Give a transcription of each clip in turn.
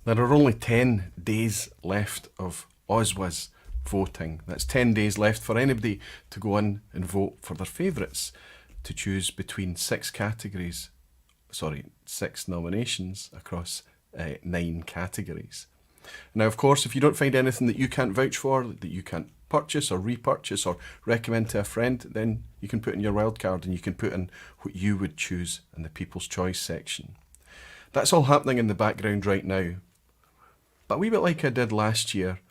There are only 10 days left of OSWAs voting. That's 10 days left for anybody to go in and vote for their favourites, to choose between six nominations across 9 categories. Now, of course, if you don't find anything that you can't vouch for, that you can't purchase or repurchase or recommend to a friend, then you can put in your wildcard and you can put in what you would choose in the People's Choice section. That's all happening in the background right now. But a wee bit like I did last year,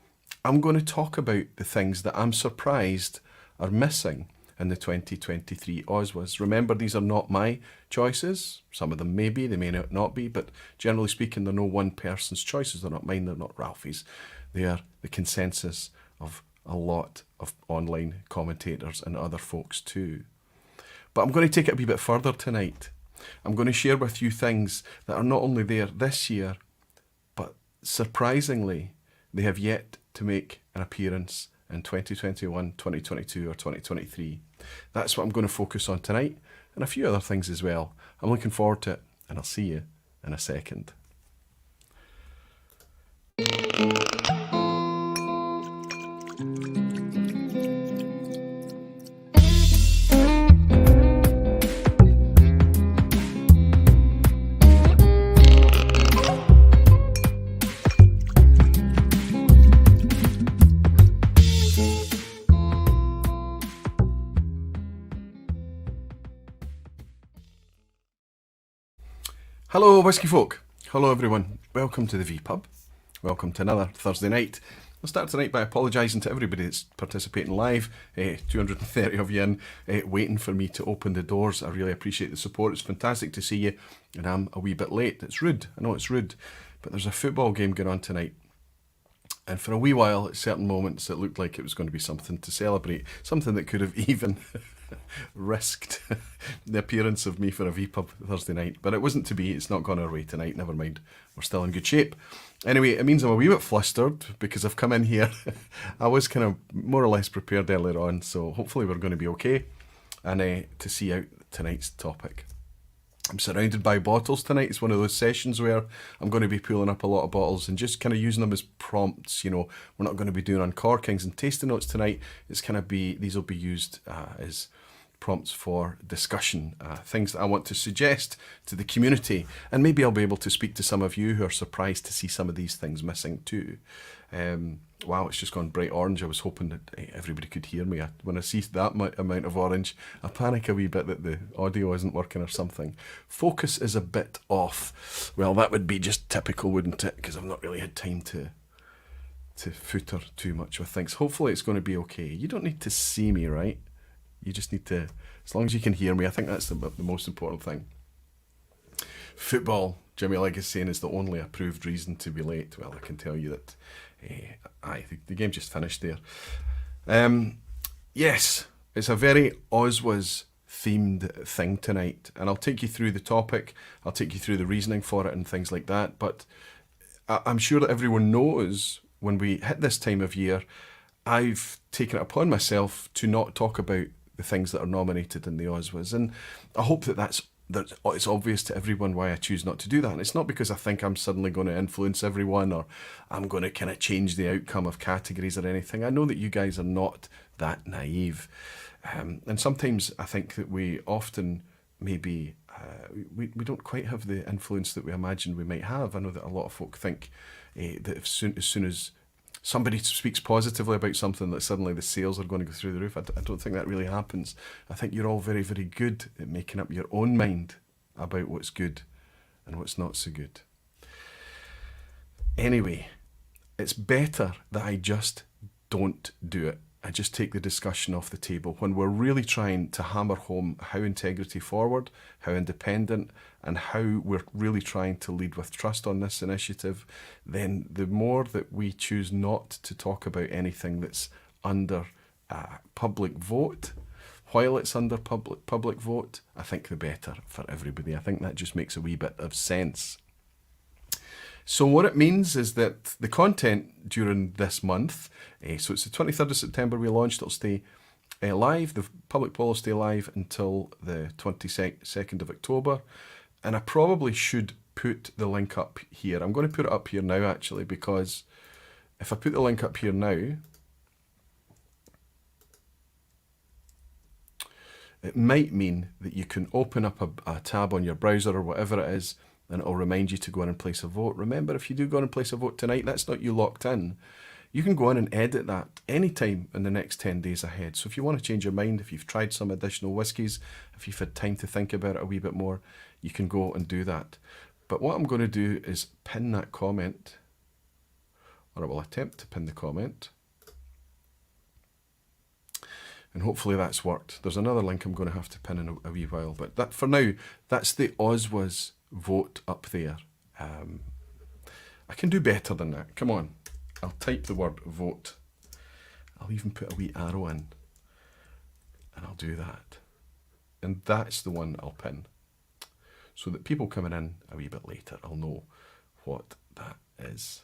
I'm going to talk about the things that I'm surprised are missing in the 2023 OSWAs. Remember, these are not my choices. Some of them may be, they may not be, but generally speaking, they're no one person's choices. They're not mine, they're not Ralphie's. They are the consensus of a lot of online commentators and other folks too. But I'm going to take it a wee bit further tonight. I'm going to share with you things that are not only there this year, but surprisingly, they have yet to make an appearance in 2021, 2022 or 2023. That's what I'm going to focus on tonight, and a few other things as well. I'm looking forward to it, and I'll see you in a second. Hello Whisky folk, hello everyone, welcome to the vPub, welcome to another Thursday night. I'll start tonight by apologising to everybody that's participating live, 230 of you in, waiting for me to open the doors. I really appreciate the support, it's fantastic to see you, and I'm a wee bit late. It's rude, I know it's rude, but there's a football game going on tonight. And for a wee while, at certain moments, it looked like it was going to be something to celebrate, something that could have even risked the appearance of me for a vPub Thursday night. But it wasn't to be, it's not gone our way tonight, never mind, we're still in good shape. Anyway, it means I'm a wee bit flustered because I've come in here. I was kind of more or less prepared earlier on, so hopefully we're going to be okay. And to see out tonight's topic. I'm surrounded by bottles tonight. It's one of those sessions where I'm going to be pulling up a lot of bottles and just kind of using them as prompts. You know, we're not going to be doing uncorkings and tasting notes tonight. It's kind of these will be used as prompts for discussion, things that I want to suggest to the community. And maybe I'll be able to speak to some of you who are surprised to see some of these things missing too. Wow, it's just gone bright orange. I was hoping that everybody could hear me. When I see that amount of orange, I panic a wee bit that the audio isn't working or something. Focus is a bit off. Well, that would be just typical, wouldn't it? Because I've not really had time to footer too much with things. Hopefully it's going to be okay. You don't need to see me, right? You just need to, as long as you can hear me, I think that's the most important thing. Football, Jimmy Legg is saying, is the only approved reason to be late. Well, I can tell you that the game just finished there. Yes, it's a very OSWAs themed thing tonight, and I'll take you through the topic, I'll take you through the reasoning for it and things like that, but I'm sure that everyone knows when we hit this time of year, I've taken it upon myself to not talk about the things that are nominated in the OSWAs, and I hope that it's obvious to everyone why I choose not to do that. And it's not because I think I'm suddenly going to influence everyone or I'm going to kind of change the outcome of categories or anything. I know that you guys are not that naive. And sometimes I think that we often maybe, we don't quite have the influence that we imagine we might have. I know that a lot of folk think that as soon as somebody speaks positively about something, that suddenly the sales are going to go through the roof. I don't think that really happens. I think you're all very, very good at making up your own mind about what's good and what's not so good. Anyway, it's better that I just don't do it. I just take the discussion off the table. When we're really trying to hammer home how integrity forward, how independent, and how we're really trying to lead with trust on this initiative, then the more that we choose not to talk about anything that's under public vote, while it's under public vote, I think the better for everybody. I think that just makes a wee bit of sense. So what it means is that the content during this month, so it's the 23rd of September we launched, it'll stay live, the public poll will stay live until the 22nd of October. And I probably should put the link up here. I'm going to put it up here now, actually, because if I put the link up here now, it might mean that you can open up a tab on your browser or whatever it is, and it'll remind you to go in and place a vote. Remember, if you do go in and place a vote tonight, that's not you locked in. You can go in and edit that anytime in the next 10 days ahead. So if you want to change your mind, if you've tried some additional whiskies, if you've had time to think about it a wee bit more, you can go and do that. But what I'm going to do is pin that comment, or I will attempt to pin the comment. And hopefully that's worked. There's another link I'm going to have to pin in a wee while. But that, for now, that's the OSWAs vote up there. I can do better than that. Come on. I'll type the word vote. I'll even put a wee arrow in. And I'll do that. And that's the one I'll pin. So that people coming in a wee bit later, I'll know what that is.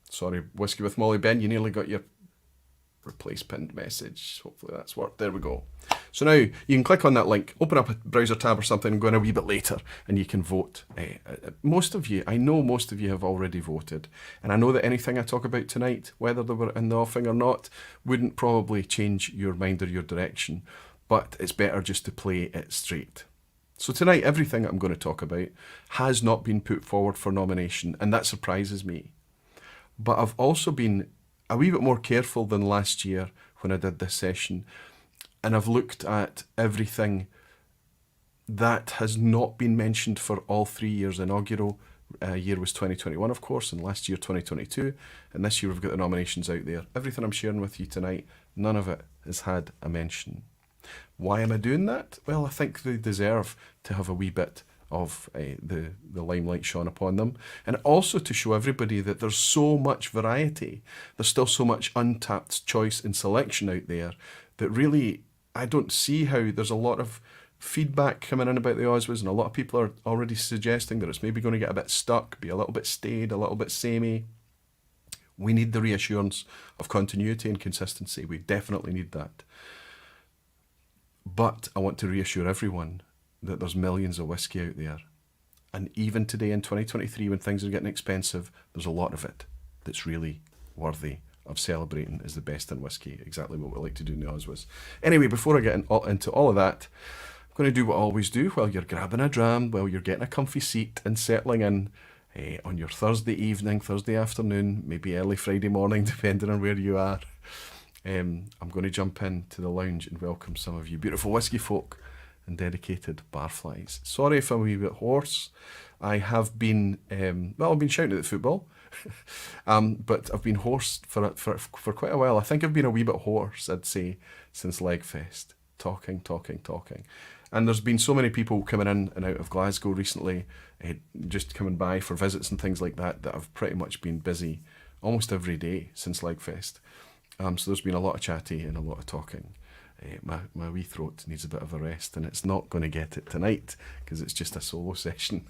Sorry, Whisky with Molly Ben, you nearly got your replace pinned message. Hopefully that's worked. There we go. So now you can click on that link, open up a browser tab or something, and go in a wee bit later, and you can vote. Most of you, I know most of you have already voted, and I know that anything I talk about tonight, whether they were in the offing or not, wouldn't probably change your mind or your direction, but it's better just to play it straight. So tonight, everything I'm going to talk about has not been put forward for nomination, and that surprises me. But I've also been a wee bit more careful than last year when I did this session, and I've looked at everything that has not been mentioned for all 3 years. Inaugural year was 2021, of course, and last year 2022, and this year we've got the nominations out there. Everything I'm sharing with you tonight, none of it has had a mention. Why am I doing that? Well, I think they deserve to have a wee bit of the limelight shone upon them, and also to show everybody that there's so much variety, there's still so much untapped choice and selection out there that really I don't see how there's a lot of feedback coming in about the OSWAs, and a lot of people are already suggesting that it's maybe going to get a bit stuck, be a little bit staid, a little bit samey. We need the reassurance of continuity and consistency. We definitely need that. But I want to reassure everyone that there's millions of whiskey out there. And even today in 2023, when things are getting expensive, there's a lot of it that's really worthy of celebrating as the best in whiskey. Exactly what we like to do in the OSWAs. Anyway, before I get into all of that, I'm going to do what I always do while you're grabbing a dram, while you're getting a comfy seat and settling in on your Thursday evening, Thursday afternoon, maybe early Friday morning, depending on where you are. I'm going to jump into the lounge and welcome some of you beautiful whiskey folk and dedicated barflies. Sorry if I'm a wee bit hoarse. I have been, I've been shouting at the football, but I've been hoarse for quite a while. I think I've been a wee bit hoarse, I'd say, since Legfest. Talking. And there's been so many people coming in and out of Glasgow recently, just coming by for visits and things like that, that I've pretty much been busy almost every day since Legfest. So there's been a lot of chatty and a lot of talking. My wee throat needs a bit of a rest, and it's not going to get it tonight because it's just a solo session.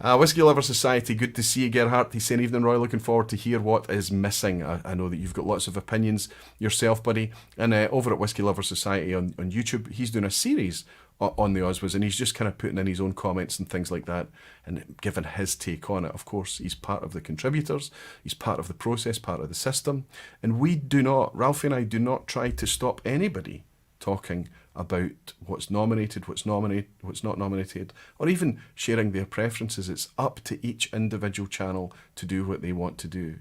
Whisky Lover Society, good to see you, Gerhard. He's saying, evening, Roy, looking forward to hear what is missing. I know that you've got lots of opinions yourself, buddy. And over at Whisky Lover Society on YouTube, he's doing a series on the OSWAs, and he's just kind of putting in his own comments and things like that and giving his take on it. Of course, he's part of the contributors, he's part of the process, part of the system, and we do not, Ralphie and I do not try to stop anybody talking about what's nominated, what's not nominated, or even sharing their preferences. It's up to each individual channel to do what they want to do.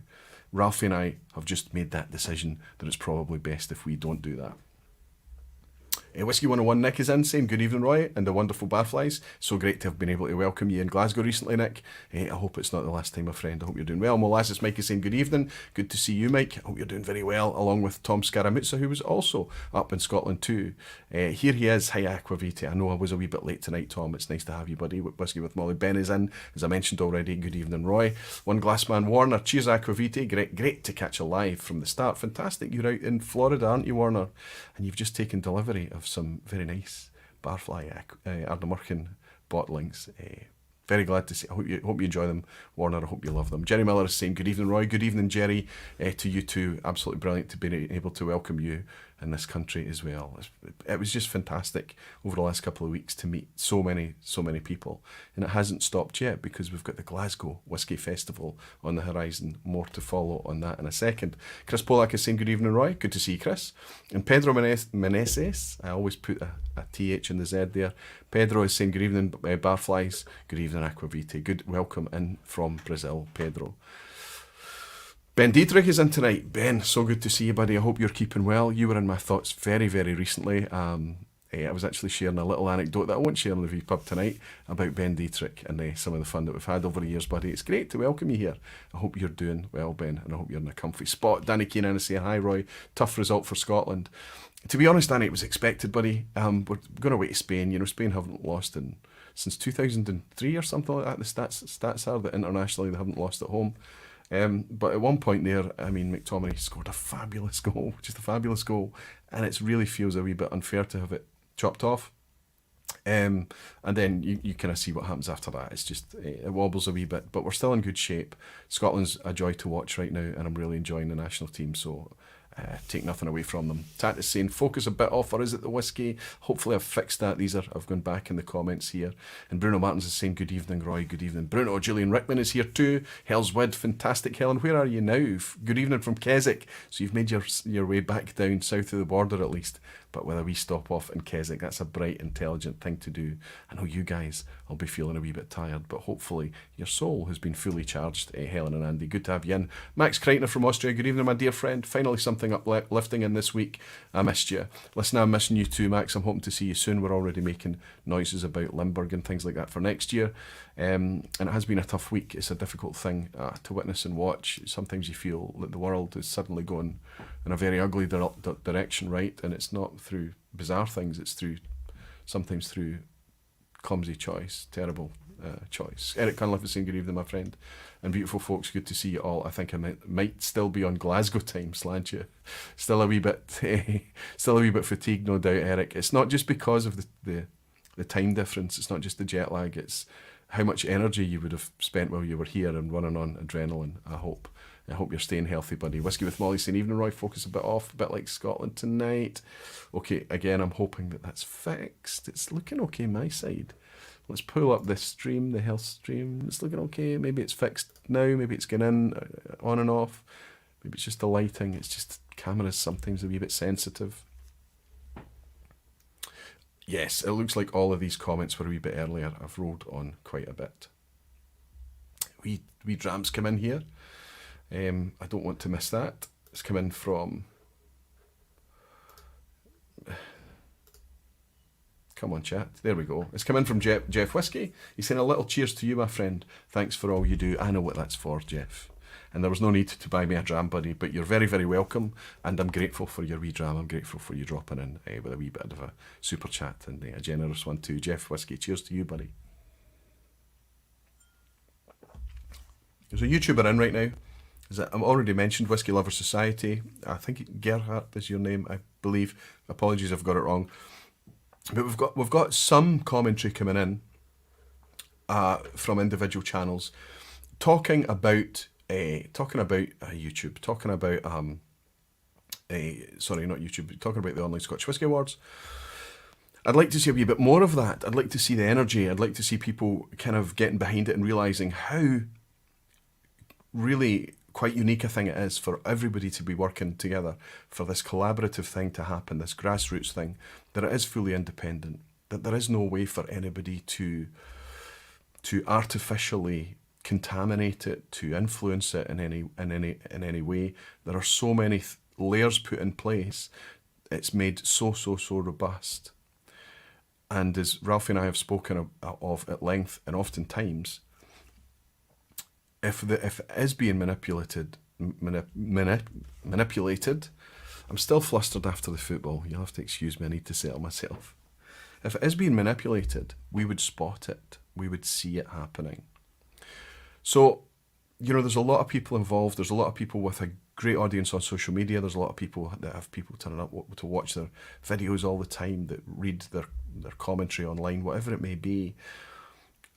Ralphie and I have just made that decision that it's probably best if we don't do that. Whisky 101 Nick is in saying, good evening, Roy, and the wonderful Barflies. So great to have been able to welcome you in Glasgow recently, Nick. I hope it's not the last time, my friend. I hope you're doing well. Molasses Mike is saying, good evening. Good to see you, Mike. I hope you're doing very well, along with Tom Scaramuzza, who was also up in Scotland too. Here he is. Hi, Aquavita. I know I was a wee bit late tonight, Tom. It's nice to have you, buddy. Whisky with Molly Ben is in, as I mentioned already. Good evening, Roy. One Glassman Warner. Cheers, Aquavita. Great to catch you live from the start. Fantastic. You're out in Florida, aren't you, Warner? And you've just taken delivery of some very nice Barfly Ardnamurchan bottlings. very glad to see. I hope you enjoy them, Warner. I hope you love them. Jerry Miller is saying, good evening, Roy. Good evening, Jerry. To you too. Absolutely brilliant to be able to welcome you in this country as well. It was just fantastic over the last couple of weeks to meet so many people. And it hasn't stopped yet because we've got the Glasgow Whisky Festival on the horizon. More to follow on that in a second. Chris Polak is saying, good evening, Roy. Good to see you, Chris. And Pedro Meneses, I always put a TH in the Z there. Pedro is saying, good evening, Barflies. Good evening, Aquavite. Good welcome in from Brazil, Pedro. Ben Dietrich is in tonight. Ben, so good to see you, buddy. I hope you're keeping well. You were in my thoughts very, very recently. I was actually sharing a little anecdote that I won't share on the vPub tonight about Ben Dietrich and some of the fun that we've had over the years, buddy. It's great to welcome you here. I hope you're doing well, Ben, and I hope you're in a comfy spot. Danny Keenan is saying, hi, Roy. Tough result for Scotland. To be honest, Danny, it was expected, buddy. We're going away to Spain. You know, Spain haven't lost since 2003 or something like that. The stats are that internationally they haven't lost at home. But at one point there, I mean, McTominay scored a fabulous goal, just a fabulous goal, and it really feels a wee bit unfair to have it chopped off. And then you kind of see what happens after that. It's just, it wobbles a wee bit, but we're still in good shape. Scotland's a joy to watch right now, and I'm really enjoying the national team, so take nothing away from them. Tat is saying, focus a bit off, or is it the whiskey? Hopefully I've fixed that. I've gone back in the comments here. And Bruno Martins is saying, good evening, Roy, good evening. Bruno, Julian Rickman is here too. Hell's Wood, fantastic. Helen, where are you now? Good evening from Keswick. So you've made your way back down south of the border at least, but with a wee stop off in Keswick. That's a bright, intelligent thing to do. I know you guys will be feeling a wee bit tired, but hopefully your soul has been fully charged, Helen and Andy. Good to have you in. Max Kreitner from Austria, good evening, my dear friend. Finally something uplifting in this week. I missed you. Listen, I'm missing you too, Max. I'm hoping to see you soon. We're already making noises about Limburg and things like that for next year. And it has been a tough week. It's a difficult thing to witness and watch. Sometimes you feel that the world is suddenly going in a very ugly direction, right? And it's not through bizarre things. It's sometimes through clumsy choice, terrible choice. Eric Cunliffe is saying, good evening, my friend. And beautiful folks, good to see you all. I think I might still be on Glasgow time, slant you. Still a wee bit fatigued, no doubt, Eric. It's not just because of the time difference. It's not just the jet lag. It's how much energy you would have spent while you were here and running on adrenaline, I hope. I hope you're staying healthy, buddy. Whiskey with Molly saying, evening, Roy, focus a bit off, a bit like Scotland tonight. Okay, again, I'm hoping that's fixed. It's looking okay my side. Let's pull up this stream, the health stream. It's looking okay. Maybe it's fixed now. Maybe it's going in, on and off. Maybe it's just the lighting. It's just cameras sometimes a wee bit sensitive. Yes, it looks like all of these comments were a wee bit earlier. I've rolled on quite a bit. Wee drams come in here. I don't want to miss that. It's come in from... Come on, chat. There we go. It's come in from Jeff Whisky. He's saying, a little cheers to you, my friend. Thanks for all you do. I know what that's for, Jeff. And there was no need to buy me a dram, buddy, but you're very, very welcome. And I'm grateful for your wee dram. I'm grateful for you dropping in with a wee bit of a super chat and a generous one too. Jeff Whisky, cheers to you, buddy. There's a YouTuber in right now. I've already mentioned Whisky Lover Society. I think Gerhardt is your name, I believe. Apologies if I've got it wrong. But we've got some commentary coming in from individual channels talking about YouTube, talking about sorry, not YouTube, talking about the Online Scotch Whisky Awards. I'd like to see a wee bit more of that. I'd like to see the energy. I'd like to see people kind of getting behind it and realising how really quite unique a thing it is for everybody to be working together for this collaborative thing to happen, this grassroots thing, that it is fully independent, that there is no way for anybody to artificially contaminate it, to influence it in any way. There are so many layers put in place. It's made so robust. And as Ralphie and I have spoken of at length and oftentimes, if it is being manipulated, I'm still flustered after the football. You'll have to excuse me, I need to settle myself. If it is being manipulated, we would spot it. We would see it happening. So, you know, there's a lot of people involved. There's a lot of people with a great audience on social media. There's a lot of people that have people turning up to watch their videos all the time, that read their commentary online, whatever it may be.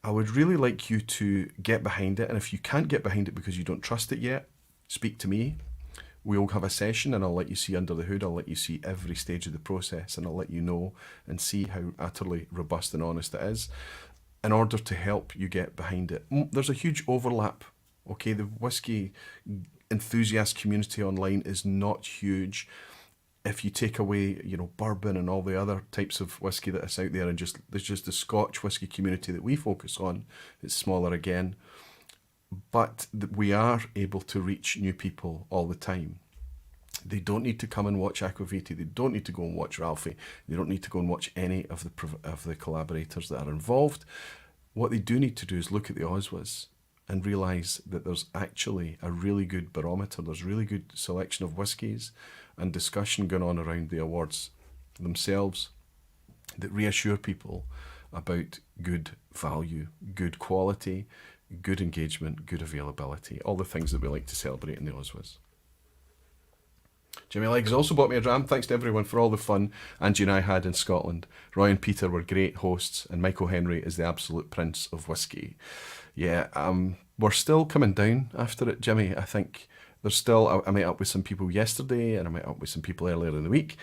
I would really like you to get behind it. And if you can't get behind it because you don't trust it yet, speak to me. We'll have a session and I'll let you see under the hood. I'll let you see every stage of the process and I'll let you know and see how utterly robust and honest it is in order to help you get behind it. There's a huge overlap. Okay, the whiskey enthusiast community online is not huge. If you take away, bourbon and all the other types of whiskey that is out there, and there's just the Scotch whiskey community that we focus on, it's smaller again. But we are able to reach new people all the time. They don't need to come and watch Aquaviti. They don't need to go and watch Ralphie. They don't need to go and watch any of the collaborators that are involved. What they do need to do is look at the OSWAs and realise that there's actually a really good barometer. There's really good selection of whiskies and discussion going on around the awards themselves that reassure people about good value, good quality, good engagement, good availability, all the things that we like to celebrate in the OSWAs. Jimmy Leggs also bought me a dram. Thanks to everyone for all the fun Angie and I had in Scotland. Roy and Peter were great hosts, and Michael Henry is the absolute prince of whiskey. Yeah, we're still coming down after it, Jimmy. I think there's still, I met up with some people yesterday and I met up with some people earlier in the week,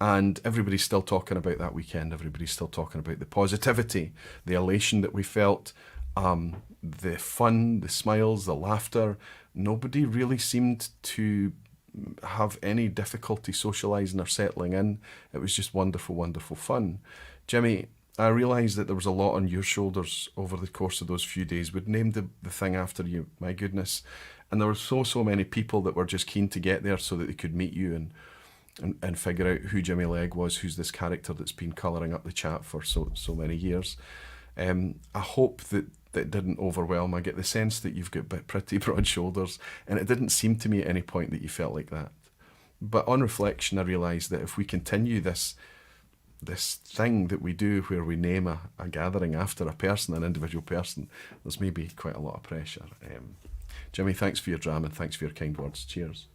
and everybody's still talking about that weekend. Everybody's still talking about the positivity, the elation that we felt, the fun, the smiles, the laughter. Nobody really seemed to have any difficulty socialising or settling in. It was just wonderful, wonderful fun. Jimmy, I realised that there was a lot on your shoulders over the course of those few days. We'd named the thing after you, my goodness. And there were so many people that were just keen to get there so that they could meet you and figure out who Jimmy Legg was, who's this character that's been colouring up the chat for so many years. I hope that didn't overwhelm. I get the sense that you've got pretty broad shoulders, and it didn't seem to me at any point that you felt like that. But on reflection, I realised that if we continue this thing that we do where we name a gathering after a person, an individual person, there's maybe quite a lot of pressure. Jimmy, thanks for your drama and thanks for your kind words. Cheers.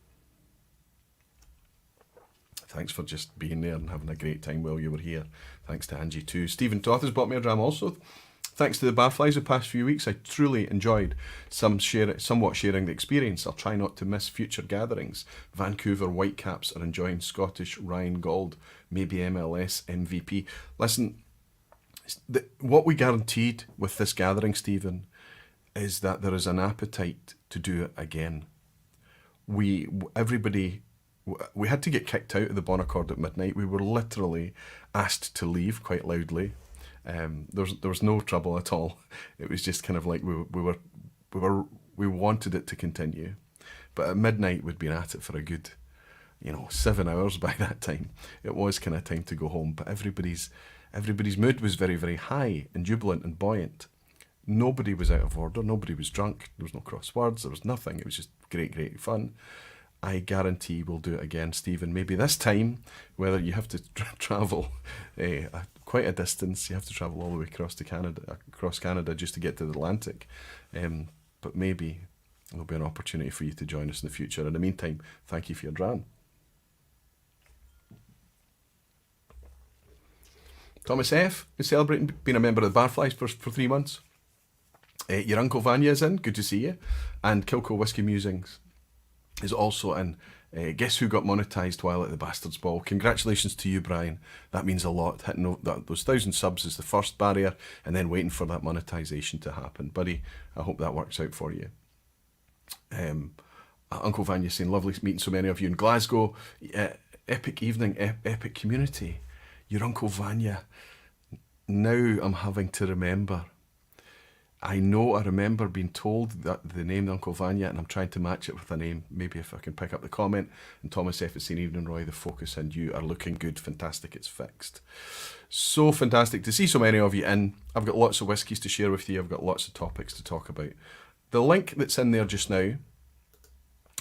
Thanks for just being there and having a great time while you were here. Thanks to Angie too. Stephen Toth has bought me a dram also. Thanks to the Barflies the past few weeks, I truly enjoyed somewhat sharing the experience. I'll try not to miss future gatherings. Vancouver Whitecaps are enjoying Scottish Ryan Gold, maybe MLS MVP. Listen, what we guaranteed with this gathering, Stephen, is that there is an appetite to do it again. We had to get kicked out of the Bon Accord at midnight. We were literally asked to leave quite loudly. There was no trouble at all. It was just kind of like we wanted it to continue, but at midnight we'd been at it for a good, 7 hours by that time. It was kind of time to go home, but everybody's mood was very, very high and jubilant and buoyant. Nobody was out of order. Nobody was drunk. There was no cross words. There was nothing. It was just great fun. I guarantee we'll do it again, Stephen. Maybe this time, whether you have to travel quite a distance, you have to travel all the way across Canada just to get to the Atlantic. But maybe there'll be an opportunity for you to join us in the future. In the meantime, thank you for your dram. Thomas F. is celebrating being a member of the Barflies for 3 months. Your Uncle Vanya is in. Good to see you. And Kilco Whisky Musings is also in. Guess who got monetised while at the Bastards Ball? Congratulations to you, Brian. That means a lot. Hitting those 1,000 subs is the first barrier, and then waiting for that monetisation to happen. Buddy, I hope that works out for you. Uncle Vanya saying, lovely meeting so many of you in Glasgow. Epic evening, epic community. Your Uncle Vanya. Now I'm having to remember. I remember being told that the name Uncle Vanya, and I'm trying to match it with a name. Maybe if I can pick up the comment. And Thomas F. is saying, evening Roy, the focus and you are looking good. Fantastic, it's fixed. So fantastic to see so many of you in. I've got lots of whiskies to share with you. I've got lots of topics to talk about. The link that's in there just now,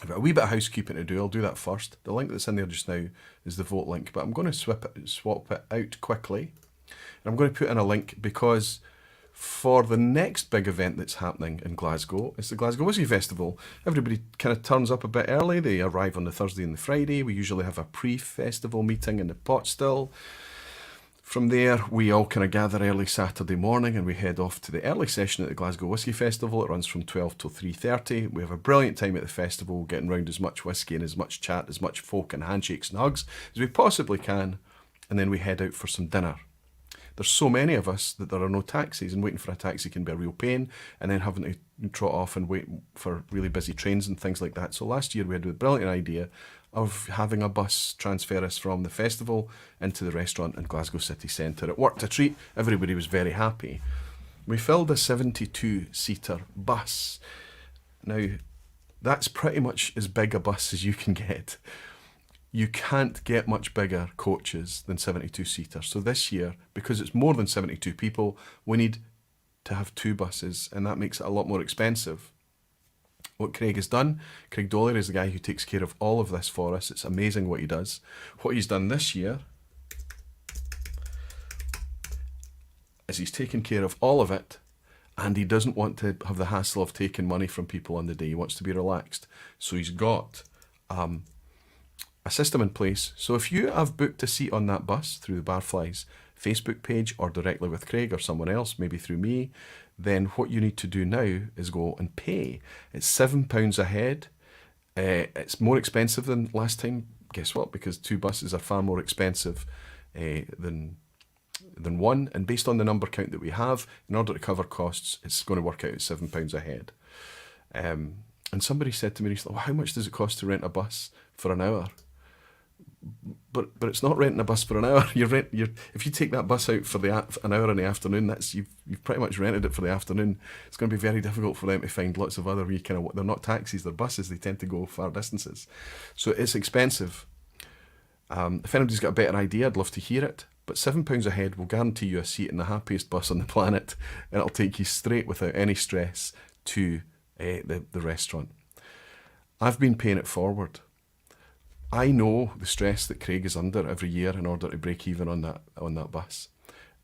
I've got a wee bit of housekeeping to do. I'll do that first. The link that's in there just now is the vote link, but I'm going to swap it out quickly. And I'm going to put in a link because for the next big event that's happening in Glasgow, it's the Glasgow Whisky Festival. Everybody kind of turns up a bit early. They arrive on the Thursday and the Friday. We usually have a pre-festival meeting in the pot still. From there, we all kind of gather early Saturday morning and we head off to the early session at the Glasgow Whisky Festival. It runs from 12 till 3:30. We have a brilliant time at the festival, getting round as much whisky and as much chat, as much folk and handshakes and hugs as we possibly can. And then we head out for some dinner. There's so many of us that there are no taxis, and waiting for a taxi can be a real pain, and then having to trot off and wait for really busy trains and things like that. So last year we had a brilliant idea of having a bus transfer us from the festival into the restaurant in Glasgow city centre. It worked a treat. Everybody was very happy. We filled a 72-seater bus. Now, that's pretty much as big a bus as you can get. You can't get much bigger coaches than 72-seaters. So this year, because it's more than 72 people, we need to have 2 buses, and that makes it a lot more expensive. What Craig has done, Craig Dollar is the guy who takes care of all of this for us. It's amazing what he does. What he's done this year is he's taken care of all of it, and he doesn't want to have the hassle of taking money from people on the day. He wants to be relaxed. So he's got a system in place. So if you have booked a seat on that bus through the Barflies Facebook page or directly with Craig or someone else, maybe through me, then what you need to do now is go and pay. It's £7 a head. It's more expensive than last time. Guess what? Because 2 buses are far more expensive than one. And based on the number count that we have, in order to cover costs, it's going to work out at £7 a head. And somebody said to me recently, well, how much does it cost to rent a bus for an hour? But it's not renting a bus for an hour. If you take that bus out for an hour in the afternoon, you've pretty much rented it for the afternoon. It's going to be very difficult for them to find lots of other they're not taxis, they're buses. They tend to go far distances, so it's expensive. If anybody's got a better idea, I'd love to hear it. But £7 a head will guarantee you a seat in the happiest bus on the planet, and it'll take you straight without any stress to the restaurant. I've been paying it forward. I know the stress that Craig is under every year in order to break even on that bus.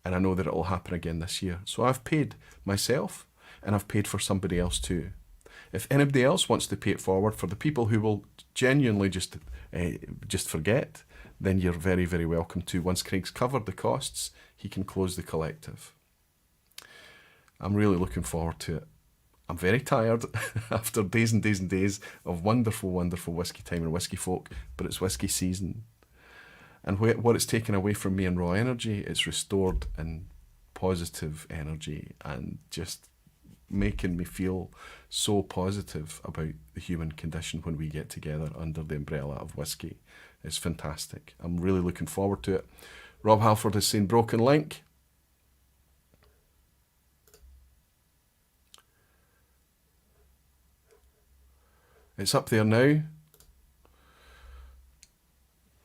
And I know that it will happen again this year. So I've paid myself, and I've paid for somebody else too. If anybody else wants to pay it forward, for the people who will genuinely just forget, then you're very, very welcome to. Once Craig's covered the costs, he can close the collective. I'm really looking forward to it. I'm very tired after days and days and days of wonderful, wonderful whisky time and whisky folk, but it's whisky season. And what it's taken away from me in raw energy, it's restored in positive energy and just making me feel so positive about the human condition when we get together under the umbrella of whisky. It's fantastic. I'm really looking forward to it. Rob Halford is saying broken link. It's up there now.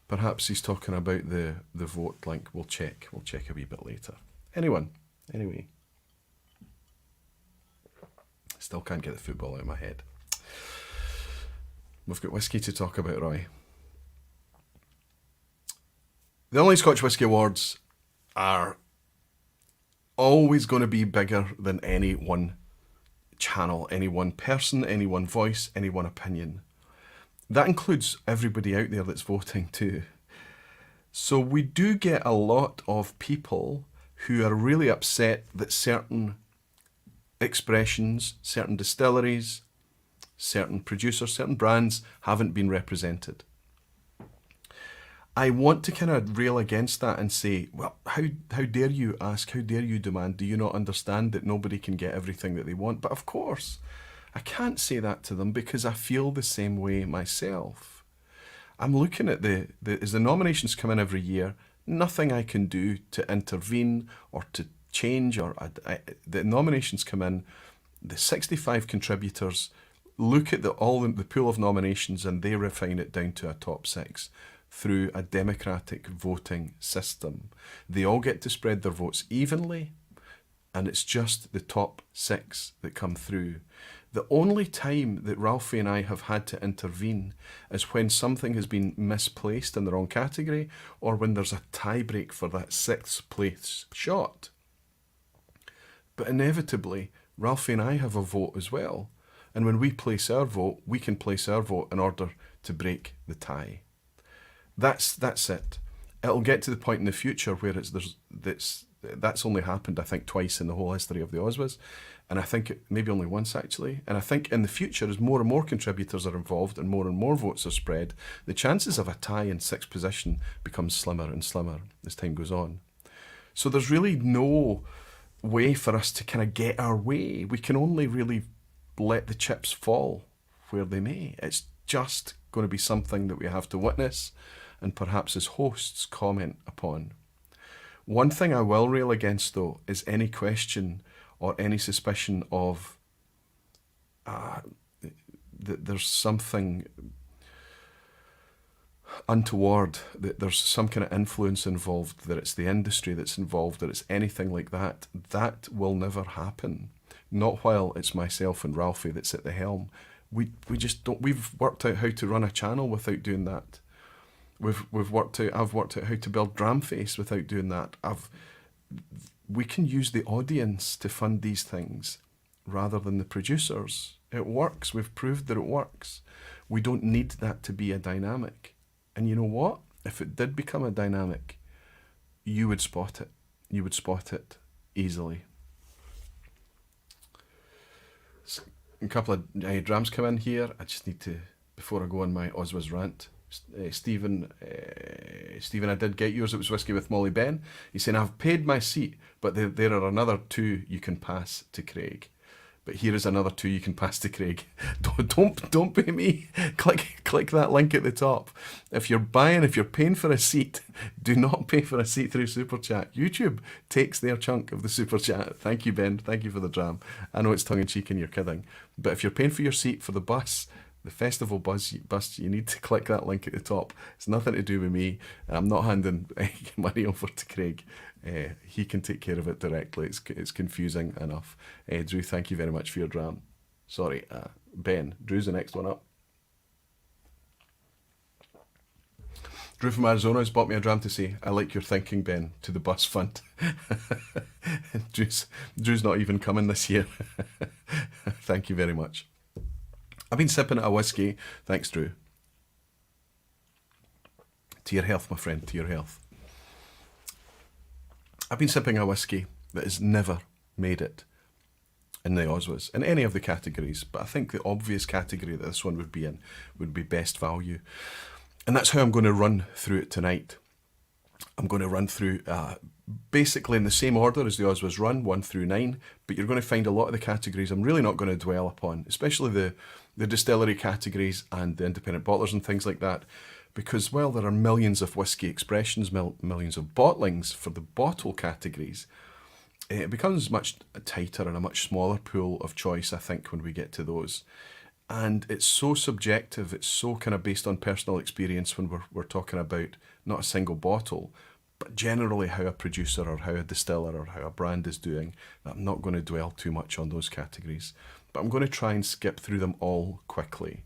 Perhaps he's talking about the vote link. We'll check a wee bit later. Anyway. Still can't get the football out of my head. We've got whisky to talk about, Roy. The Online Scotch Whisky Awards are always going to be bigger than any one channel, any one person, any one voice, any one opinion. That includes everybody out there that's voting too. So we do get a lot of people who are really upset that certain expressions, certain distilleries, certain producers, certain brands haven't been represented. I want to kind of rail against that and say, well, how dare you ask, how dare you demand? Do you not understand that nobody can get everything that they want? But of course, I can't say that to them because I feel the same way myself. I'm looking at as the nominations come in every year, nothing I can do to intervene or to change. The nominations come in, the 65 contributors look at the pool of nominations and they refine it down to a top 6. Through a democratic voting system. They all get to spread their votes evenly, and it's just the top 6 that come through. The only time that Ralphie and I have had to intervene is when something has been misplaced in the wrong category, or when there's a tie break for that 6th place shot. But inevitably, Ralphie and I have a vote as well, and when we place our vote, we can place our vote in order to break the tie. That's it. it'll get to the point in the future where that's only happened, I think, twice in the whole history of the OSWAs. And I think maybe only once, actually. And I think in the future, as more and more contributors are involved and more votes are spread, the chances of a tie in sixth position becomes slimmer and slimmer as time goes on. So there's really no way for us to kind of get our way. We can only really let the chips fall where they may. It's just going to be something that we have to witness and perhaps as hosts comment upon. One thing I will rail against, though, is any question or any suspicion of that there's something untoward, that there's some kind of influence involved, that it's the industry that's involved, that it's anything like that. That will never happen. Not while it's myself and Ralphie that's at the helm. We just don't. We've worked out how to run a channel without doing that. I've worked out how to build Dramface without doing that. We can use the audience to fund these things rather than the producers. It works. We've proved that it works. We don't need that to be a dynamic. And you know what? If it did become a dynamic, you would spot it. You would spot it easily. So a couple of drams come in here. I just need to, before I go on my OSWAs rant, Stephen, I did get yours. It was Whisky with Molly Ben. He's saying, I've paid my seat, but there are another 2 you can pass to Craig. But here is another 2 you can pass to Craig. Don't pay me. Click that link at the top. If you're paying for a seat, do not pay for a seat through Super Chat. YouTube takes their chunk of the Super Chat. Thank you, Ben. Thank you for the dram. I know it's tongue in cheek and you're kidding, but if you're paying for your seat for the bus, the festival bus, you need to click that link at the top. It's nothing to do with me. I'm not handing money over to Craig. He can take care of it directly. It's confusing enough. Drew, thank you very much for your dram. Sorry, Ben. Drew's the next one up. Drew from Arizona has bought me a dram to say, I like your thinking, Ben, to the bus fund. Drew's not even coming this year. Thank you very much. I've been sipping at a whiskey. Thanks, Drew. To your health, my friend, to your health. I've been sipping a whiskey that has never made it in the OSWAs, in any of the categories, but I think the obvious category that this one would be in would be best value. And that's how I'm going to run through it tonight. I'm going to run through basically in the same order as the OSWAs run, 1 through 9, but you're going to find a lot of the categories I'm really not going to dwell upon, especially the distillery categories and the independent bottlers and things like that, because, well, there are millions of whiskey expressions, millions of bottlings for the bottle categories. It becomes much tighter and a much smaller pool of choice, I think, when we get to those. And it's so subjective, it's so kind of based on personal experience when we're talking about not a single bottle, but generally how a producer or how a distiller or how a brand is doing. I'm not going to dwell too much on those categories, but I'm going to try and skip through them all quickly.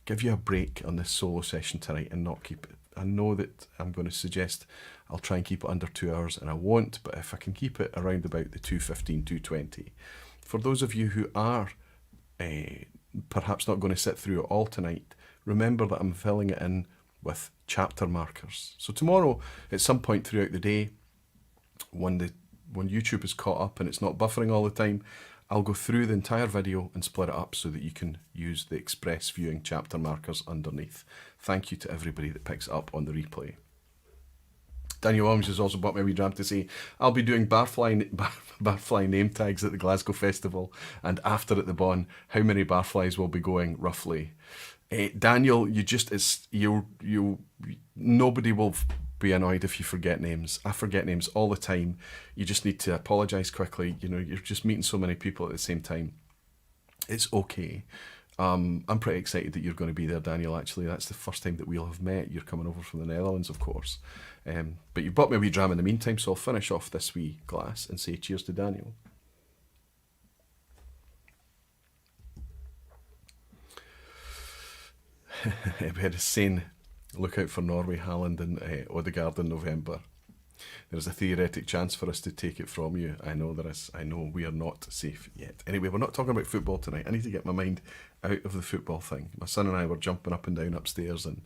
Give you a break on this solo session tonight and not keep it. I know that I'm going to suggest I'll try and keep it under 2 hours, and I won't, but if I can keep it around about the 2:15, 2:20. For those of you who are perhaps not going to sit through it all tonight, remember that I'm filling it in with chapter markers. So tomorrow, at some point throughout the day, when YouTube is caught up and it's not buffering all the time, I'll go through the entire video and split it up so that you can use the express viewing chapter markers underneath. Thank you to everybody that picks it up on the replay. Daniel Williams has also bought me a wee dram to say, I'll be doing Barfly name tags at the Glasgow Festival, and after at the Bon, how many Barflies will be going roughly? Daniel, nobody will be annoyed if you forget names. I forget names all the time. You just need to apologise quickly. You know, you're just meeting so many people at the same time. It's okay. I'm pretty excited that you're going to be there, Daniel, actually. That's the first time that we'll have met. You're coming over from the Netherlands, of course. But you bought me a wee dram in the meantime, so I'll finish off this wee glass and say cheers to Daniel. We had a saying, look out for Norway, Haaland and Odegaard in November. There's a theoretic chance for us to take it from you. I know there is. I know we are not safe yet. Anyway, we're not talking about football tonight. I need to get my mind out of the football thing. My son and I were jumping up and down upstairs and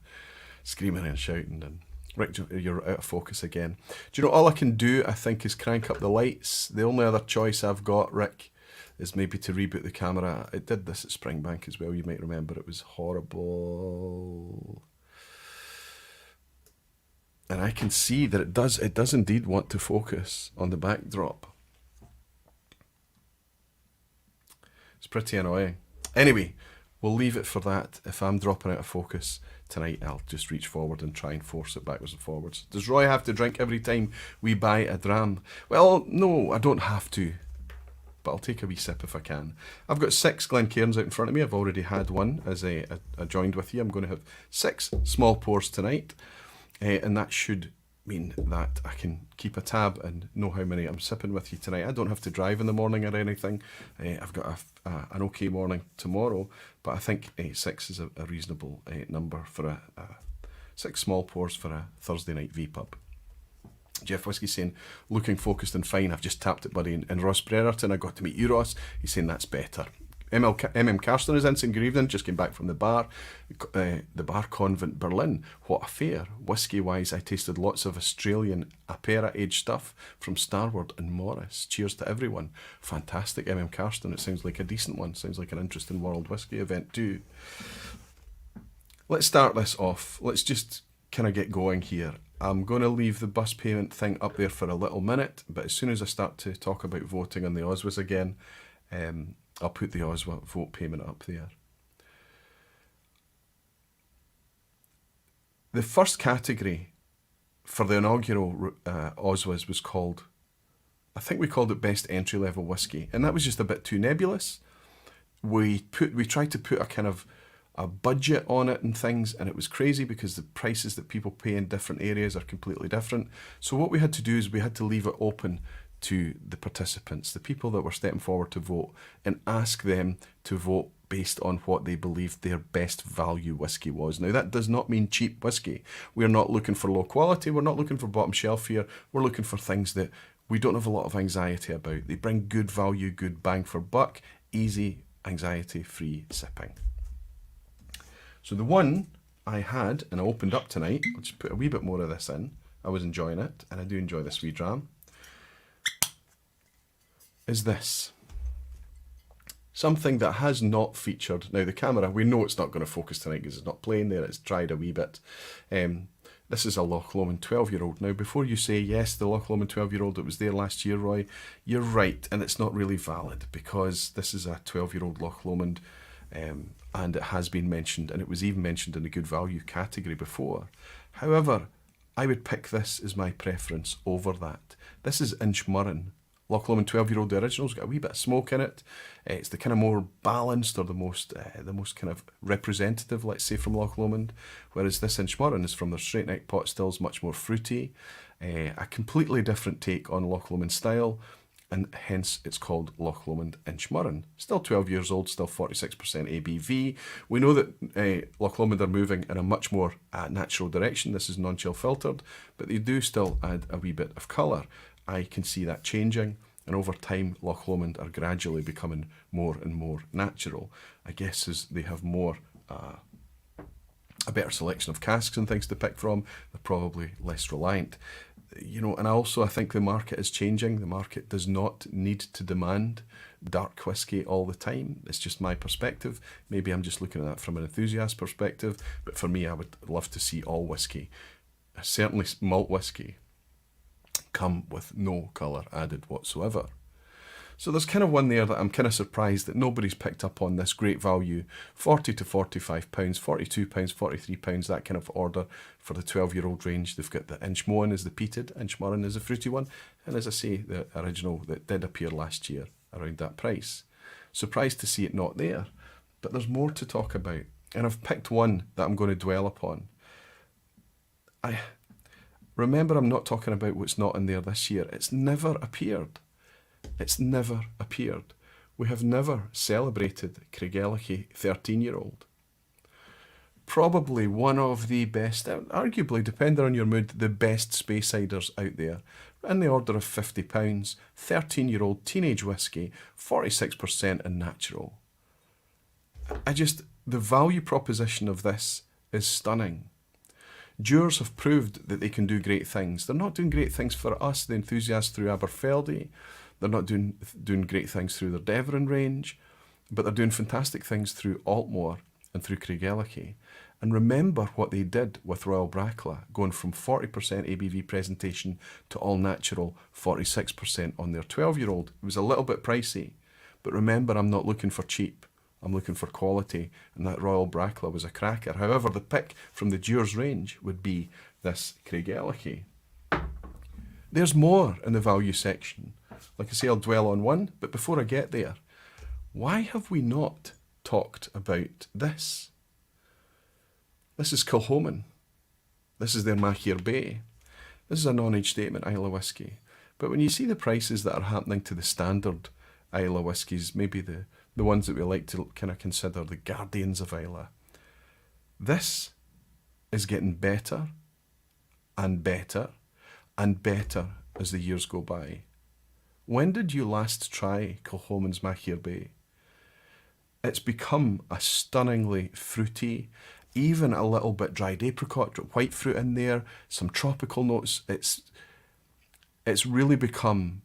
screaming and shouting, and Rick, you're out of focus again. Do you know, all I can do, I think, is crank up the lights. The only other choice I've got, Rick, is maybe to reboot the camera. It did this at Springbank as well, you might remember. It was horrible. And I can see that it does indeed want to focus on the backdrop. It's pretty annoying. Anyway, we'll leave it for that. If I'm dropping out of focus tonight, I'll just reach forward and try and force it backwards and forwards. Does Roy have to drink every time we buy a dram? Well, no, I don't have to, but I'll take a wee sip if I can. I've got 6 Glencairns out in front of me. I've already had one as I joined with you. I'm going to have 6 small pours tonight, and that should mean that I can keep a tab and know how many I'm sipping with you tonight. I don't have to drive in the morning or anything. I've got an okay morning tomorrow, but I think 6 is a reasonable number for a 6 small pours for a Thursday night vPub. Jeff Whisky saying, looking focused and fine. I've just tapped it, buddy. And Ross Brereton, I got to meet you, Ross. He's saying that's better. MM Karsten is in, saying good evening, just came back from the bar Convent Berlin. What a fair. Whisky-wise, I tasted lots of Australian Apera aged stuff from Starward and Morris. Cheers to everyone. Fantastic, MM Karsten. It sounds like a decent one. Sounds like an interesting World Whisky event too. Let's start this off. Let's just kind of get going here. I'm going to leave the bus payment thing up there for a little minute, but as soon as I start to talk about voting on the OSWAs again, I'll put the OSWA vote payment up there. The first category for the inaugural OSWAs was called, I think we called it Best Entry Level Whisky, and that was just a bit too nebulous. We tried to put a kind of a budget on it and things, and it was crazy because the prices that people pay in different areas are completely different. So what we had to do is we had to leave it open to the participants, the people that were stepping forward to vote, and ask them to vote based on what they believed their best value whisky was. Now, that does not mean cheap whisky. We're not looking for low quality. We're not looking for bottom shelf here. We're looking for things that we don't have a lot of anxiety about. They bring good value, good bang for buck, easy, anxiety-free sipping. So the one I had, and I opened up tonight, I'll just put a wee bit more of this in. I was enjoying it, and I do enjoy this wee dram, is this. Something that has not featured. Now the camera, we know it's not going to focus tonight because it's not playing there, it's dried a wee bit. This is a Loch Lomond 12-year-old. Now before you say, yes, the Loch Lomond 12-year-old that was there last year, Roy, you're right, and it's not really valid because this is a 12-year-old Loch Lomond, and it has been mentioned, and it was even mentioned in the good value category before. However, I would pick this as my preference over that. This is Inchmurrin. Loch Lomond 12-year-old, the original's got a wee bit of smoke in it. It's the kind of more balanced, or the most kind of representative, let's say, from Loch Lomond. Whereas this Inchmurrin is from their straight neck pot stills, much more fruity. A completely different take on Loch Lomond style, and hence it's called Loch Lomond Inchmurrin. Still 12 years old, still 46% ABV. We know that Loch Lomond are moving in a much more natural direction. This is non-chill filtered, but they do still add a wee bit of colour. I can see that changing, and over time Loch Lomond are gradually becoming more and more natural. I guess as they have more, a better selection of casks and things to pick from, they're probably less reliant. You know, and I think the market is changing. The market does not need to demand dark whisky all the time. It's just my perspective. Maybe I'm just looking at that from an enthusiast perspective, but for me, I would love to see all whisky, certainly malt whisky, come with no colour added whatsoever. So there's kind of one there that I'm kind of surprised that nobody's picked up on. This great value, £40 to £45, £42, £43, that kind of order for the 12-year-old range. They've got the Inchmurrin is the peated, Inchmurrin is the fruity one, and as I say, the original that did appear last year around that price. Surprised to see it not there, but there's more to talk about, and I've picked one that I'm going to dwell upon. Remember, I'm not talking about what's not in there this year. It's never appeared. It's never appeared. We have never celebrated Craigellachie 13-year-old. Probably one of the best, arguably, depending on your mood, the best Speysiders out there. In the order of £50, 13-year-old teenage whisky, 46% and natural. The value proposition of this is stunning. Dewar's have proved that they can do great things. They're not doing great things for us, the enthusiasts, through Aberfeldy. They're not doing great things through their Devon range, but they're doing fantastic things through Altmore and through Craigellachie. And remember what they did with Royal Bracla, going from 40% ABV presentation to all natural 46% on their 12-year-old. It was a little bit pricey, but remember, I'm not looking for cheap. I'm looking for quality, and that Royal Bracla was a cracker. However, the pick from the Dewar's range would be this Craigellachie. There's more in the value section. Like I say, I'll dwell on one, but before I get there, why have we not talked about this? This is Kilchoman. This is their Machier Bay. This is a non-age statement Islay whisky. But when you see the prices that are happening to the standard Islay whiskies, maybe the ones that we like to kind of consider the guardians of Islay, this is getting better and better and better as the years go by. When did you last try Kilchoman's Machier Bay? It's become a stunningly fruity, even a little bit dried apricot, white fruit in there, some tropical notes. It's really become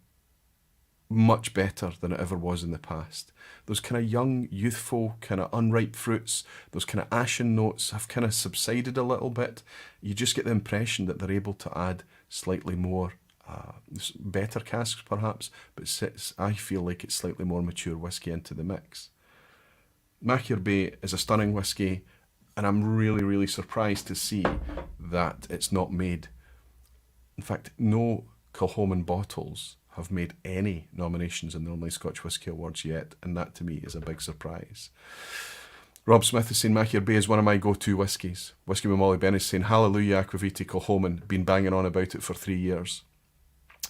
much better than it ever was in the past. Those kind of young, youthful, kind of unripe fruits, those kind of ashen notes have kind of subsided a little bit. You just get the impression that they're able to add slightly more, better casks perhaps, but I feel like it's slightly more mature whisky into the mix. Machier Bay is a stunning whisky, and I'm really, really surprised to see that it's not made. In fact, no Kilchoman bottles have made any nominations in the Only Scotch Whisky Awards yet, and that to me is a big surprise. Rob Smith is saying Machier Bay is one of my go-to whiskies. Whiskey with Molly Bennett is saying hallelujah, Aquaviti, Kilchoman, been banging on about it for 3 years.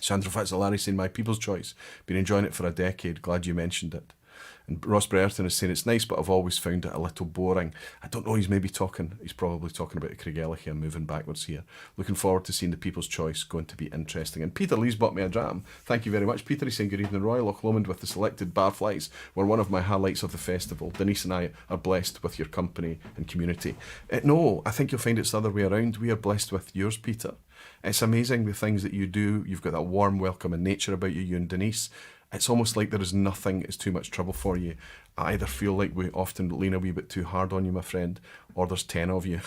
Sandra Fitzalari saying my people's choice, been enjoying it for a decade, glad you mentioned it. And Ross Brereton is saying it's nice, but I've always found it a little boring. I don't know, he's probably talking about Craigellachie. I'm moving backwards here. Looking forward to seeing the People's Choice, going to be interesting. And Peter Lee's bought me a dram. Thank you very much, Peter. He's saying good evening, Roy. Loch Lomond with the selected Barflies were one of my highlights of the festival. Denise and I are blessed with your company and community. No, I think you'll find it's the other way around. We are blessed with yours, Peter. It's amazing the things that you do. You've got that warm, welcoming nature about you, you and Denise. It's almost like there is nothing is too much trouble for you. I either feel like we often lean a wee bit too hard on you, my friend, or there's 10 of you.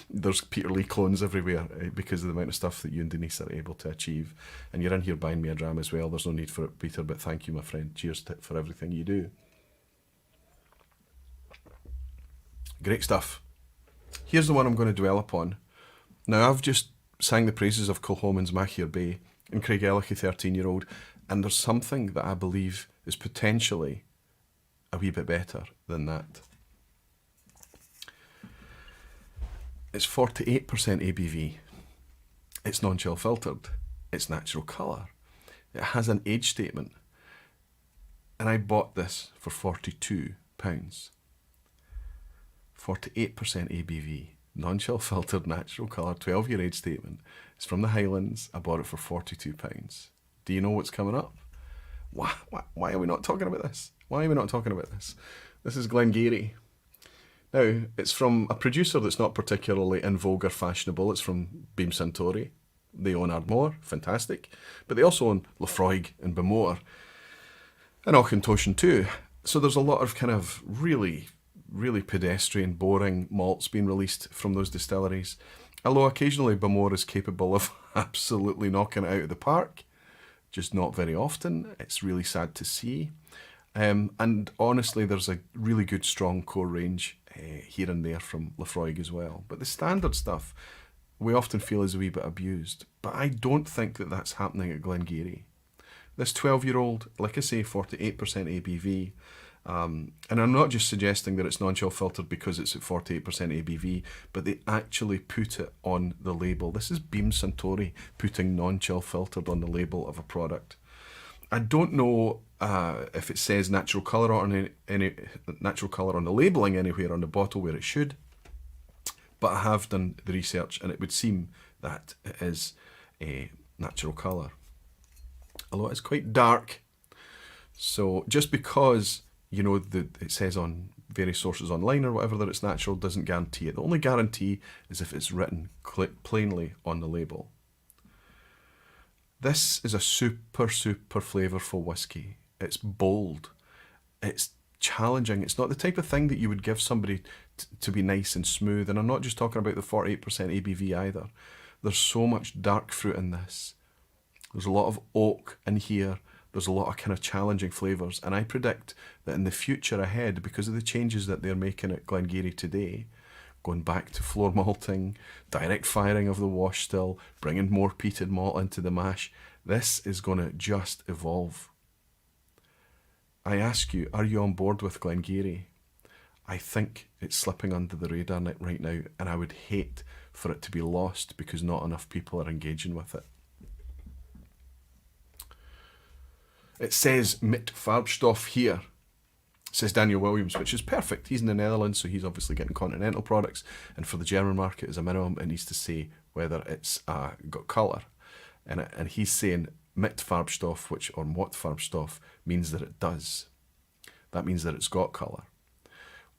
There's Peter Lee clones everywhere because of the amount of stuff that you and Denise are able to achieve. And you're in here buying me a dram as well. There's no need for it, Peter, but thank you, my friend. Cheers for everything you do. Great stuff. Here's the one I'm going to dwell upon. Now, I've just sang the praises of Kilchoman's Machier Bay and Craigellachie 13-year-old, and there's something that I believe is potentially a wee bit better than that. It's 48% ABV. It's non-chill filtered. It's natural colour. It has an age statement. And I bought this for £42. 48% ABV. Non-chill filtered, natural colour, 12-year age statement. It's from the Highlands. I bought it for £42. Do you know what's coming up? Why are we not talking about this? Why are we not talking about this? This is Glengarry. Now, it's from a producer that's not particularly in vogue or fashionable. It's from Beam Suntory. They own Ardmore, fantastic. But they also own Lefroy and Bamore. And Auchentoshan too. So there's a lot of kind of really, really pedestrian, boring malts being released from those distilleries. Although occasionally Bamore is capable of absolutely knocking it out of the park. Just not very often. It's really sad to see. And honestly, there's a really good, strong core range here and there from Lefroy as well. But the standard stuff, we often feel is a wee bit abused. But I don't think that that's happening at Glengarry. This 12-year-old, like I say, 48% ABV. And I'm not just suggesting that it's non-chill filtered because it's at 48% ABV, but they actually put it on the label. This is Beam Suntory putting non-chill filtered on the label of a product. I don't know if it says natural colour on any natural colour on the labelling anywhere on the bottle where it should, but I have done the research and it would seem that it is a natural colour. Although it's quite dark, so just because you know it says on various sources online or whatever that it's natural doesn't guarantee it. The only guarantee is if it's written plainly on the label. This is a super, super flavourful whiskey. It's bold. It's challenging. It's not the type of thing that you would give somebody to be nice and smooth. And I'm not just talking about the 48% ABV either. There's so much dark fruit in this. There's a lot of oak in here. There's a lot of kind of challenging flavours. And I predict that in the future ahead, because of the changes that they're making at Glengarry today, going back to floor malting, direct firing of the wash still, bringing more peated malt into the mash, this is going to just evolve. I ask you, are you on board with Glengarry? I think it's slipping under the radar right now, and I would hate for it to be lost because not enough people are engaging with it. It says mit Farbstoff here, says Daniel Williams, which is perfect. He's in the Netherlands, so he's obviously getting continental products, and for the German market as a minimum, it needs to say whether it's got colour. And he's saying mit Farbstoff, or Mott Farbstoff, means that it does. That means that it's got colour.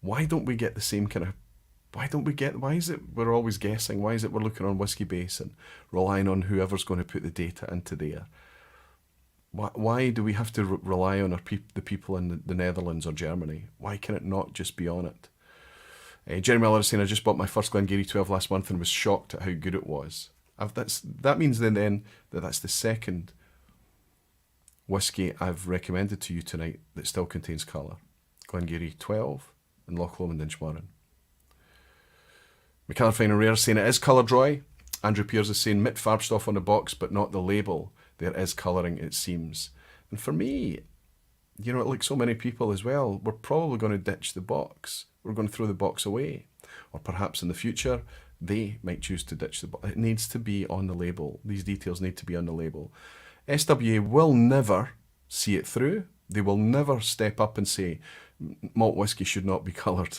Why don't we get the same kind of... Why is it we're always guessing? Why is it we're looking on Whisky Base and relying on whoever's going to put the data into there? Why do we have to rely on the people in the Netherlands or Germany? Why can it not just be on it? Jerry Miller is saying, I just bought my first Glengarry 12 last month and was shocked at how good it was. That means then that's the second whiskey I've recommended to you tonight that still contains colour. Glengarry 12 and Loch Lomond and Inchmorrin. McCallum Fine and Rare is saying it is colour dry. Andrew Piers is saying mit Farbstoff on the box but not the label. There is colouring, it seems. And for me, like so many people as well, we're probably going to ditch the box. We're going to throw the box away. Or perhaps in the future, they might choose to ditch the box. It needs to be on the label. These details need to be on the label. SWA will never see it through. They will never step up and say, malt whiskey should not be coloured.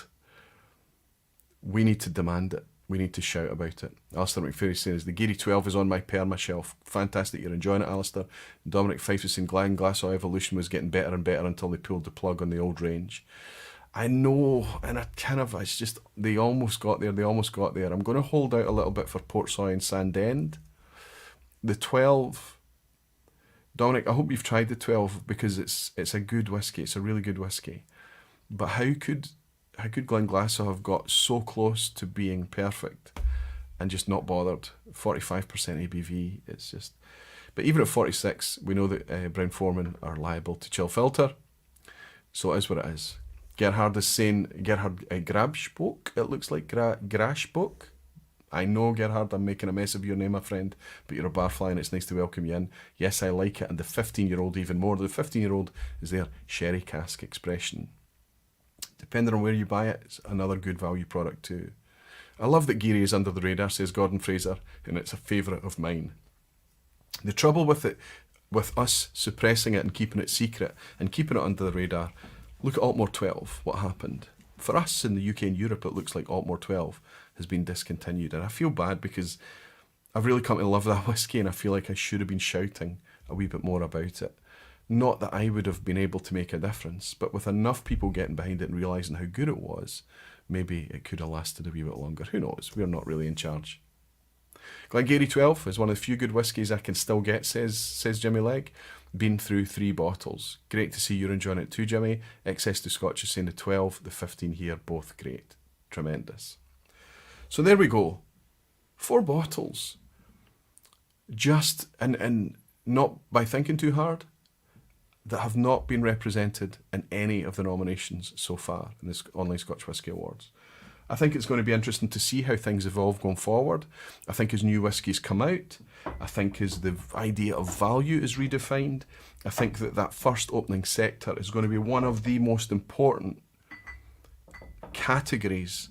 We need to demand it. We need to shout about it. Alistair McFerry says, the Gary 12 is on my perma shelf. Fantastic, you're enjoying it, Alistair. Dominic Fife is saying, Glenglassaugh Evolution was getting better and better until they pulled the plug on the old range. I know, and it's just, they almost got there. I'm going to hold out a little bit for Portsoy and Sandend. The 12, Dominic, I hope you've tried the 12 because it's a good whiskey. It's a really good whiskey. But how could Glenglassaugh have got so close to being perfect and just not bothered? 45% ABV, it's just... But even at 46, we know that Brown-Forman are liable to chill filter. So it is what it is. Gerhard is saying, Gerhard Grabspoke, it looks like Grashbook. I know, Gerhard, I'm making a mess of your name, my friend, but you're a barfly and it's nice to welcome you in. Yes, I like it, and the 15-year-old even more. The 15-year-old is their sherry cask expression. Depending on where you buy it, it's another good value product too. I love that Geary is under the radar, says Gordon Fraser, and it's a favourite of mine. The trouble with it, with us suppressing it and keeping it secret and keeping it under the radar, look at Altmore 12, what happened. For us in the UK and Europe, it looks like Altmore 12 has been discontinued, and I feel bad because I've really come to love that whiskey and I feel like I should have been shouting a wee bit more about it. Not that I would have been able to make a difference, but with enough people getting behind it and realising how good it was, maybe it could have lasted a wee bit longer. Who knows? We're not really in charge. Glengarry 12 is one of the few good whiskies I can still get, says Jimmy Legg. Been through 3 bottles. Great to see you're enjoying it too, Jimmy. Excess to Scotch is saying the 12, the 15 here, both great. Tremendous. So there we go. 4 bottles. Just, and not by thinking too hard, that have not been represented in any of the nominations so far in the Online Scotch Whisky Awards. I think it's going to be interesting to see how things evolve going forward. I think as new whiskies come out, I think as the idea of value is redefined, I think that first opening sector is going to be one of the most important categories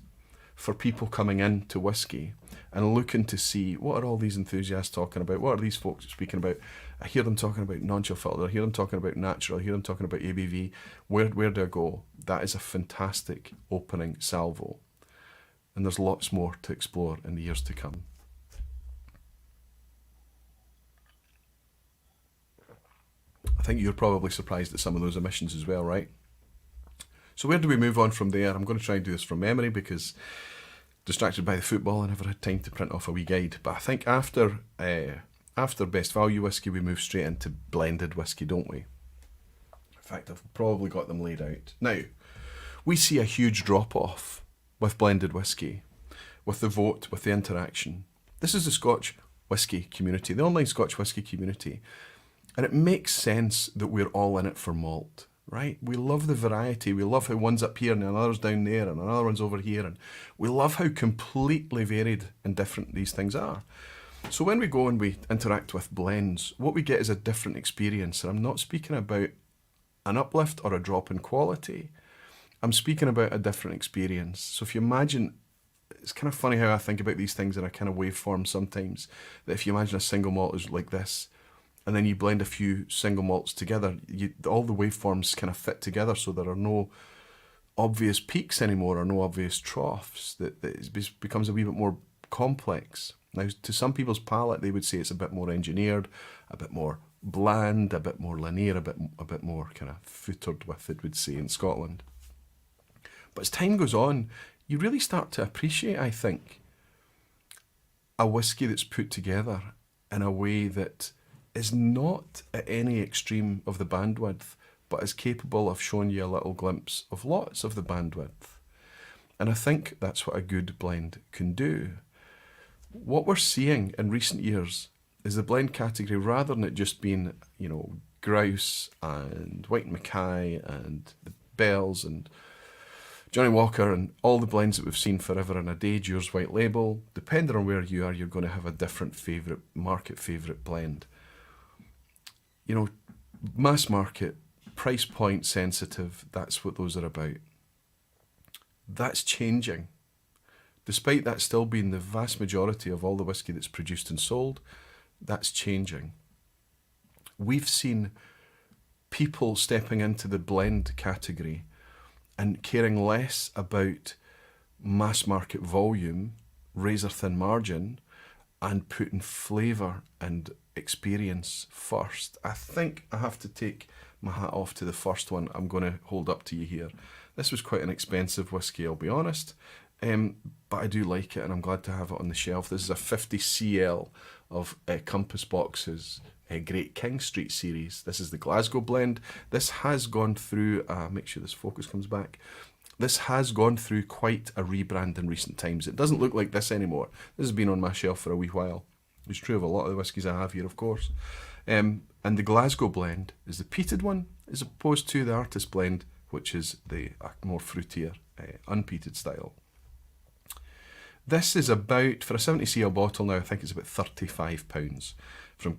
for people coming into whiskey and looking to see what are all these enthusiasts talking about, what are these folks speaking about. I hear them talking about non-chill filter, I hear them talking about natural, I hear them talking about ABV. Where do I go? That is a fantastic opening salvo. And there's lots more to explore in the years to come. I think you're probably surprised at some of those emissions as well, right? So where do we move on from there? I'm going to try and do this from memory because distracted by the football, I never had time to print off a wee guide. But I think after best value whisky, we move straight into blended whisky, don't we? In fact, I've probably got them laid out. Now, we see a huge drop-off with blended whisky, with the vote, with the interaction. This is the Scotch whisky community, the online Scotch whisky community. And it makes sense that we're all in it for malt, right? We love the variety. We love how one's up here and another's down there and another one's over here. And we love how completely varied and different these things are. So when we go and we interact with blends, what we get is a different experience. And I'm not speaking about an uplift or a drop in quality. I'm speaking about a different experience. So if you imagine, it's kind of funny how I think about these things in a kind of waveform sometimes, that if you imagine a single malt is like this, and then you blend a few single malts together, all the waveforms kind of fit together, so there are no obvious peaks anymore or no obvious troughs. That it becomes a wee bit more complex. Now, to some people's palate, they would say it's a bit more engineered, a bit more bland, a bit more linear, a bit more kind of footered with, it would say in Scotland. But as time goes on, you really start to appreciate, I think, a whisky that's put together in a way that is not at any extreme of the bandwidth, but is capable of showing you a little glimpse of lots of the bandwidth. And I think that's what a good blend can do. What we're seeing in recent years is the blend category, rather than it just being, Grouse and White Mackay and the Bells and Johnny Walker and all the blends that we've seen forever and a day, Deers White Label, depending on where you are, you're going to have a different market favourite blend. Mass market, price point sensitive, that's what those are about. That's changing. Despite that still being the vast majority of all the whisky that's produced and sold, that's changing. We've seen people stepping into the blend category and caring less about mass market volume, razor thin margin, and putting flavour and experience first. I think I have to take my hat off to the first one I'm going to hold up to you here. This was quite an expensive whisky, I'll be honest, but I do like it and I'm glad to have it on the shelf. This is a 50 cl of Compass Box's Great King Street series. This is the Glasgow blend. This has gone through, make sure this focus comes back. This has gone through quite a rebrand in recent times. It doesn't look like this anymore. This has been on my shelf for a wee while. It's true of a lot of the whiskies I have here, of course. And the Glasgow blend is the peated one, as opposed to the Artist blend, which is the more fruitier, unpeated style. This is about, for a 70 cl bottle now, I think it's about £35 from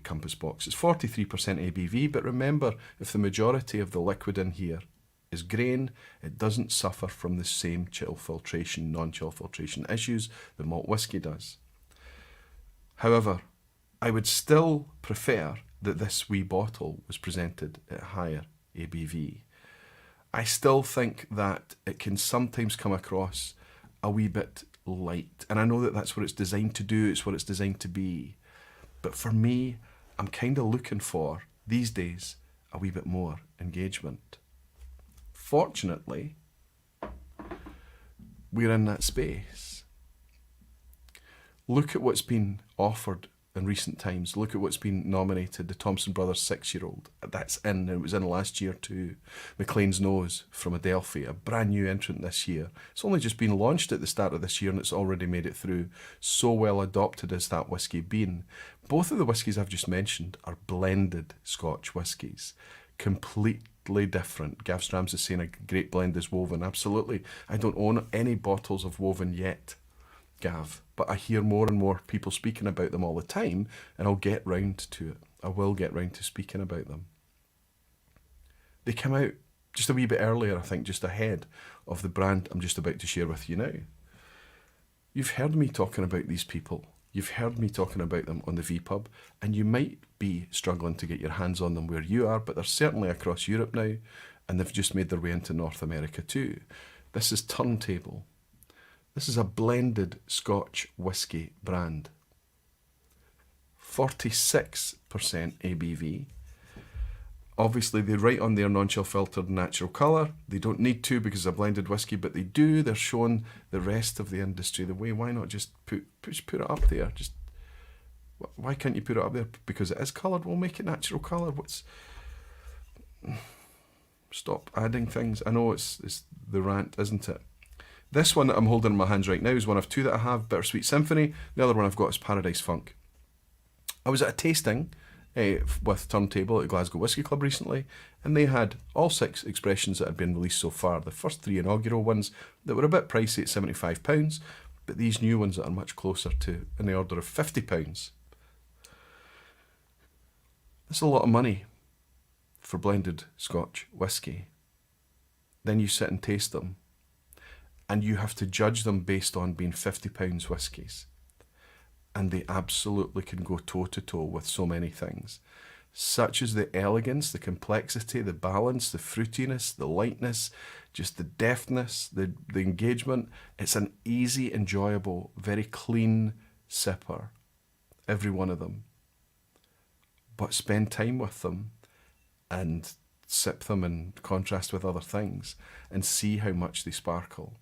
Compass Box. It's 43% ABV, but remember, if the majority of the liquid in here is grain, it doesn't suffer from the same chill filtration, non-chill filtration issues that malt whisky does. However, I would still prefer that this wee bottle was presented at higher ABV. I still think that it can sometimes come across a wee bit light, and I know that that's what it's designed to do, it's what it's designed to be. But for me, I'm kind of looking for, these days, a wee bit more engagement. Fortunately, we're in that space. Look at what's been offered in recent times. Look at what's been nominated. The Thompson Brothers 6-year-old. That's in. It was in last year too. McLean's Nose from Adelphi, a brand new entrant this year. It's only just been launched at the start of this year and it's already made it through. So well adopted as that whisky been. Both of the whiskies I've just mentioned are blended Scotch whiskies. Completely different. Gav Strams is saying a great blend is woven. Absolutely. I don't own any bottles of woven yet, Gav, but I hear more and more people speaking about them all the time, and I'll get round to it. I will get round to speaking about them. They come out just a wee bit earlier, I think, just ahead of the brand I'm just about to share with you now. You've heard me talking about these people. You've heard me talking about them on the vPub, and you might be struggling to get your hands on them where you are, but they're certainly across Europe now, and they've just made their way into North America too. This is Turntable. This is a blended Scotch whisky brand. 46% ABV. Obviously, they write on their non-chill filtered natural colour. They don't need to because it's a blended whiskey, but they do. They're showing the rest of the industry the way. Why not just put it up there? Just why can't you put it up there? Because it is coloured. We'll make it natural colour. Stop adding things. I know it's the rant, isn't it? This one that I'm holding in my hands right now is one of two that I have, Bittersweet Symphony. The other one I've got is Paradise Funk. I was at a tasting with Turntable at Glasgow Whisky Club recently, and they had all 6 expressions that had been released so far. The first 3 inaugural ones that were a bit pricey at £75, but these new ones that are much closer to in the order of £50. That's a lot of money for blended Scotch whisky. Then you sit and taste them, and you have to judge them based on being £50 whiskies. And they absolutely can go toe-to-toe with so many things, such as the elegance, the complexity, the balance, the fruitiness, the lightness, just the deftness, the engagement. It's an easy, enjoyable, very clean sipper, every one of them. But spend time with them and sip them in contrast with other things and see how much they sparkle.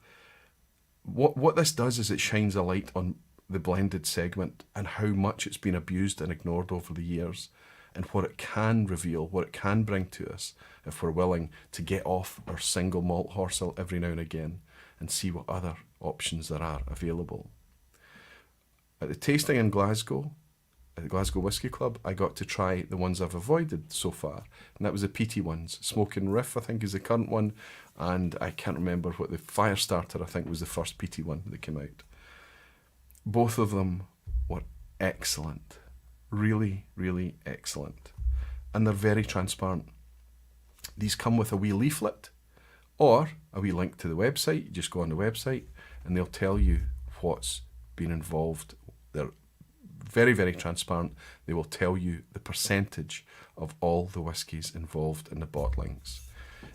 What this does is it shines a light on the blended segment and how much it's been abused and ignored over the years, and what it can reveal, what it can bring to us if we're willing to get off our single malt horse every now and again and see what other options there are available. At the tasting in Glasgow, at the Glasgow Whisky Club, I got to try the ones I've avoided so far, and that was the peaty ones. Smoking Riff, I think, is the current one, and I can't remember what the Firestarter, I think, was the first peaty one that came out. Both of them were excellent, really, really excellent, and they're very transparent. These come with a wee leaflet or a wee link to the website. You just go on the website and they'll tell you what's been involved. They're very, very transparent. They will tell you the percentage of all the whiskies involved in the bottlings.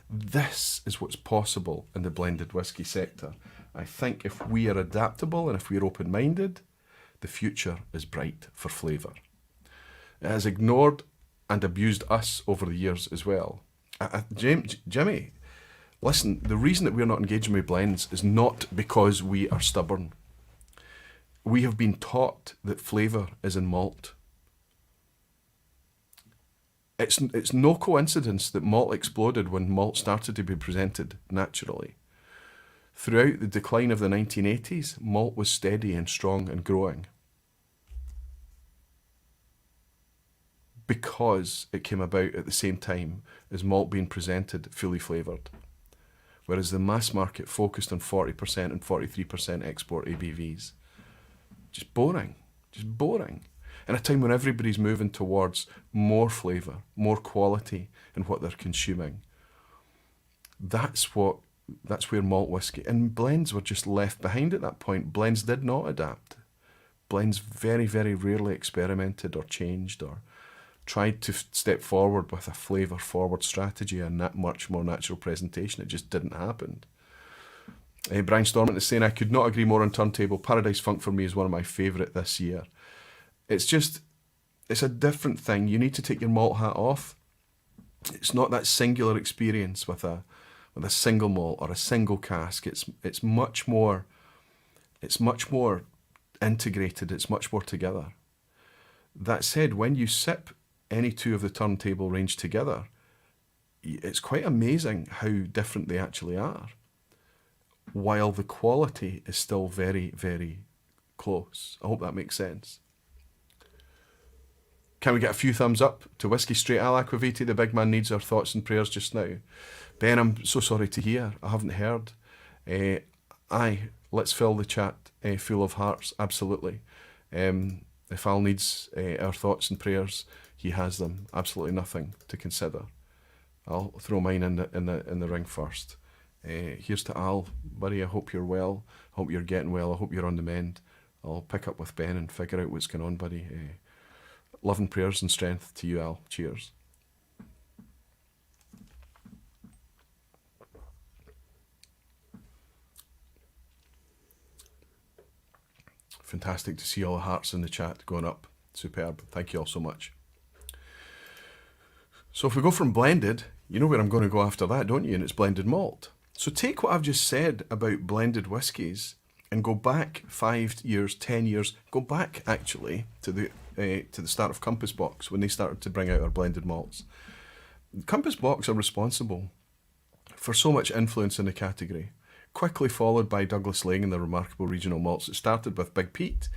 This is what's possible in the blended whisky sector. I think if we are adaptable and if we're open-minded, the future is bright for flavour. It has ignored and abused us over the years as well. Jimmy, listen, the reason that we're not engaging with blends is not because we are stubborn. We have been taught that flavour is in malt. It's no coincidence that malt exploded when malt started to be presented naturally. Throughout the decline of the 1980s, malt was steady and strong and growing because it came about at the same time as malt being presented fully flavoured, whereas the mass market focused on 40% and 43% export ABVs. Just boring. In a time when everybody's moving towards more flavour, more quality in what they're consuming. That's where malt whisky and blends were just left behind at that point. Blends did not adapt. Blends very, very rarely experimented or changed or tried to step forward with a flavour forward strategy and that much more natural presentation. It just didn't happen. Brian Stormont is saying, I could not agree more on Turntable. Paradise Funk for me is one of my favourite this year. It's a different thing. You need to take your malt hat off. It's not that singular experience with a single malt or a single cask. It's much more integrated. It's much more together. That said, when you sip any two of the Turntable range together, it's quite amazing how different they actually are, while the quality is still very, very close. I hope that makes sense. Can we get a few thumbs up to Whisky Straight Al Aquaviti? The big man needs our thoughts and prayers just now. Ben, I'm so sorry to hear. I haven't heard. Let's fill the chat full of hearts. Absolutely. If Al needs our thoughts and prayers, he has them. Absolutely nothing to consider. I'll throw mine in the ring first. Here's to Al, buddy. I hope you're well. I hope you're getting well. I hope you're on the mend. I'll pick up with Ben and figure out what's going on, buddy. Love and prayers and strength to you, Al. Cheers. Fantastic to see all the hearts in the chat going up. Superb. Thank you all so much. So if we go from blended, you know where I'm going to go after that, don't you? And it's blended malt. So take what I've just said about blended whiskies and go back 5 years, 10 years, go back actually to the start of Compass Box when they started to bring out our blended malts. Compass Box are responsible for so much influence in the category, quickly followed by Douglas Lane and their remarkable regional malts. It started with Big Pete.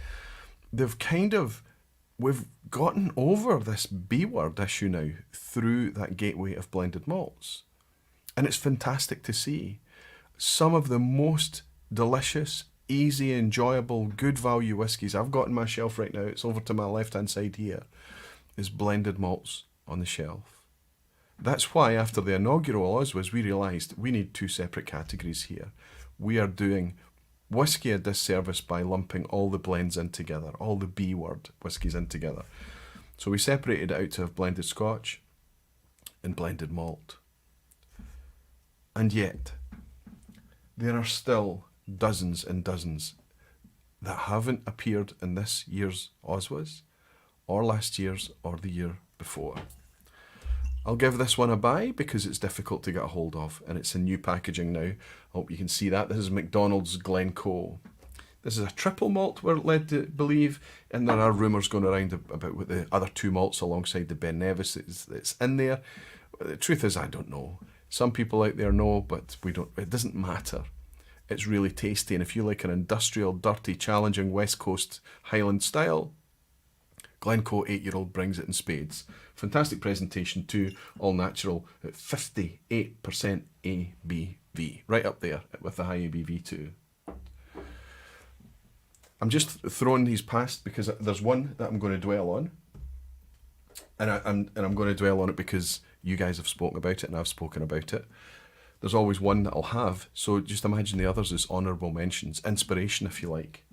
We've gotten over this B word issue now through that gateway of blended malts. And it's fantastic to see some of the most delicious, easy, enjoyable, good value whiskies I've got on my shelf right now. It's over to my left-hand side here, is blended malts on the shelf. That's why after the inaugural OSWAs, we realised we need 2 separate categories here. We are doing whisky a disservice by lumping all the blends in together, all the B word whiskies in together. So we separated it out to have blended Scotch and blended malt. And yet, there are still dozens and dozens that haven't appeared in this year's OSWAs, or last year's, or the year before. I'll give this one a buy because it's difficult to get a hold of, and it's in new packaging now. I hope you can see that. This is McDonald's Glencoe. This is a triple malt, we're led to believe, and there are rumours going around about what the other 2 malts alongside the Ben Nevis that's in there. The truth is, I don't know. Some people out there know, but we don't. It doesn't matter. It's really tasty, and if you like an industrial, dirty, challenging West Coast Highland style, Glencoe 8-year-old brings it in spades. Fantastic presentation too, all natural at 58% ABV, right up there with the high ABV too. I'm just throwing these past because there's one that I'm going to dwell on, and I'm going to dwell on it because you guys have spoken about it and I've spoken about it. There's always one that I'll have, so just imagine the others as honourable mentions, inspiration if you like.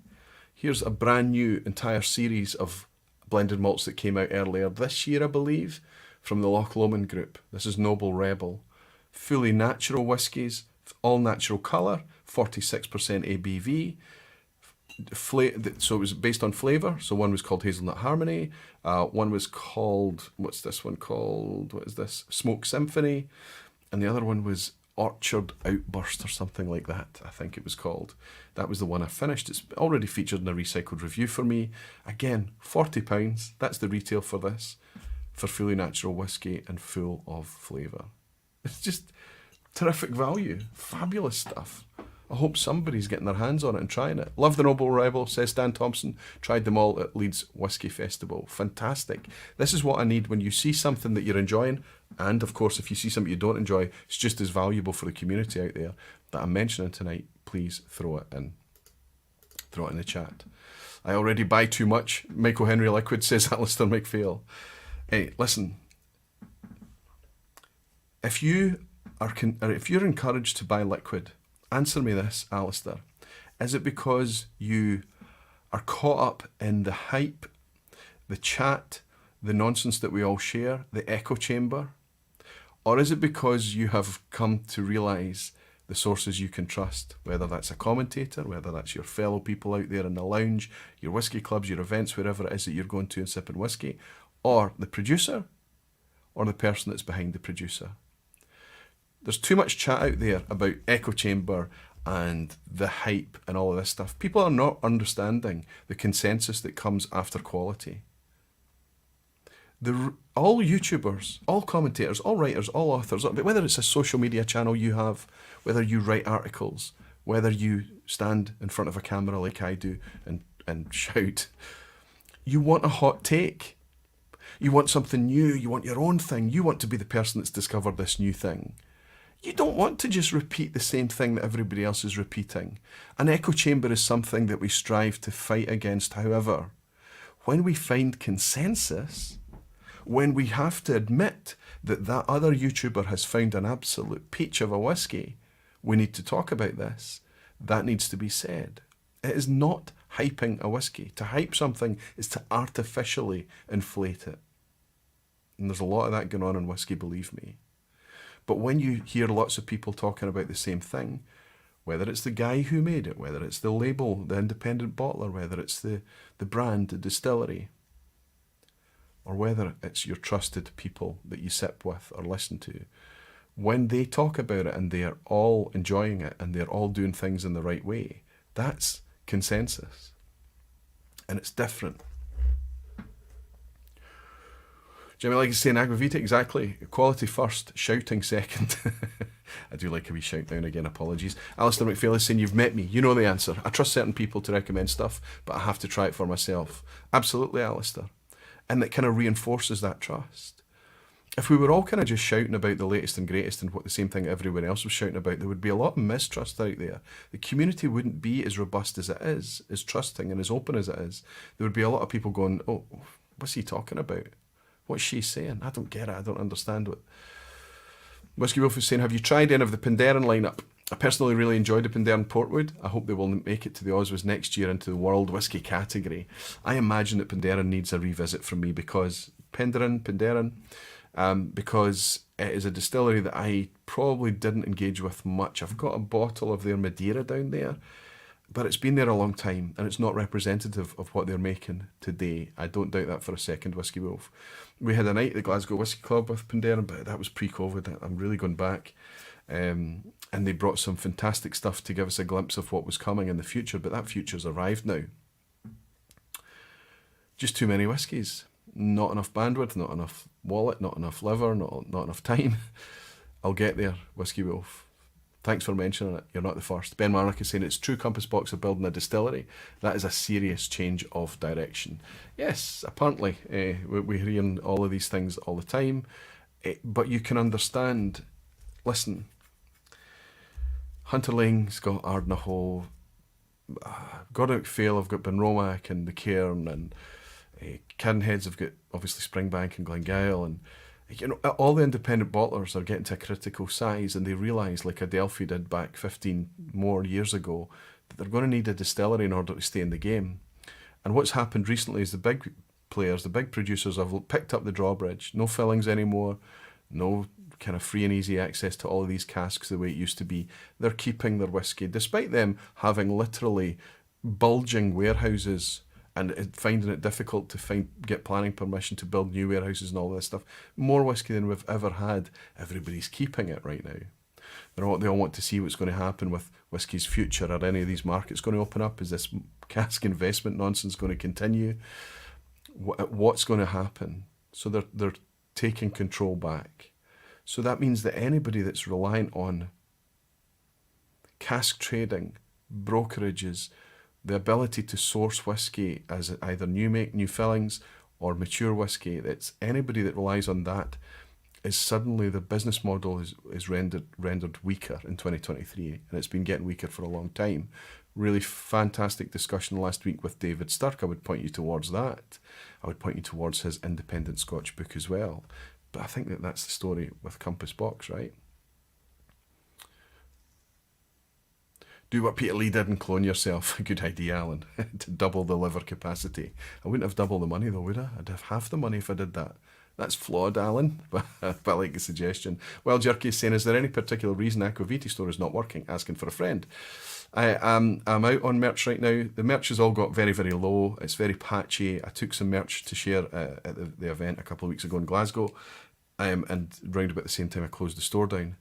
Here's a brand new entire series of blended malts that came out earlier this year, I believe, from the Loch Lomond group. This is Noble Rebel. Fully natural whiskies, all natural colour, 46% ABV. So it was based on flavour. So one was called Hazelnut Harmony. One was called, what's this one called? What is this? Smoke Symphony. And the other one was Orchard Outburst or something like that, I think it was called. That was the one I finished. It's already featured in a recycled review for me. Again, £40. That's the retail for this, for fully natural whiskey and full of flavour. It's just terrific value. Fabulous stuff. I hope somebody's getting their hands on it and trying it. Love the Noble Rebel, says Stan Thompson. Tried them all at Leeds Whisky Festival. Fantastic. This is what I need when you see something that you're enjoying. And of course, if you see something you don't enjoy, it's just as valuable for the community out there that I'm mentioning tonight. Please throw it in. Throw it in the chat. I already buy too much. Michael Henry Liquid, says Alistair McPhail. Hey, listen. If you're encouraged to buy liquid, answer me this, Alistair. Is it because you are caught up in the hype, the chat, the nonsense that we all share, the echo chamber? Or is it because you have come to realise the sources you can trust, whether that's a commentator, whether that's your fellow people out there in the lounge, your whisky clubs, your events, wherever it is that you're going to and sipping whisky, or the producer, or the person that's behind the producer? There's too much chat out there about echo chamber and the hype and all of this stuff. People are not understanding the consensus that comes after quality. All YouTubers, all commentators, all writers, all authors, whether it's a social media channel you have, whether you write articles, whether you stand in front of a camera like I do and shout, you want a hot take. You want something new. You want your own thing. You want to be the person that's discovered this new thing. You don't want to just repeat the same thing that everybody else is repeating. An echo chamber is something that we strive to fight against. However, when we find consensus, when we have to admit that that other YouTuber has found an absolute peach of a whiskey, we need to talk about this. That needs to be said. It is not hyping a whiskey. To hype something is to artificially inflate it. And there's a lot of that going on in whiskey, believe me. But when you hear lots of people talking about the same thing, whether it's the guy who made it, whether it's the label, the independent bottler, whether it's the brand, the distillery, or whether it's your trusted people that you sip with or listen to, when they talk about it and they are all enjoying it and they're all doing things in the right way, that's consensus. And it's different. Jimmy like is saying Agua Vita, exactly. Quality first, shouting second. I do like a wee shout now and again, apologies. Alistair McPhail is saying, you've met me, you know the answer. I trust certain people to recommend stuff, but I have to try it for myself. Absolutely, Alistair. And that kind of reinforces that trust. If we were all kind of just shouting about the latest and greatest and what the same thing everyone else was shouting about, there would be a lot of mistrust out there. The community wouldn't be as robust as it is, as trusting and as open as it is. There would be a lot of people going, oh, what's he talking about? What's she saying? I don't get it. I don't understand what. Whisky Wolf is saying, have you tried any of the Penderyn lineup? I personally really enjoyed the Penderyn Portwood. I hope they will make it to the OSWAs next year into the world whisky category. I imagine that Penderyn needs a revisit from me because Penderyn, because it is a distillery that I probably didn't engage with much. I've got a bottle of their Madeira down there, but it's been there a long time and it's not representative of what they're making today. I don't doubt that for a second, Whisky Wolf. We had a night at the Glasgow Whisky Club with Penderyn, but that was pre-COVID. I'm really going back. And they brought some fantastic stuff to give us a glimpse of what was coming in the future, but that future's arrived now. Just too many whiskies. Not enough bandwidth, not enough wallet, not enough liver, not enough time. I'll get there, Whisky Wolf. Thanks for mentioning it. You're not the first. Ben Marnock is saying it's true Compass Box are building a distillery. That is a serious change of direction. Yes, apparently we're hearing all of these things all the time. But you can understand, listen, Hunter Lang's got Ardnahoe, Gordon McPhail have got Benromac and the Cairn, and Cairnheads have got obviously Springbank and Glengyle, and you know, all the independent bottlers are getting to a critical size and they realise, like Adelphi did back 15 more years ago, that they're going to need a distillery in order to stay in the game. And what's happened recently is the big players, the big producers have picked up the drawbridge. No fillings anymore, no kind of free and easy access to all of these casks the way it used to be. They're keeping their whiskey, despite them having literally bulging warehouses and finding it difficult to get planning permission to build new warehouses and all this stuff. More whiskey than we've ever had. Everybody's keeping it right now. They all want to see what's going to happen with whiskey's future. Are any of these markets going to open up? Is this cask investment nonsense going to continue? What's going to happen? So they're taking control back. So that means that anybody that's reliant on cask trading, brokerages, the ability to source whiskey as either new make, new fillings, or mature whiskey, that's anybody that relies on that is suddenly the business model is rendered weaker in 2023, and it's been getting weaker for a long time. Really fantastic discussion last week with David Sturck. I would point you towards that. I would point you towards his independent Scotch book as well. But I think that's the story with Compass Box, right? Do what Peter Lee did and clone yourself. Good idea, Alan. To double the liver capacity. I wouldn't have double the money though, would I? I'd have half the money if I did that. That's flawed, Alan, but I like the suggestion. Well, Jerky is saying, is there any particular reason Aqua Vitae store is not working? Asking for a friend. I'm out on merch right now. The merch has all got very, very low. It's very patchy. I took some merch to share at the event a couple of weeks ago in Glasgow, and round about the same time I closed the store down.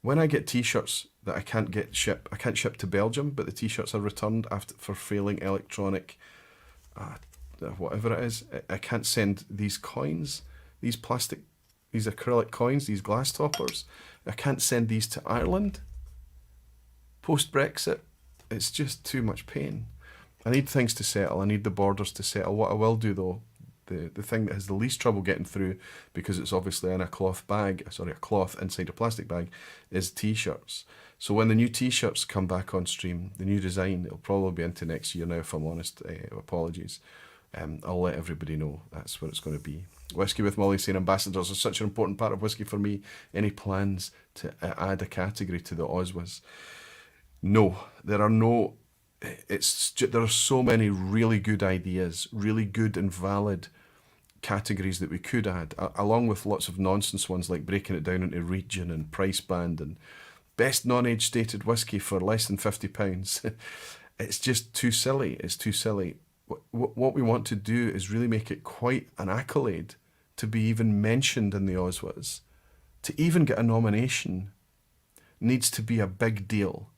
When I get t-shirts that I can't ship to Belgium, but the t-shirts are returned for failing electronic, whatever it is, I can't send these coins, these acrylic coins, these glass toppers. I can't send these to Ireland. Post-Brexit, it's just too much pain. I need things to settle. I need the borders to settle. What I will do though, the thing that has the least trouble getting through, because it's obviously in a cloth inside a plastic bag, is t-shirts. So when the new t-shirts come back on stream, the new design, it'll probably be into next year now, if I'm honest. Apologies. I'll let everybody know that's what it's going to be. Whisky with Molly saying, ambassadors are such an important part of whisky for me. Any plans to add a category to the OSWAs? No, there are no. There are so many really good ideas, really good and valid categories that we could add, along with lots of nonsense ones like breaking it down into region and price band and best non-age stated whisky for less than £50. It's just too silly. It's too silly. what we want to do is really make it quite an accolade to be even mentioned in the OSWAs. To even get a nomination needs to be a big deal.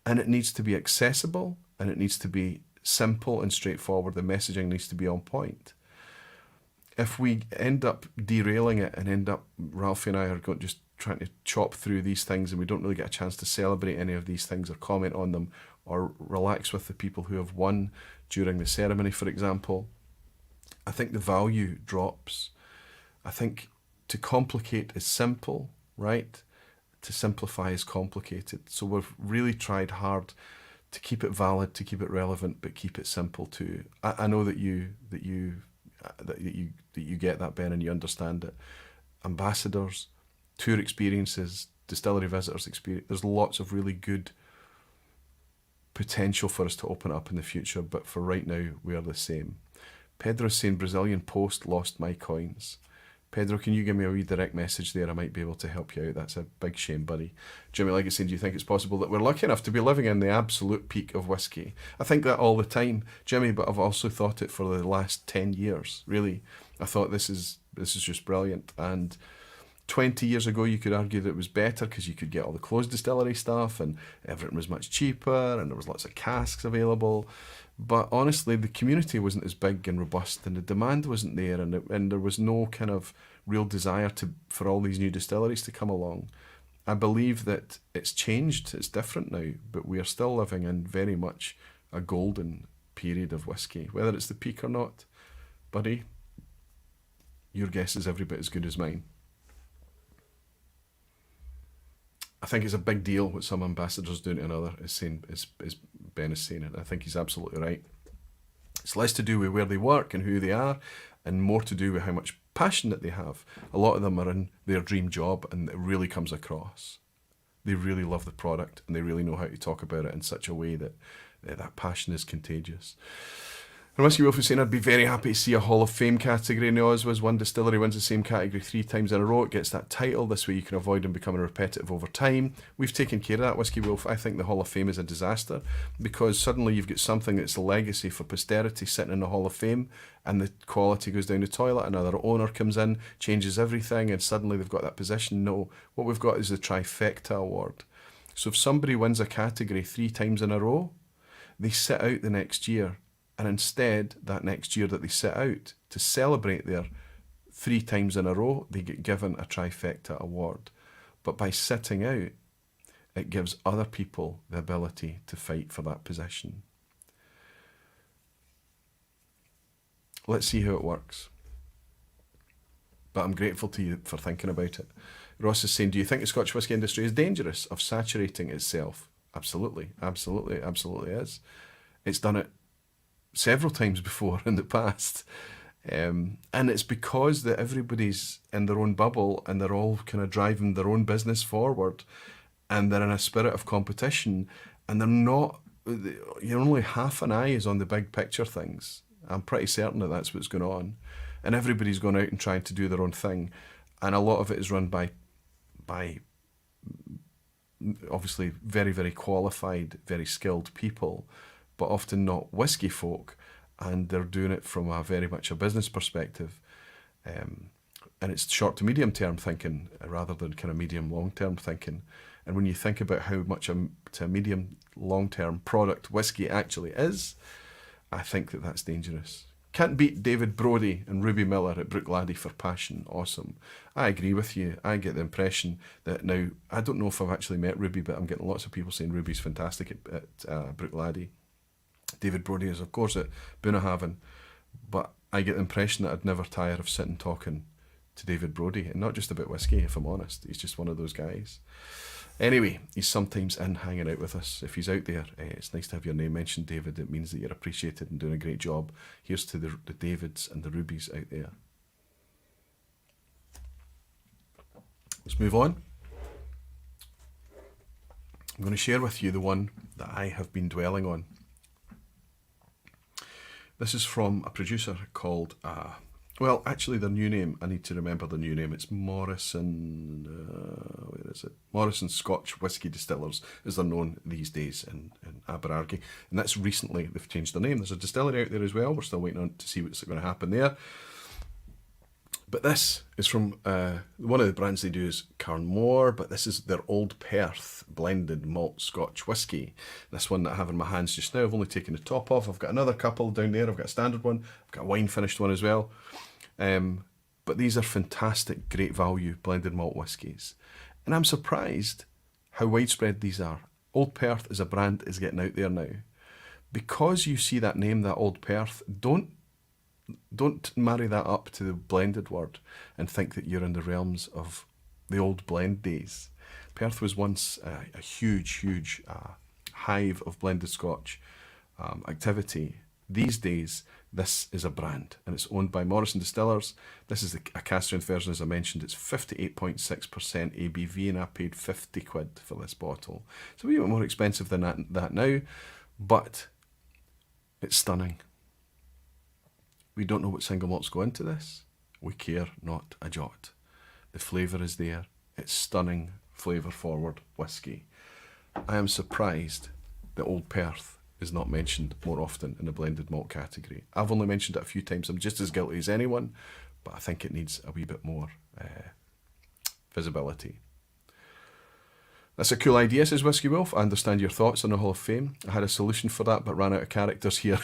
And it needs to be accessible, and it needs to be simple and straightforward. The messaging needs to be on point. If we end up derailing it and end up, Ralphie and I are just trying to chop through these things, and we don't really get a chance to celebrate any of these things or comment on them or relax with the people who have won during the ceremony, for example, I think the value drops. I think to complicate is simple, right? To simplify is complicated. So we've really tried hard to keep it valid, to keep it relevant, but keep it simple too. I know that you get that, Ben, and you understand it. Ambassadors, tour experiences, distillery visitors experience. There's lots of really good potential for us to open up in the future, but for right now, we are the same. Pedro's saying Brazilian Post lost my coins. Pedro, can you give me a wee direct message there? I might be able to help you out. That's a big shame, buddy. Jimmy Legacy, do you think it's possible that we're lucky enough to be living in the absolute peak of whiskey? I think that all the time, Jimmy, but I've also thought it for the last 10 years, really. I thought this is just brilliant. And 20 years ago, you could argue that it was better because you could get all the closed distillery stuff and everything was much cheaper and there was lots of casks available. But honestly, the community wasn't as big and robust, and the demand wasn't there, and there was no kind of real desire for all these new distilleries to come along. I believe that it's changed, it's different now, but we are still living in very much a golden period of whiskey. Whether it's the peak or not, buddy, your guess is every bit as good as mine. I think it's a big deal what some ambassadors do to another, as Ben is saying it. I think he's absolutely right. It's less to do with where they work and who they are, and more to do with how much passion that they have. A lot of them are in their dream job, and it really comes across. They really love the product, and they really know how to talk about it in such a way that that passion is contagious. And Whisky Wolf was saying, I'd be very happy to see a Hall of Fame category in the OSWAs. One distillery wins the same category 3 times in a row. It gets that title. This way you can avoid them becoming repetitive over time. We've taken care of that, Whisky Wolf. I think the Hall of Fame is a disaster because suddenly you've got something that's a legacy for posterity sitting in the Hall of Fame, and the quality goes down the toilet. Another owner comes in, changes everything, and suddenly they've got that position. No, what we've got is the Trifecta Award. So if somebody wins a category 3 times in a row, they sit out the next year. And instead, that next year that they sit out, to celebrate their 3 times in a row, they get given a Trifecta Award. But by sitting out, it gives other people the ability to fight for that position. Let's see how it works. But I'm grateful to you for thinking about it. Ross is saying, do you think the Scotch whisky industry is dangerous of saturating itself? Absolutely, absolutely, absolutely is. It's done it several times before in the past, and it's because that everybody's in their own bubble and they're all kind of driving their own business forward, and they're in a spirit of competition, and they're not, only half an eye is on the big picture things. I'm pretty certain that that's what's going on, and everybody's gone out and trying to do their own thing, and a lot of it is run by obviously very, very qualified, very skilled people, but often not whiskey folk, and they're doing it from very much a business perspective. And it's short to medium term thinking rather than kind of medium long term thinking. And when you think about how much to a medium long term product whiskey actually is, I think that that's dangerous. Can't beat David Brodie and Ruby Miller at Brookladdy for passion. Awesome. I agree with you. I get the impression that now, I don't know if I've actually met Ruby, but I'm getting lots of people saying Ruby's fantastic at Brookladdy. David Brodie is, of course, at Bunnahabhain, but I get the impression that I'd never tire of sitting talking to David Brodie, and not just about whiskey, if I'm honest. He's just one of those guys. Anyway, he's sometimes in hanging out with us. If he's out there, it's nice to have your name mentioned, David. It means that you're appreciated and doing a great job. Here's to the Davids and the Rubies out there. Let's move on. I'm going to share with you the one that I have been dwelling on. This is from a producer called Well, actually, their new name, I need to remember the new name. It's Morrison, where is it? Morrison Scotch Whisky Distillers, as they're known these days in Aberargie. And that's recently, they've changed their name. There's a distillery out there as well. We're still waiting on to see what's going to happen there. But this is from, one of the brands they do is Carnmore, but this is their Old Perth blended malt Scotch whisky. This one that I have in my hands just now, I've only taken the top off. I've got another couple down there. I've got a standard one. I've got a wine finished one as well. But these are fantastic, great value blended malt whiskies. And I'm surprised how widespread these are. Old Perth as a brand is getting out there now. Because you see that name, that Old Perth, don't marry that up to the blended word and think that you're in the realms of the old blend days. Perth was once a huge hive of blended Scotch activity. These days, this is a brand and it's owned by Morrison Distillers. This is a cask-strength version, as I mentioned. It's 58.6% ABV and I paid 50 quid for this bottle. It's a wee bit more expensive than that now, but it's stunning. We don't know what single malts go into this. We care not a jot. The flavour is there. It's stunning, flavour-forward whisky. I am surprised that Old Perth is not mentioned more often in the blended malt category. I've only mentioned it a few times. I'm just as guilty as anyone, but I think it needs a wee bit more visibility. That's a cool idea, says Whiskey Wolf. I understand your thoughts on the Hall of Fame. I had a solution for that, but ran out of characters here.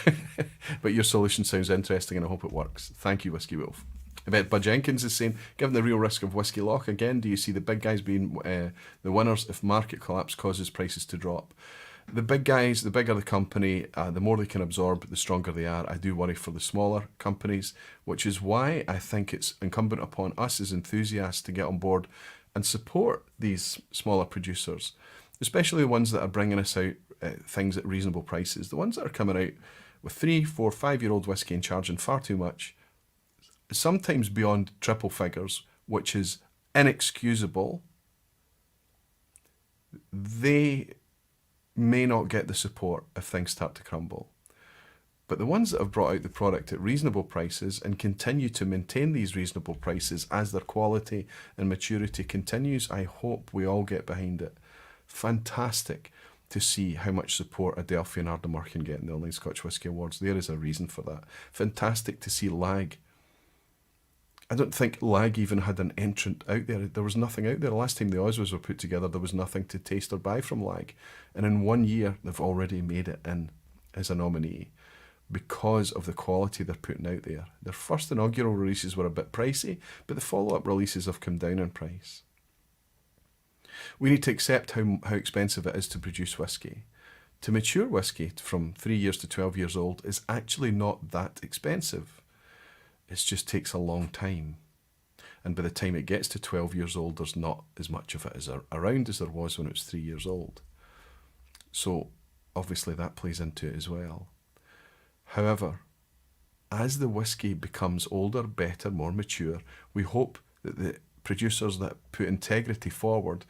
But your solution sounds interesting and I hope it works. Thank you, Whiskey Wolf. Yvette Bud Jenkins is saying, given the real risk of whisky lock, again, do you see the big guys being the winners if market collapse causes prices to drop? The big guys, the bigger the company, the more they can absorb, the stronger they are. I do worry for the smaller companies, which is why I think it's incumbent upon us as enthusiasts to get on board and support these smaller producers, especially the ones that are bringing us out things at reasonable prices. The ones that are coming out with 3, 4, 5-year-old whiskey and charging far too much, sometimes beyond triple figures, which is inexcusable. They may not get the support if things start to crumble. But the ones that have brought out the product at reasonable prices and continue to maintain these reasonable prices as their quality and maturity continues, I hope we all get behind it. Fantastic to see how much support Adelphi and Ardnamurchan can get in the Online Scotch Whisky Awards. There is a reason for that. Fantastic to see Lag. I don't think Lag even had an entrant out there. There was nothing out there. The last time the OSWAs were put together, there was nothing to taste or buy from Lag. And in 1 year, they've already made it in as a nominee, because of the quality they're putting out there. Their first inaugural releases were a bit pricey, but the follow-up releases have come down in price. We need to accept how expensive it is to produce whisky. To mature whisky from 3 years to 12 years old is actually not that expensive. It just takes a long time. And by the time it gets to 12 years old, there's not as much of it as around as there was when it was 3 years old. So obviously that plays into it as well. However, as the whisky becomes older, better, more mature, we hope that the producers that put integrity forward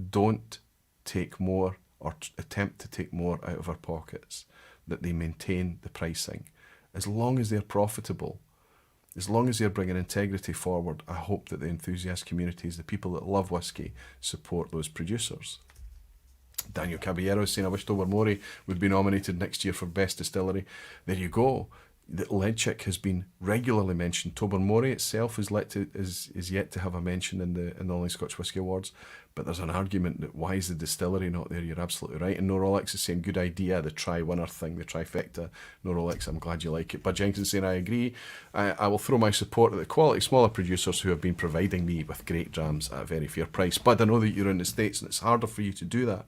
don't take more or attempt to take more out of our pockets, that they maintain the pricing. As long as they're profitable, as long as they're bringing integrity forward, I hope that the enthusiast communities, the people that love whisky, support those producers. Daniel Caballero is saying, I wish Tobermory would be nominated next year for Best Distillery. There you go. The Leadchick has been regularly mentioned. Tobermory itself is yet to have a mention in the Online Scotch Whisky Awards, but there's an argument that why is the Distillery not there? You're absolutely right. And Norolix is saying, good idea, the tri-winner thing, the trifecta. Norolix, I'm glad you like it. But Jenkins is saying, I agree. I will throw my support at the quality smaller producers who have been providing me with great drams at a very fair price. But I know that you're in the States and it's harder for you to do that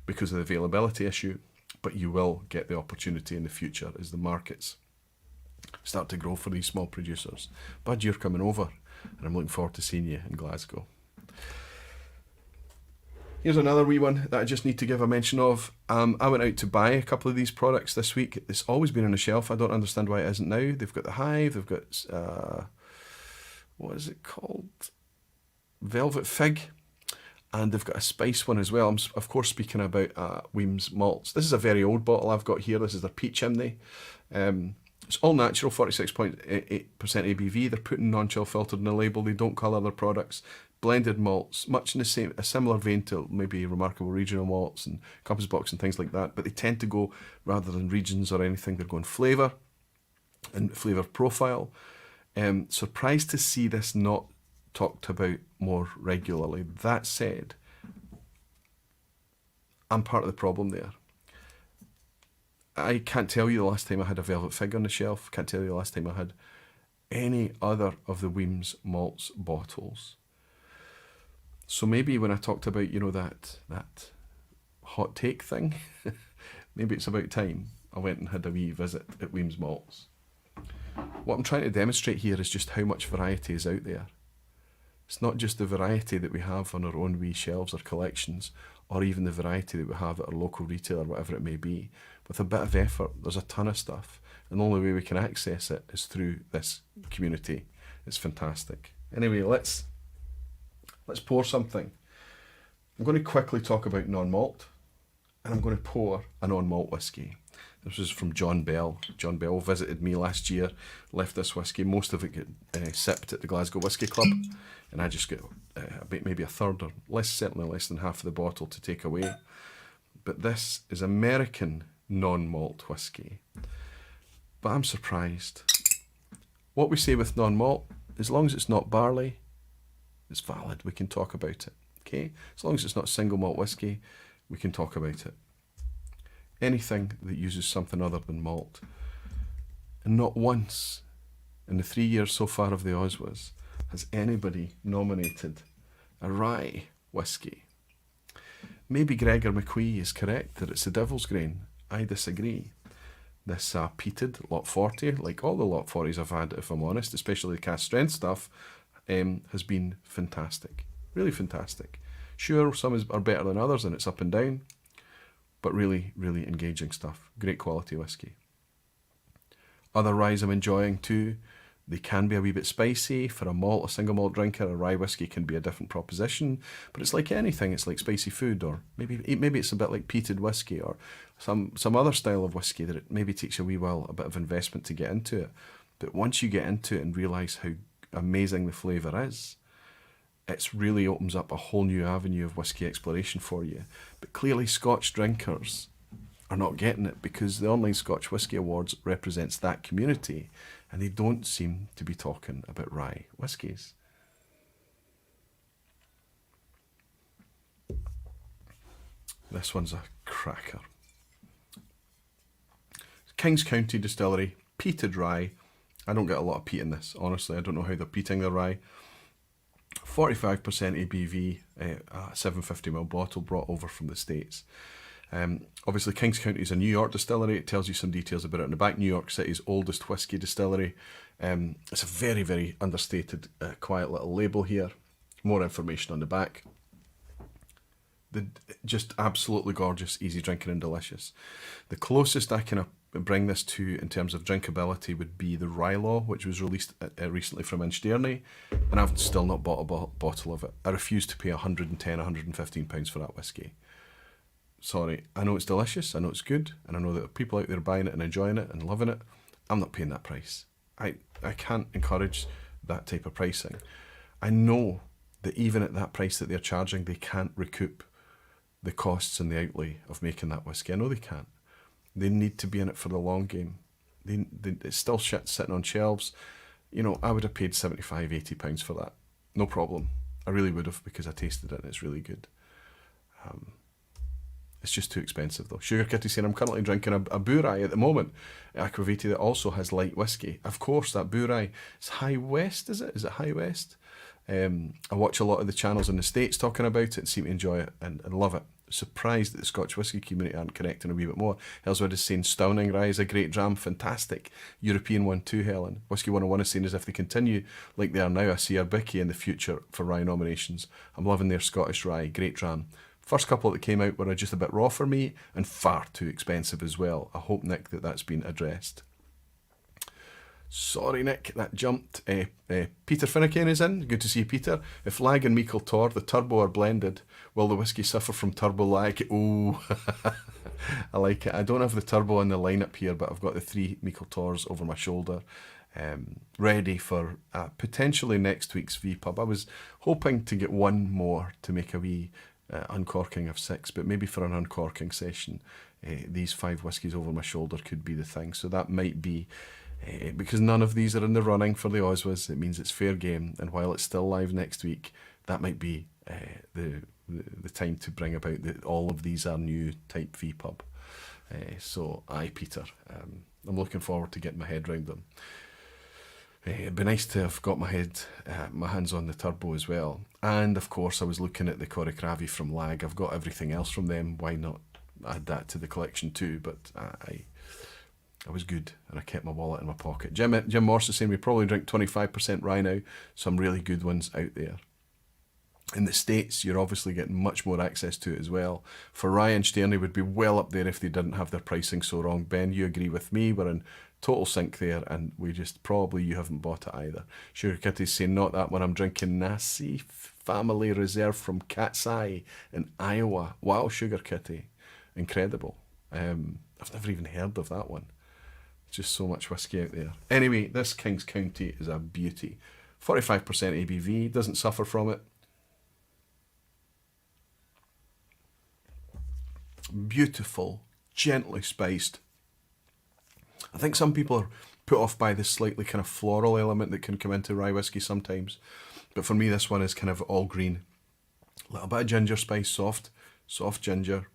because of the availability issue, but you will get the opportunity in the future as the markets start to grow for these small producers. Bud, you're coming over, and I'm looking forward to seeing you in Glasgow. Here's another wee one that I just need to give a mention of. I went out to buy a couple of these products this week. It's always been on the shelf. I don't understand why it isn't now. They've got the Hive, they've got, what is it called? Velvet Fig. And they've got a spice one as well. I'm, of course, speaking about Weems malts. This is a very old bottle I've got here. This is their Peat Chimney. It's all natural, 46.8% ABV. They're putting non-chill filtered in the label. They don't colour their products. Blended malts, much in a similar vein to maybe Remarkable Regional malts and Compass Box and things like that. But they tend to go, rather than regions or anything, they're going flavour and flavour profile. Surprised to see this not talked about more regularly. That said, I'm part of the problem there. I can't tell you the last time I had a Velvet Fig on the shelf. Can't tell you the last time I had any other of the Weems malts bottles. So maybe when I talked about, that hot take thing, maybe it's about time I went and had a wee visit at Weems malts. What I'm trying to demonstrate here is just how much variety is out there. It's not just the variety that we have on our own wee shelves or collections, or even the variety that we have at our local retailer, whatever it may be. With a bit of effort, there's a ton of stuff, and the only way we can access it is through this community. It's fantastic. Anyway, let's pour something. I'm going to quickly talk about non-malt, and I'm going to pour a non-malt whiskey. This was from John Bell. John Bell visited me last year, left this whiskey. Most of it got sipped at the Glasgow Whisky Club, and I just got maybe a third or certainly less than half of the bottle to take away. But this is American non-malt whiskey. But I'm surprised. What we say with non-malt, as long as it's not barley, it's valid. We can talk about it. Okay? As long as it's not single malt whiskey, we can talk about it. Anything that uses something other than malt. And not once in the 3 years so far of the OSWAs has anybody nominated a rye whiskey. Maybe Gregor McQueen is correct that it's the devil's grain. I disagree. This peated Lot 40, like all the Lot 40s I've had, if I'm honest, especially the cast strength stuff, has been fantastic. Really fantastic. Sure, some are better than others and it's up and down, but really, really engaging stuff. Great quality whiskey. Other ryes I'm enjoying too. They can be a wee bit spicy. For a single malt drinker, a rye whiskey can be a different proposition. But it's like anything. It's like spicy food, or maybe it's a bit like peated whiskey, or some other style of whiskey that it maybe takes a wee while, a bit of investment to get into it. But once you get into it and realise how amazing the flavour is, it really opens up a whole new avenue of whiskey exploration for you. But clearly Scotch drinkers are not getting it, because the Online Scotch Whisky Awards represents that community, and they don't seem to be talking about rye whiskies. This one's a cracker. Kings County Distillery, peated rye. I don't get a lot of peat in this, honestly. I don't know how they're peating their rye. 45% ABV, a 750ml bottle brought over from the States. Obviously, Kings County is a New York distillery. It tells you some details about it in the back. New York City's oldest whiskey distillery. It's a very, very understated, quiet little label here. More information on the back. Just absolutely gorgeous, easy drinking and delicious. The closest I can bring this to in terms of drinkability would be the Rye Law, which was released recently from Distillery, and I've still not bought a bottle of it. I refuse to pay £110, £115 for that whiskey. Sorry, I know it's delicious, I know it's good, and I know that people out there buying it and enjoying it and loving it. I'm not paying that price. I can't encourage that type of pricing. I know that even at that price that they're charging, they can't recoup the costs and the outlay of making that whiskey. I know they can't. They need to be in it for the long game. It's still shit sitting on shelves. I would have paid £75, £80 for that. No problem. I really would have, because I tasted it and it's really good. It's just too expensive though. Sugar Kitty saying, I'm currently drinking a Bourye at the moment. Aquaviti that also has light whiskey. Of course, that Bourye. It's High West, is it? Is it High West? I watch a lot of the channels in the States talking about it and seem to enjoy it and love it. Surprised that the Scotch whisky community aren't connecting a wee bit more. Elsewhere is saying Stowning Rye is a great dram, fantastic. European one too, Helen. Whisky 101 is saying, as if they continue like they are now, I see Arbiki in the future for rye nominations. I'm loving their Scottish rye, great dram. First couple that came out were just a bit raw for me and far too expensive as well. I hope, Nick, that's been addressed. Sorry, Nick, that jumped. Peter Finnecane is in. Good to see you, Peter. If lag and meikle tor, the turbo are blended, will the whisky suffer from turbo lag? Ooh, I like it. I don't have the turbo in the lineup here, but I've got the 3 meikle tors over my shoulder, ready for potentially next week's vPub. I was hoping to get one more to make a wee uncorking of 6, but maybe for an uncorking session, these 5 whiskies over my shoulder could be the thing. So that might be. Because none of these are in the running for the OSWAs, it means it's fair game, and while it's still live next week, that might be the time to bring about all of these are new type vPub. So aye, Peter, I'm looking forward to getting my head round them. It'd be nice to have got my hands on the turbo as well, and of course I was looking at the Coricravi from Lag. I've got everything else from them, why not add that to the collection too? But I was good, and I kept my wallet in my pocket. Jim Morse is saying we probably drink 25% rye now. Some really good ones out there. In the States, you're obviously getting much more access to it as well. For rye and Sterney would be well up there if they didn't have their pricing so wrong. Ben, you agree with me? We're in total sync there, and we just probably you haven't bought it either. Sugar Kitty's saying not that one. I'm drinking Nasi Family Reserve from Cat's Eye in Iowa. Wow, Sugar Kitty, incredible. I've never even heard of that one. Just so much whiskey out there. Anyway, this Kings County is a beauty. 45% ABV, doesn't suffer from it. Beautiful, gently spiced. I think some people are put off by this slightly kind of floral element that can come into rye whiskey sometimes. But for me, this one is kind of all green. A little bit of ginger spice, soft ginger.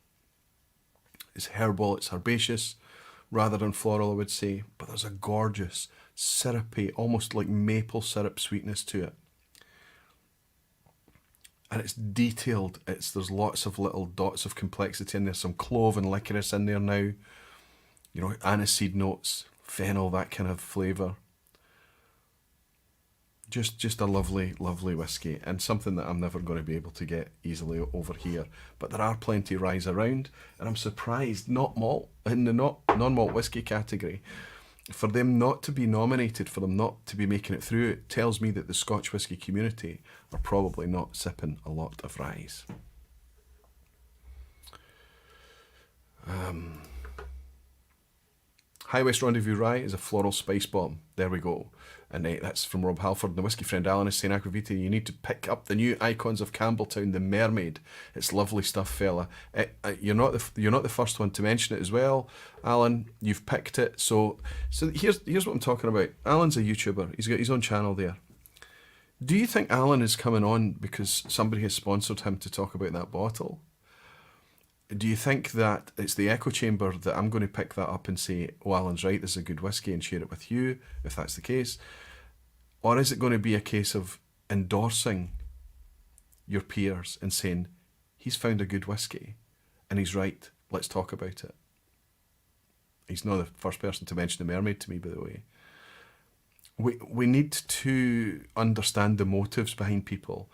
It's herbal, it's herbaceous, rather than floral, I would say, but there's a gorgeous, syrupy, almost like maple syrup sweetness to it. And it's detailed. There's lots of little dots of complexity in there, some clove and licorice in there now. You know, aniseed notes, fennel, that kind of flavour. Just a lovely, lovely whiskey, and something that I'm never going to be able to get easily over here. But there are plenty of ryes around, and I'm surprised not malt in the non-malt whiskey category. For them not to be nominated, for them not to be making it through, it tells me that the Scotch whisky community are probably not sipping a lot of ryes. High West Rendezvous Rye is a floral spice bomb. There we go. And that's from Rob Halford. And the whiskey friend Alan is saying, Aquavita, you need to pick up the new Icons of Campbelltown, the Mermaid. It's lovely stuff, fella. You're not the first one to mention it as well, Alan. You've picked it. So here's what I'm talking about. Alan's a YouTuber. He's got his own channel there. Do you think Alan is coming on because somebody has sponsored him to talk about that bottle? Do you think that it's the echo chamber that I'm going to pick that up and say, oh, Alan's right, this is a good whiskey, and share it with you, if that's the case? Or is it going to be a case of endorsing your peers and saying, he's found a good whiskey, and he's right, let's talk about it? He's not the first person to mention the Mermaid to me, by the way. We need to understand the motives behind people.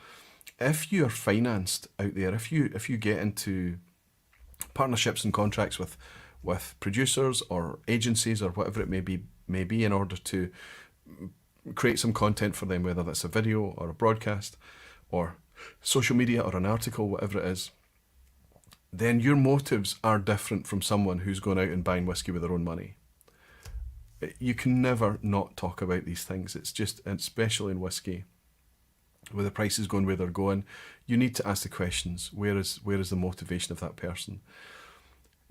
If you are financed out there, if you get into partnerships and contracts with producers or agencies or whatever it may be in order to create some content for them, whether that's a video or a broadcast or social media or an article, whatever it is, then your motives are different from someone who's going out and buying whiskey with their own money. You can never not talk about these things. It's just, especially in whiskey, with the prices going where they're going, you need to ask the questions. Where is the motivation of that person?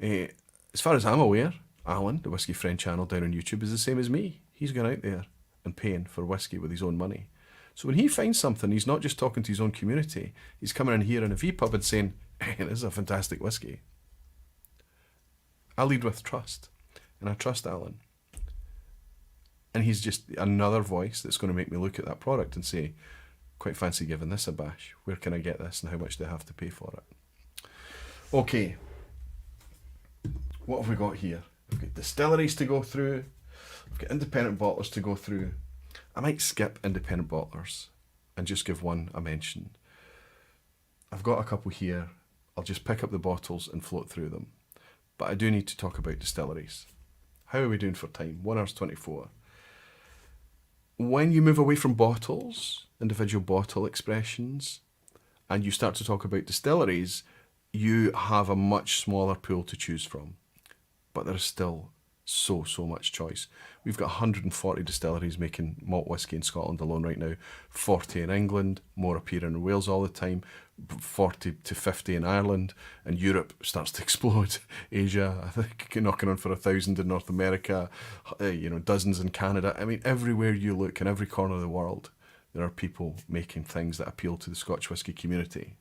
As far as I'm aware, Alan, the Whiskey Friend channel down on YouTube, is the same as me. He's gone out there and paying for whiskey with his own money. So when he finds something, he's not just talking to his own community. He's coming in here in a vPub and saying, hey, this is a fantastic whiskey. I lead with trust, and I trust Alan. And he's just another voice that's going to make me look at that product and say, quite fancy giving this a bash. Where can I get this and how much do I have to pay for it? Okay. What have we got here? We've got distilleries to go through. We've got independent bottlers to go through. I might skip independent bottlers and just give one a mention. I've got a couple here. I'll just pick up the bottles and float through them. But I do need to talk about distilleries. How are we doing for time? 1 hour 24. When you move away from bottles, individual bottle expressions, and you start to talk about distilleries, you have a much smaller pool to choose from. But there is still so much choice. We've got 140 distilleries making malt whisky in Scotland alone right now, 40 in England, more appear in Wales all the time, 40 to 50 in Ireland, and Europe starts to explode. Asia, I think, knocking on for 1,000 in North America, dozens in Canada. I mean, everywhere you look, in every corner of the world, there are people making things that appeal to the Scotch whisky community.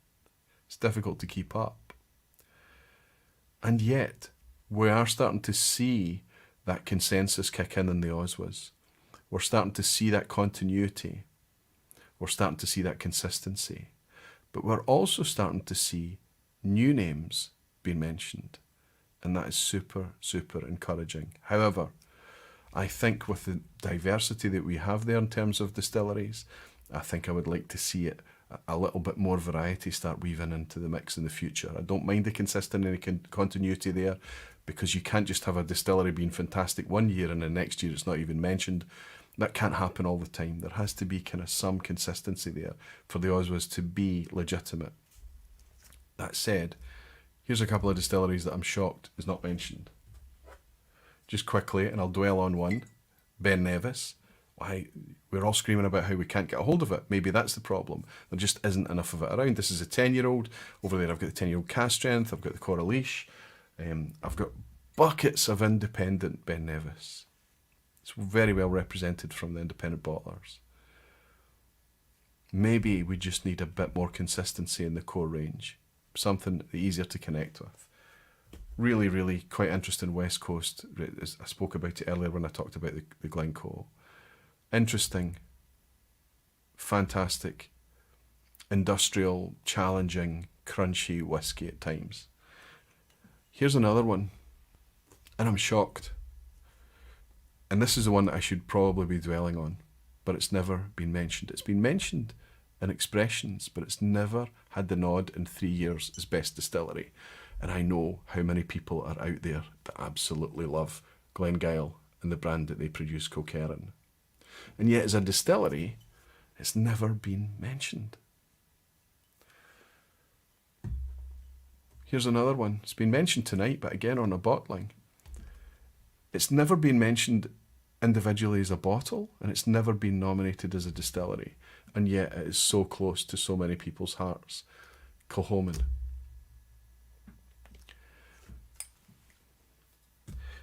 It's difficult to keep up. And yet, we are starting to see that consensus kick in the OSWAs. We're starting to see that continuity. We're starting to see that consistency. But we're also starting to see new names being mentioned. And that is super encouraging. However, I think with the diversity that we have there in terms of distilleries, I think I would like to see it a little bit more variety start weaving into the mix in the future. I don't mind the consistency and continuity there, because you can't just have a distillery being fantastic one year and the next year it's not even mentioned. That can't happen all the time. There has to be kind of some consistency there for the OSWAs to be legitimate. That said, here's a couple of distilleries that I'm shocked is not mentioned. Just quickly, and I'll dwell on one, Ben Nevis. Why, we're all screaming about how we can't get a hold of it. Maybe that's the problem. There just isn't enough of it around. This is a 10-year-old. Over there I've got the 10-year-old Cask Strength, I've got the Coralish. I've got buckets of independent Ben Nevis. It's very well represented from the independent bottlers. Maybe we just need a bit more consistency in the core range. Something easier to connect with. Really quite interesting West Coast. I spoke about it earlier when I talked about the Glencoe. Interesting, fantastic, industrial, challenging, crunchy whiskey at times. Here's another one, and I'm shocked. And this is the one that I should probably be dwelling on, but it's never been mentioned. It's been mentioned in expressions, but it's never had the nod in 3 years as best distillery. And I know how many people are out there that absolutely love Glengyle and the brand that they produce, Kilkerran. And yet as a distillery, it's never been mentioned. Here's another one. It's been mentioned tonight, but again on a bottling. It's never been mentioned individually as a bottle, and it's never been nominated as a distillery. And yet it is so close to so many people's hearts. Kilchoman.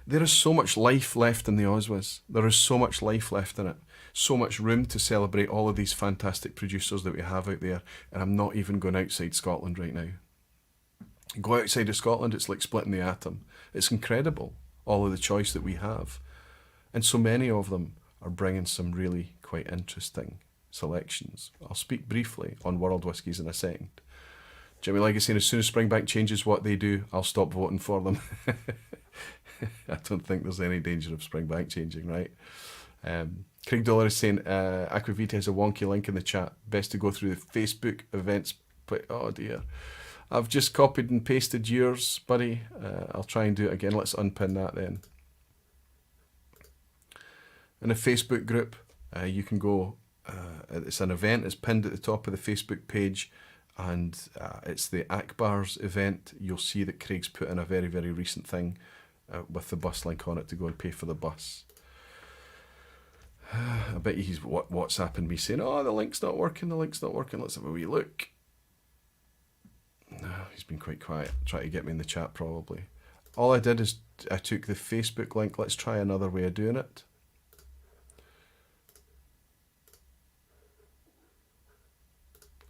There is so much life left in the OSWAs. There is so much life left in it. So much room to celebrate all of these fantastic producers that we have out there. And I'm not even going outside Scotland right now. Go outside of Scotland, it's like splitting the atom. It's incredible, all of the choice that we have. And so many of them are bringing some really quite interesting selections. I'll speak briefly on World Whiskies in a second. Jimmy Legacy saying, as soon as Springbank changes what they do, I'll stop voting for them. I don't think there's any danger of Springbank changing, right? Craig Dollar is saying, Aquavita has a wonky link in the chat. Best to go through the Facebook events. Oh dear. I've just copied and pasted yours, buddy. I'll try and do it again. Let's unpin that then. In a Facebook group, you can go, it's an event, it's pinned at the top of the Facebook page, and it's the Akbar's event. You'll see that Craig's put in a very recent thing with the bus link on it to go and pay for the bus. I bet he's WhatsApping me saying, oh, the link's not working, Let's have a wee look. No, he's been quite quiet, trying to get me in the chat probably. All I did is I took the Facebook link. Let's try another way of doing it.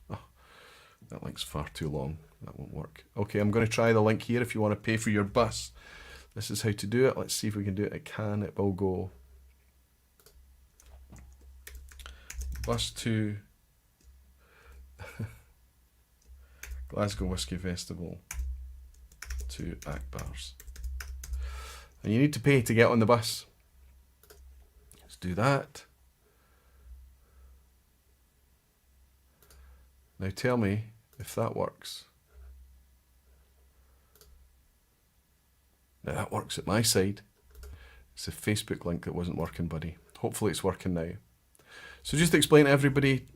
Oh, that link's far too long. That won't work. Okay, I'm going to try the link here if you want to pay for your bus. This is how to do it. Let's see if we can do it. It will go. Bus to Glasgow Whisky Festival to Akbar's. And you need to pay to get on the bus. Let's do that. Now tell me if that works. Now that works at my side. It's a Facebook link that wasn't working, buddy. Hopefully it's working now. So just to explain to everybody,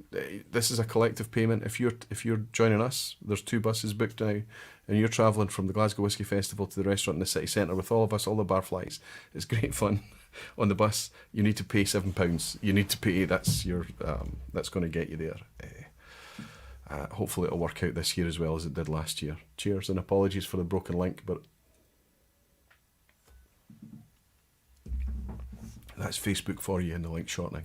this is a collective payment. If you're joining us, there's 2 buses booked now, and you're travelling from the Glasgow Whisky Festival to the restaurant in the city centre with all of us, all the Barflies. It's great fun. On the bus, you need to pay £7. You need to pay. That's going to get you there. Hopefully it'll work out this year as well as it did last year. Cheers, and apologies for the broken link, but that's Facebook for you in the link shortening.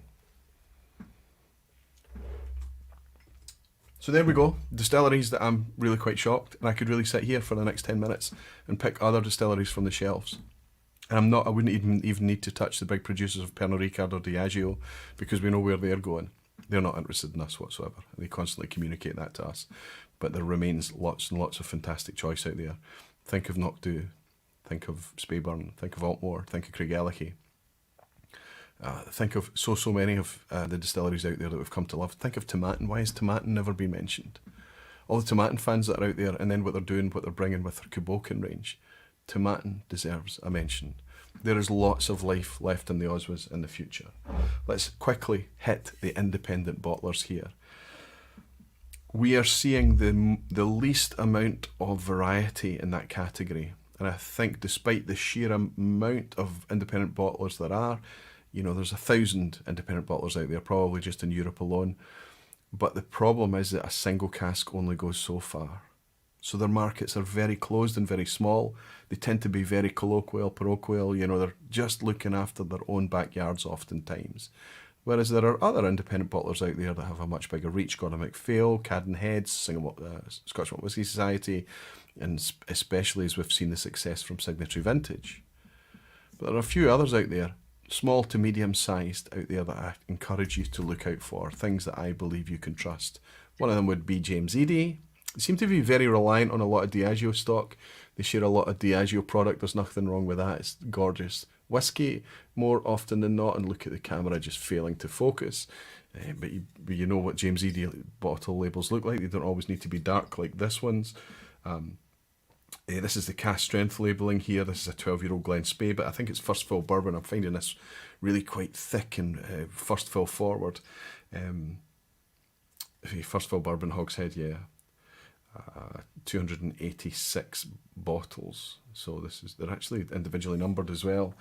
So there we go, distilleries that I'm really quite shocked, and I could really sit here for the next 10 minutes and pick other distilleries from the shelves. And I wouldn't even need to touch the big producers of Pernod Ricard or Diageo, because we know where they're going. They're not interested in us whatsoever. They constantly communicate that to us. But there remains lots and lots of fantastic choice out there. Think of Knockdhu, think of Speyburn, think of Altmore, think of Craigellachie. Think of so many of the distilleries out there that we've come to love. Think of Tomatin. Why has Tomatin never been mentioned? All the Tomatin fans that are out there, and then what they're doing, what they're bringing with their Kuboken range. Tomatin deserves a mention. There is lots of life left in the OSWAs in the future. Let's quickly hit the independent bottlers here. We are seeing the least amount of variety in that category. And I think despite the sheer amount of independent bottlers there are, there's 1,000 independent bottlers out there, probably just in Europe alone. But the problem is that a single cask only goes so far. So their markets are very closed and very small. They tend to be very colloquial, parochial. They're just looking after their own backyards oftentimes. Whereas there are other independent bottlers out there that have a much bigger reach. Gordon MacPhail, Cadden Heads, Scotch Malt Whisky Society, and especially as we've seen the success from Signatory Vintage. But there are a few others out there, small to medium-sized out there, that I encourage you to look out for, things that I believe you can trust. One of them would be James Edie. They seem to be very reliant on a lot of Diageo stock. They share a lot of Diageo product. There's nothing wrong with that. It's gorgeous. Whisky, more often than not, and look at the camera just failing to focus. But you know what James Edie bottle labels look like. They don't always need to be dark like this one's. This is the cask strength labelling here. This is a 12-year-old Glen Spey, but I think it's first fill bourbon. I'm finding this really quite thick and first fill forward. First fill bourbon hogshead, yeah. 286 bottles. So they're actually individually numbered as well.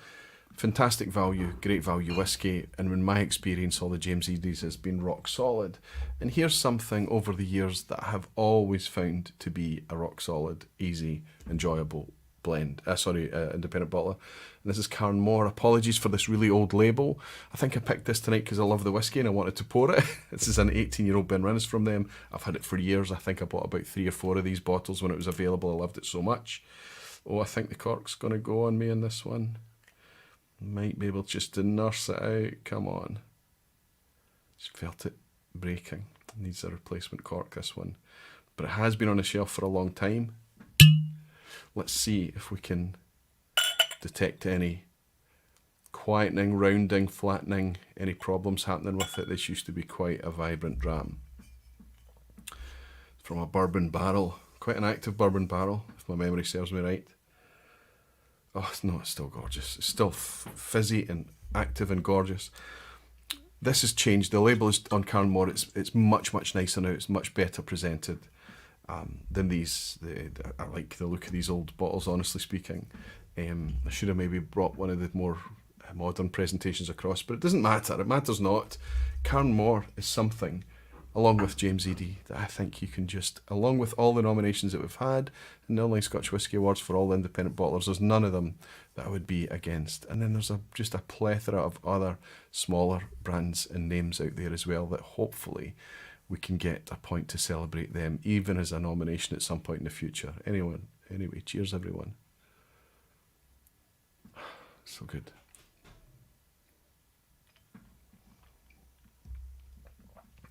Fantastic value, great value whiskey, and in my experience all the James Edies has been rock solid. And here's something over the years that I have always found to be a rock solid, easy, enjoyable blend. Independent bottler. And this is Carnmore. Apologies for this really old label. I think I picked this tonight because I love the whiskey and I wanted to pour it. This is an 18-year-old Ben Rennes from them. I've had it for years. I think I bought about 3 or 4 of these bottles when it was available. I loved it so much. Oh, I think the cork's going to go on me in this one. Might be able just to nurse it out. Come on. Just felt it breaking. Needs a replacement cork, this one. But it has been on the shelf for a long time. Let's see if we can detect any quietening, rounding, flattening, any problems happening with it. This used to be quite a vibrant dram. From a bourbon barrel. Quite an active bourbon barrel, if my memory serves me right. Oh, no, it's still gorgeous. It's still fizzy and active and gorgeous. This has changed. The label is on Carnmore. It's much, much nicer now. It's much better presented than these. I like the look of these old bottles, honestly speaking. I should have maybe brought one of the more modern presentations across, but it doesn't matter. It matters not. Carnmore is something, along with James Edie, that I think you can just, along with all the nominations that we've had in the Online Scotch Whisky Awards for all the independent bottlers, there's none of them that I would be against. And then there's just a plethora of other smaller brands and names out there as well that hopefully we can get a point to celebrate them, even as a nomination at some point in the future. Anyway, cheers everyone. So good.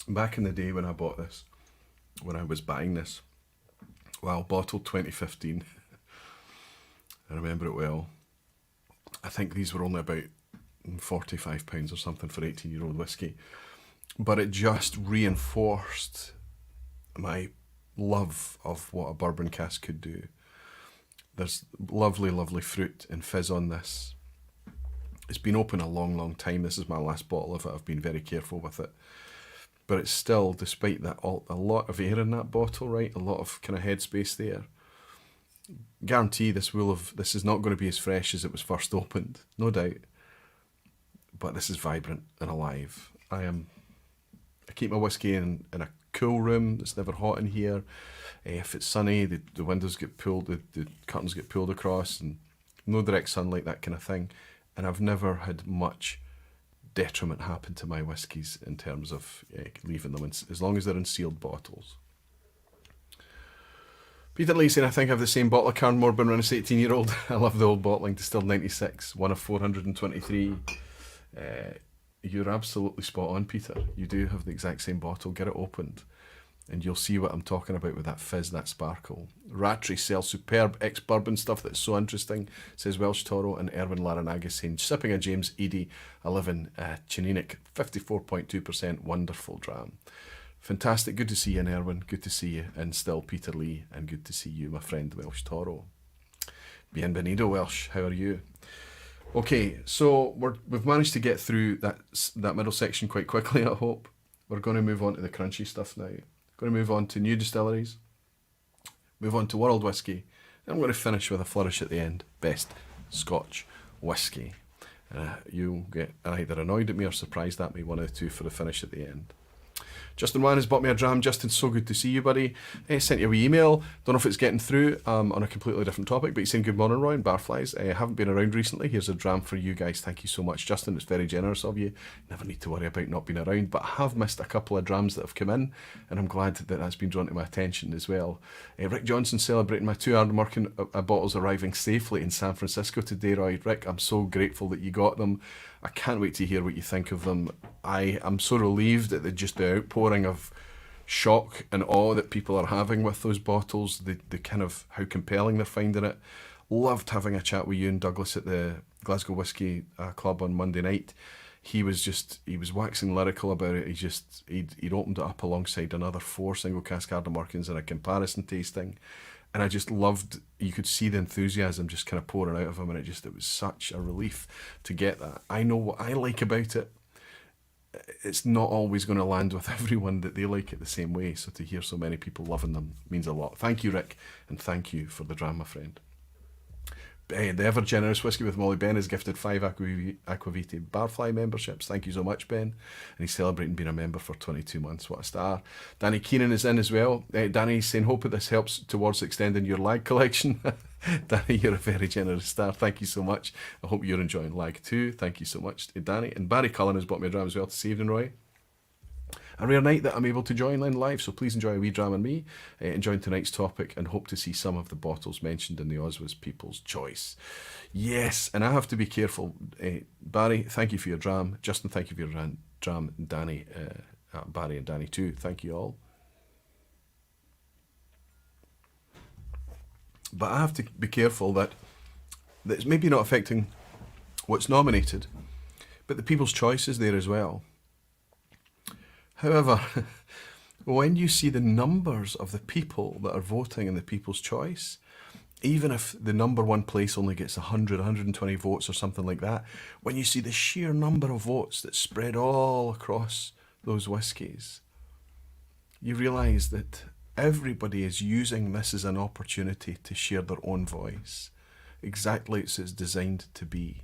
Back in the day when I bought this, when I was buying this, bottled 2015, I remember it well. I think these were only about £45 or something for 18-year-old whiskey. But it just reinforced my love of what a bourbon cask could do. There's lovely, lovely fruit and fizz on this. It's been open a long, long time. This is my last bottle of it. I've been very careful with it. But it's still, despite that, a lot of air in that bottle, right? A lot of kind of headspace there. Guarantee this is not going to be as fresh as it was first opened, no doubt. But this is vibrant and alive. I keep my whiskey in a cool room. It's never hot in here. If it's sunny, the windows get pulled, the curtains get pulled across, and no direct sunlight, that kind of thing. And I've never had much detriment happen to my whiskies in terms of leaving them as long as they're in sealed bottles. Peter Lee saying, I think I have the same bottle of Carnmore been around as 18-year-old. I love the old bottling, distilled 96, one of 423. You're absolutely spot on, Peter. You do have the exact same bottle. Get it opened and you'll see what I'm talking about with that fizz, that sparkle. Rattray sells superb ex-bourbon stuff that's so interesting, says Welsh Toro. And Erwin Laranaga saying, sipping a James Edie 11 Chininic, 54.2%, wonderful dram. Fantastic. Good to see you, Erwin. Good to see you. And still Peter Lee. And good to see you, my friend Welsh Toro. Bienvenido, Welsh. How are you? Okay, so we've managed to get through that middle section quite quickly, I hope. We're going to move on to the crunchy stuff now. Going to move on to new distilleries, move on to world whiskey, and I'm going to finish with a flourish at the end. Best Scotch whiskey. You'll get either annoyed at me or surprised at me, one of the two, for the finish at the end. Justin Wan has bought me a dram. Justin, so good to see you, buddy. Sent you a wee email. Don't know if it's getting through on a completely different topic, but he's saying good morning, Roy, and Barflies. Haven't been around recently. Here's a dram for you guys. Thank you so much, Justin. It's very generous of you. Never need to worry about not being around, but I have missed a couple of drams that have come in, and I'm glad that that's been drawn to my attention as well. Rick Johnson celebrating my 2 Ardmurkin bottles arriving safely in San Francisco today, Roy. Rick, I'm so grateful that you got them. I can't wait to hear what you think of them. I am so relieved at the outpouring of shock and awe that people are having with those bottles, the kind of how compelling they're finding it. Loved having a chat with you and Douglas at the Glasgow Whisky Club on Monday night. He was waxing lyrical about it. He'd opened it up alongside another 4 single cask Ardmurkins in a comparison tasting. And I just loved, you could see the enthusiasm just kind of pouring out of him, and it was such a relief to get that. I know what I like about it. It's not always going to land with everyone that they like it the same way, so to hear so many people loving them means a lot. Thank you, Rick, and thank you for the dram, my friend. The ever generous Whiskey with Molly Ben has gifted 5 Aquavitae Barfly memberships. Thank you so much, Ben. And he's celebrating being a member for 22 months. What a star. Danny Keenan is in as well. Danny's saying, hope that this helps towards extending your lag collection. Danny, you're a very generous star. Thank you so much. I hope you're enjoying lag too. Thank you so much, Danny. And Barry Cullen has bought me a dram as well this evening, Roy. A rare night that I'm able to join in live, so please enjoy a wee dram and me, enjoying tonight's topic, and hope to see some of the bottles mentioned in the OSWAs People's Choice. Yes, and I have to be careful. Barry, thank you for your dram. Justin, thank you for your dram. And Danny, Barry and Danny too, thank you all. But I have to be careful that it's maybe not affecting what's nominated, but the People's Choice is there as well. However, when you see the numbers of the people that are voting in the People's Choice, even if the number one place only gets 100, 120 votes or something like that, when you see the sheer number of votes that spread all across those whiskies, you realise that everybody is using this as an opportunity to share their own voice, exactly as it's designed to be.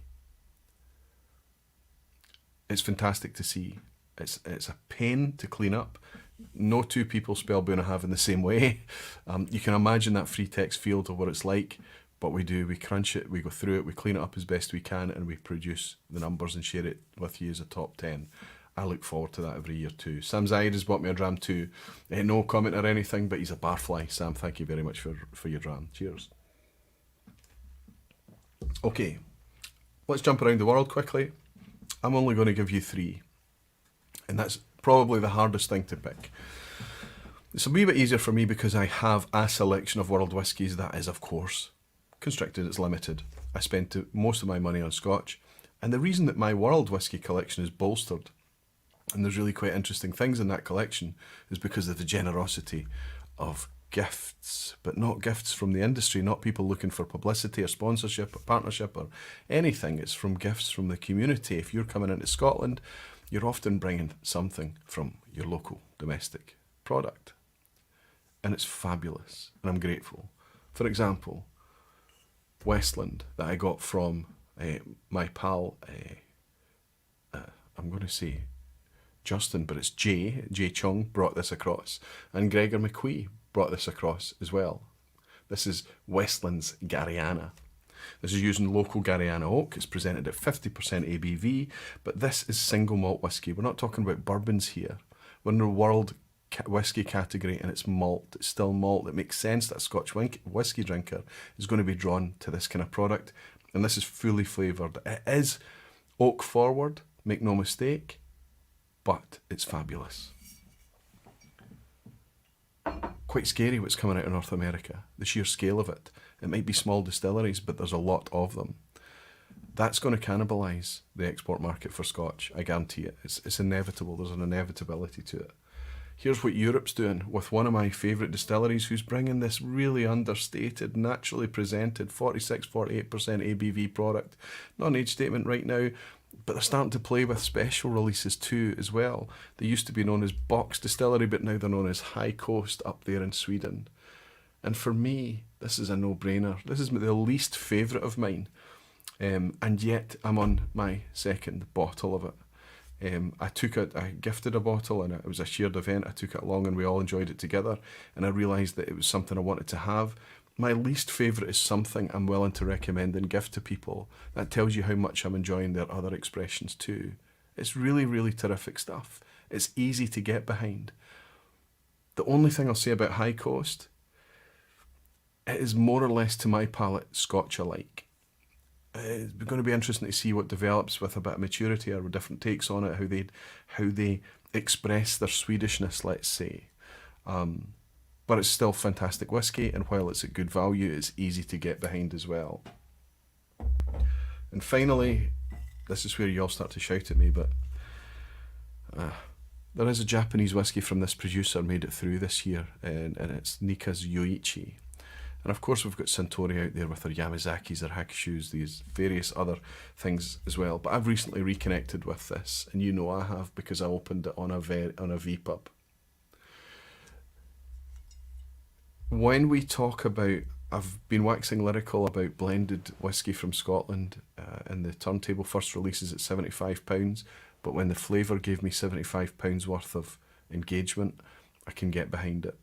It's fantastic to see. It's a pain to clean up. No 2 people spell Bunnahabhain the same way. You can imagine that free text field of what it's like, but we crunch it, we go through it, we clean it up as best we can, and we produce the numbers and share it with you as a top 10. I look forward to that every year too. Sam Zaid has bought me a dram too. No comment or anything, but he's a barfly. Sam, thank you very much for your dram. Cheers. Okay, let's jump around the world quickly. I'm only going to give you 3. And that's probably the hardest thing to pick. It's a wee bit easier for me because I have a selection of world whiskies that is, of course, constricted, it's limited. I spent most of my money on Scotch. And the reason that my world whisky collection is bolstered, and there's really quite interesting things in that collection, is because of the generosity of gifts, but not gifts from the industry, not people looking for publicity or sponsorship or partnership or anything. It's from gifts from the community. If you're coming into Scotland, you're often bringing something from your local domestic product. And it's fabulous, and I'm grateful. For example, Westland that I got from my pal, I'm going to say Justin, but it's Jay Chung brought this across, and Gregor McQuee brought this across as well. This is Westland's Gariana. This is using local Gariana oak. It's presented at 50% ABV, but this is single malt whisky. We're not talking about bourbons here. We're in the world whisky category, and it's malt. It's still malt. It makes sense that a Scotch whisky drinker is going to be drawn to this kind of product, and this is fully flavoured. It is oak forward, make no mistake, but it's fabulous. Quite scary what's coming out of North America, the sheer scale of it. It might be small distilleries, but there's a lot of them. That's going to cannibalise the export market for Scotch, I guarantee it. It's inevitable, there's an inevitability to it. Here's what Europe's doing with one of my favourite distilleries who's bringing this really understated, naturally presented 46-48% ABV product. Not an age statement right now, but they're starting to play with special releases too as well. They used to be known as Box Distillery, but now they're known as High Coast up there in Sweden. And for me, this is a no-brainer. This is the least favourite of mine. And yet I'm on my second bottle of it. I gifted a bottle, and it was a shared event. I took it along and we all enjoyed it together, and I realised that it was something I wanted to have. My least favourite is something I'm willing to recommend and gift to people. That tells you how much I'm enjoying their other expressions too. It's really, really terrific stuff. It's easy to get behind. The only thing I'll say about High Coast, it is more or less to my palate Scotch alike. It's going to be interesting to see what develops with a bit of maturity or with different takes on it, how they express their Swedishness, let's say. But it's still fantastic whiskey, and while it's at good value, it's easy to get behind as well. And finally, this is where you all start to shout at me, but there is a Japanese whiskey from this producer made it through this year, and it's Nikka's Yoichi. And of course we've got Suntory out there with their Yamazakis, their Hakushus, these various other things as well. But I've recently reconnected with this, and you know I have, because I opened it on a vPub. When we talk about, I've been waxing lyrical about blended whiskey from Scotland, and the turntable first release is at £75, but when the flavour gave me £75 worth of engagement, I can get behind it.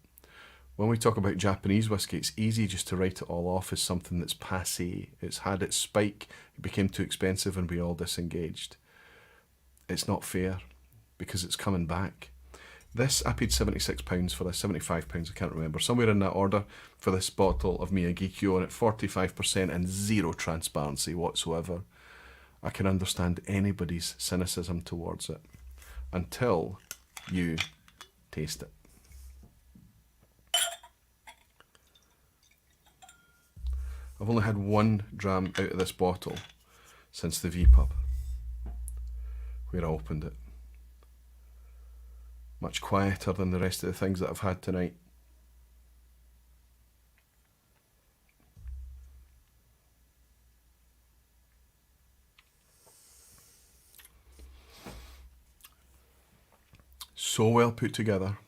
When we talk about Japanese whiskey, it's easy just to write it all off as something that's passé. It's had its spike, it became too expensive, and we all disengaged. It's not fair, because it's coming back. This, I paid £76 for this, £75, I can't remember, somewhere in that order, for this bottle of Miyagikyo, and at 45% and zero transparency whatsoever. I can understand anybody's cynicism towards it, until you taste it. I've only had one dram out of this bottle since the vPub, where I opened it. Much quieter than the rest of the things that I've had tonight. So well put together,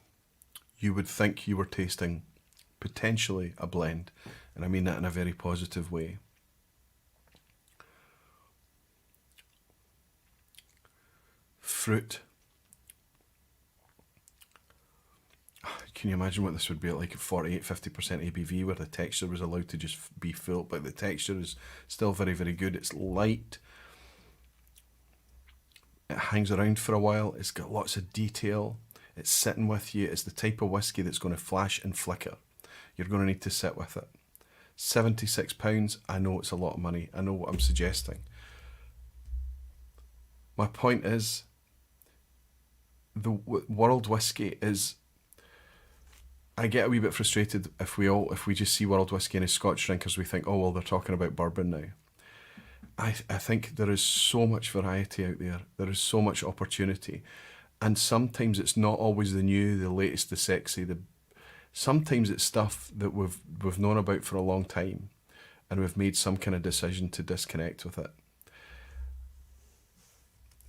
you would think you were tasting potentially a blend. And I mean that in a very positive way. Fruit. Can you imagine what this would be like at 48-50% ABV, where the texture was allowed to just be full, but the texture is still very, very good. It's light. It hangs around for a while. It's got lots of detail. It's sitting with you. It's the type of whiskey that's going to flash and flicker. You're going to need to sit with it. £76, I know it's a lot of money. I know what I'm suggesting. My point is, the world whiskey is, I get a wee bit frustrated if we just see world whiskey and as Scotch drinkers we think, oh well, they're talking about bourbon now. I think there is so much variety out there. There is so much opportunity, and sometimes it's not always the new, the latest, the sexy, Sometimes it's stuff that we've known about for a long time, and we've made some kind of decision to disconnect with it.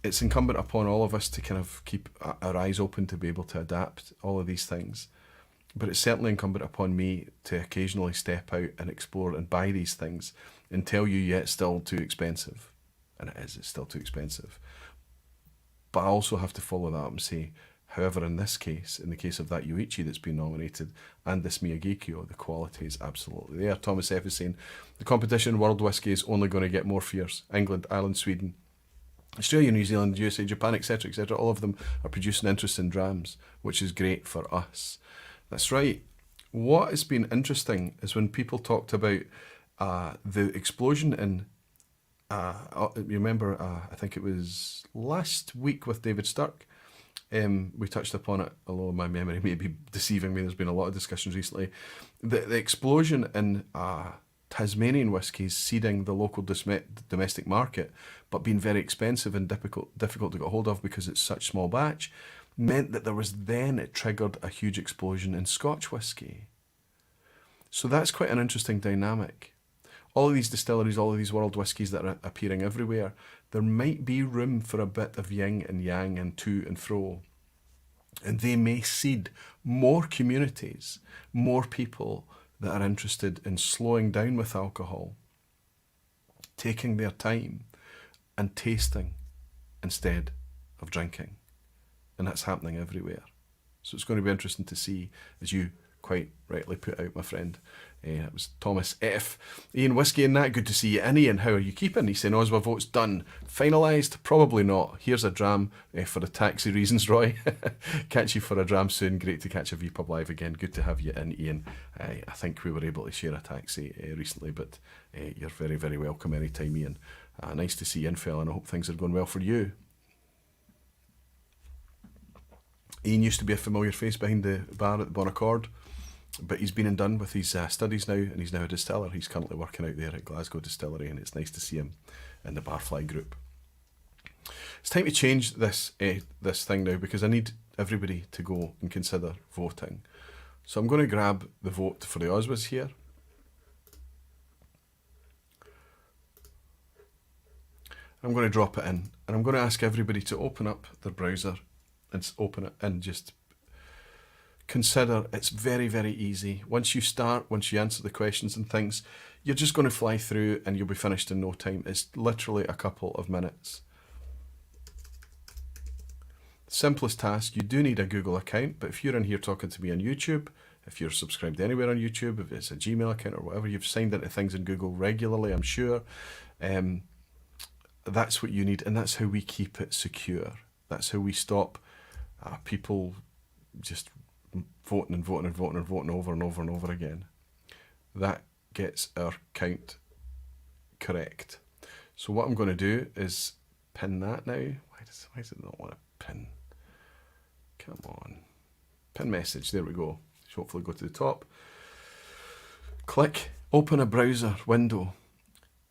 It's incumbent upon all of us to kind of keep our eyes open to be able to adapt all of these things. But it's certainly incumbent upon me to occasionally step out and explore and buy these things and tell you, yeah, it's still too expensive. And it's still too expensive. But I also have to follow that up and say, however, in this case, in the case of that Yoichi that's been nominated and this Miyagikyo, the quality is absolutely there. Thomas F. is saying, the competition in world whisky is only going to get more fierce. England, Ireland, Sweden, Australia, New Zealand, USA, Japan, etc., etc., all of them are producing interesting drams, which is great for us. That's right. What has been interesting is when people talked about the explosion in, you remember, I think it was last week with David Sturck, we touched upon it, although my memory may be deceiving me, there's been a lot of discussions recently. The explosion in Tasmanian whiskies seeding the local domestic market, but being very expensive and difficult to get hold of because it's such small batch, meant that it triggered a huge explosion in Scotch whisky. So that's quite an interesting dynamic. All of these distilleries, all of these world whiskies that are appearing everywhere, there might be room for a bit of yin and yang and to and fro. And they may seed more communities, more people that are interested in slowing down with alcohol, taking their time and tasting instead of drinking. And that's happening everywhere. So it's going to be interesting to see, as you quite rightly put out, my friend. It was Thomas F. Ian, Whisky and that, good to see you in. Ian, how are you keeping? He's saying OSWA votes done. Finalised? Probably not. Here's a dram for the taxi reasons, Roy. Catch you for a dram soon. Great to catch a vPub live again. Good to have you in, Ian. I think we were able to share a taxi recently, but you're very, very welcome anytime, Ian. Nice to see you in, fella, and I hope things are going well for you. Ian used to be a familiar face behind the bar at the Bon Accord, but he's been and done with his studies now, and he's now a distiller. He's currently working out there at Glasgow Distillery, and it's nice to see him in the Barfly group. It's time to change this thing now, because I need everybody to go and consider voting. So I'm going to grab the vote for the OSWAs here. I'm going to drop it in, and I'm going to ask everybody to open up their browser and open it and just consider. It's very, very easy. Once you answer the questions and things, you're just going to fly through and you'll be finished in no time. It's literally a couple of minutes. Simplest task. You do need a Google account, but if you're in here talking to me on YouTube, if you're subscribed anywhere on YouTube, if it's a Gmail account or whatever, you've signed into things in Google regularly, I'm sure, that's what you need, and that's how we keep it secure. That's how we stop people just voting and voting and voting and voting over and over and over again. That gets our count correct. So what I'm going to do is pin that now. Why does it not want to pin? Come on. Pin message. There we go. Hopefully go to the top. Click. Open a browser window.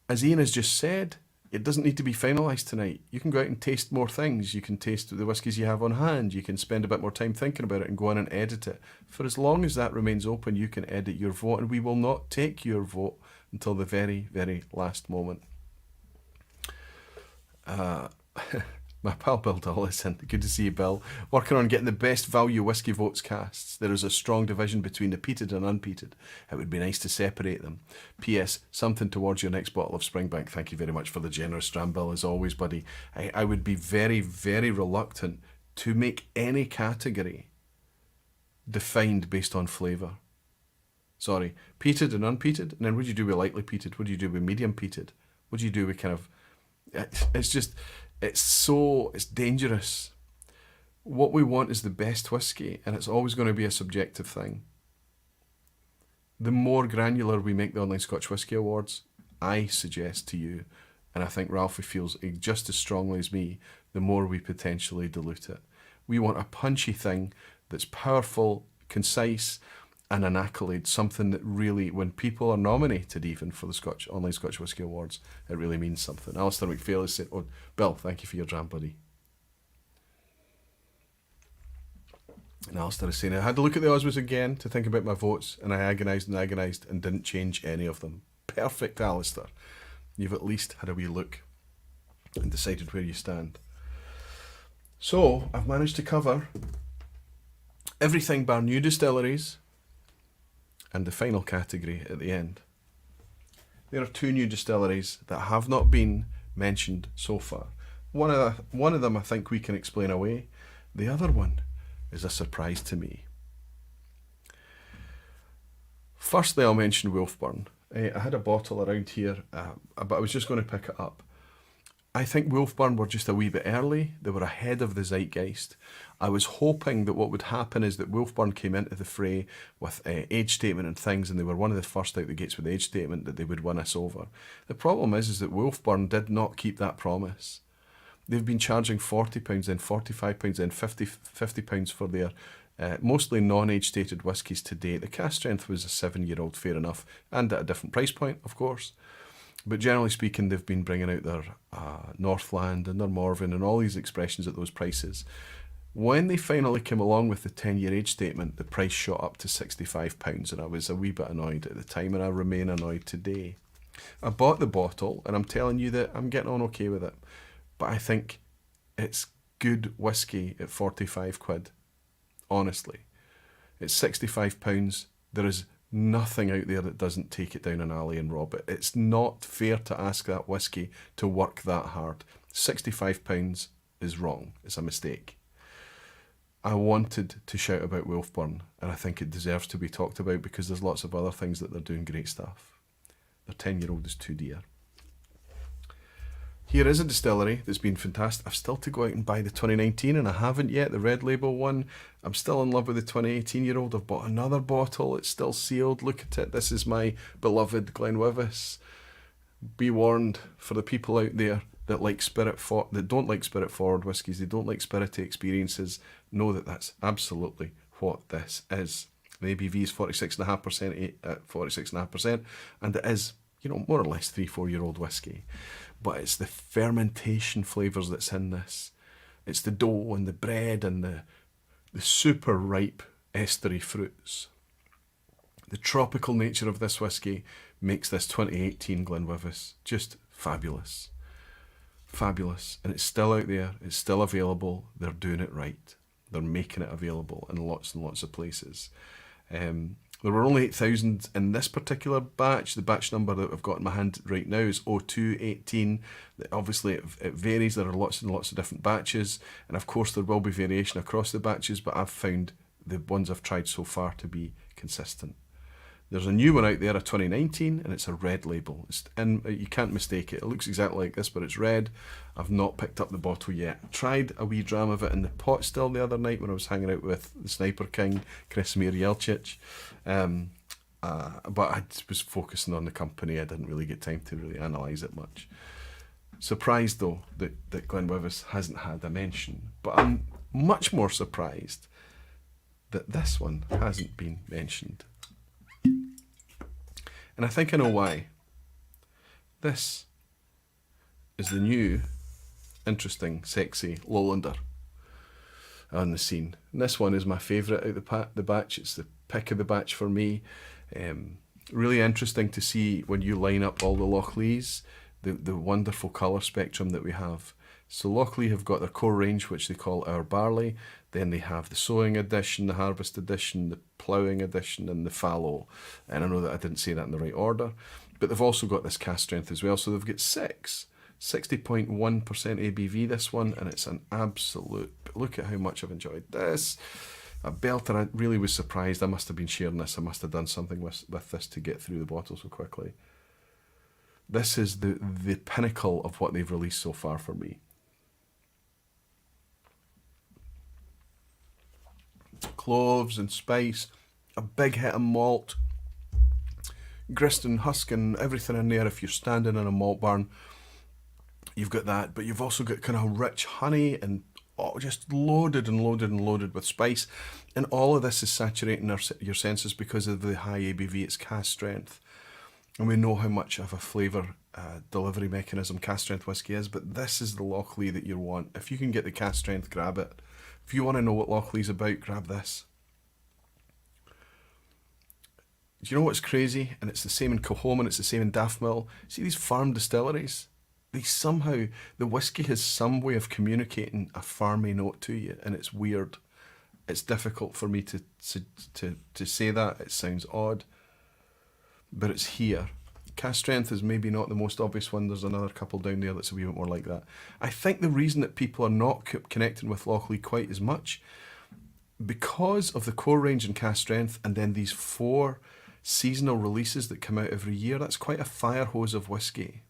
As Ian has just said, it doesn't need to be finalised tonight. You can go out and taste more things. You can taste the whiskies you have on hand. You can spend a bit more time thinking about it and go in and edit it. For as long as that remains open, you can edit your vote, and we will not take your vote until the very, very last moment. My pal Bill Dollison, good to see you, Bill. Working on getting the best value whisky votes casts. There is a strong division between the peated and unpeated. It would be nice to separate them. P.S. Something towards your next bottle of Springbank. Thank you very much for the generous dram, Bill, as always, buddy. I would be very, very reluctant to make any category defined based on flavour. Sorry, peated and unpeated. And then what do you do with lightly peated? What do you do with medium peated? What do you do with kind of... It's just... It's dangerous. What we want is the best whiskey, and it's always going to be a subjective thing. The more granular we make the Online Scotch Whisky Awards, I suggest to you, and I think Ralphie feels just as strongly as me, the more we potentially dilute it. We want a punchy thing that's powerful, concise, and an accolade, something that really, when people are nominated even for the Online Scotch Whisky Awards, it really means something. Alistair McPhail has said, oh, Bill, thank you for your dram, buddy. And Alistair is saying, I had to look at the OSWAs again to think about my votes, and I agonised and didn't change any of them. Perfect, Alistair. You've at least had a wee look and decided where you stand. So, I've managed to cover everything bar new distilleries and the final category at the end. There are 2 new distilleries that have not been mentioned so far. One of them I think we can explain away. The other one is a surprise to me. Firstly, I'll mention Wolfburn. I had a bottle around here, but I was just going to pick it up. I think Wolfburn were just a wee bit early. They were ahead of the zeitgeist. I was hoping that what would happen is that Wolfburn came into the fray with age statement and things, and they were one of the first out the gates with the age statement, that they would win us over. The problem is that Wolfburn did not keep that promise. They've been charging £40, then £45, then £50 for their mostly non-age stated whiskies to date. The cask strength was a 7-year-old, fair enough, and at a different price point, of course. But generally speaking, they've been bringing out their Northland and their Morven and all these expressions at those prices. When they finally came along with the 10-year age statement, the price shot up to £65, and I was a wee bit annoyed at the time, and I remain annoyed today. I bought the bottle, and I'm telling you that I'm getting on okay with it. But I think it's good whiskey at 45 quid. Honestly. It's £65. There is nothing out there that doesn't take it down an alley and rob it. It's not fair to ask that whiskey to work that hard. £65 is wrong. It's a mistake. I wanted to shout about Wolfburn, and I think it deserves to be talked about because there's lots of other things that they're doing great stuff. Their 10-year-old is too dear. Here is a distillery that's been fantastic. I've still to go out and buy the 2019, and I haven't yet, the red label one. I'm still in love with the 2018-year-old. I've bought another bottle. It's still sealed. Look at it. This is my beloved Glenlivet. Be warned for the people out there that don't like spirit forward whiskies. They don't like spirity experiences. Know that that's absolutely what this is. The ABV is 46.5% at 46.5%, and it is, more or less 3-4-year-old whiskey. But it's the fermentation flavours that's in this. It's the dough and the bread and the super ripe estery fruits. The tropical nature of this whiskey makes this 2018 Glenlivet just fabulous. Fabulous. And it's still out there. It's still available. They're doing it right. They're making it available in lots and lots of places. There were only 8,000 in this particular batch. The batch number that I've got in my hand right now is 0218. Obviously, it varies. There are lots and lots of different batches. And of course, there will be variation across the batches, but I've found the ones I've tried so far to be consistent. There's a new one out there, a 2019, and it's a red label. You can't mistake it. It looks exactly like this, but it's red. I've not picked up the bottle yet. Tried a wee dram of it in the pot still the other night when I was hanging out with the Sniper King, Kresimir Jelcic. But I was focusing on the company. I didn't really get time to really analyse it much. Surprised, though, that Glenlivet hasn't had a mention. But I'm much more surprised that this one hasn't been mentioned. And I think I know why. This is the new, interesting, sexy Lowlander on the scene. And this one is my favourite out the batch. It's the pick of the batch for me. Really interesting to see when you line up all the Lochleys, the wonderful colour spectrum that we have. So Lochley have got their core range, which they call Our Barley. Then they have the Sowing Edition, the Harvest Edition, the Ploughing Edition, and the Fallow. And I know that I didn't say that in the right order. But they've also got this cask strength as well. So they've got 60.1% ABV, this one. And it's an absolute... Look at how much I've enjoyed this. A belter. I really was surprised. I must have been sharing this. I must have done something with this to get through the bottle so quickly. This is the pinnacle of what they've released so far for me. Cloves and spice, a big hit of malt, grist and husk and everything in there. If you're standing in a malt barn, you've got that, but you've also got kind of rich honey and just loaded and loaded and loaded with spice. And all of this is saturating your senses because of the high ABV, it's cask strength. And we know how much of a flavour delivery mechanism cask strength whiskey is, but this is the Lochley that you want. If you can get the cask strength, grab it. If you want to know what Lochlea's about, grab this. Do you know what's crazy? And it's the same in Coholm, it's the same in Daftmill. See these farm distilleries? They somehow, the whiskey has some way of communicating a farmy note to you, and it's weird. It's difficult for me to say that. It sounds odd, but it's here. Cask strength is maybe not the most obvious one. There's another couple down there that's a wee bit more like that. I think the reason that people are not connecting with Lochlea quite as much, because of the core range and cask strength, and then these 4 seasonal releases that come out every year, that's quite a fire hose of whiskey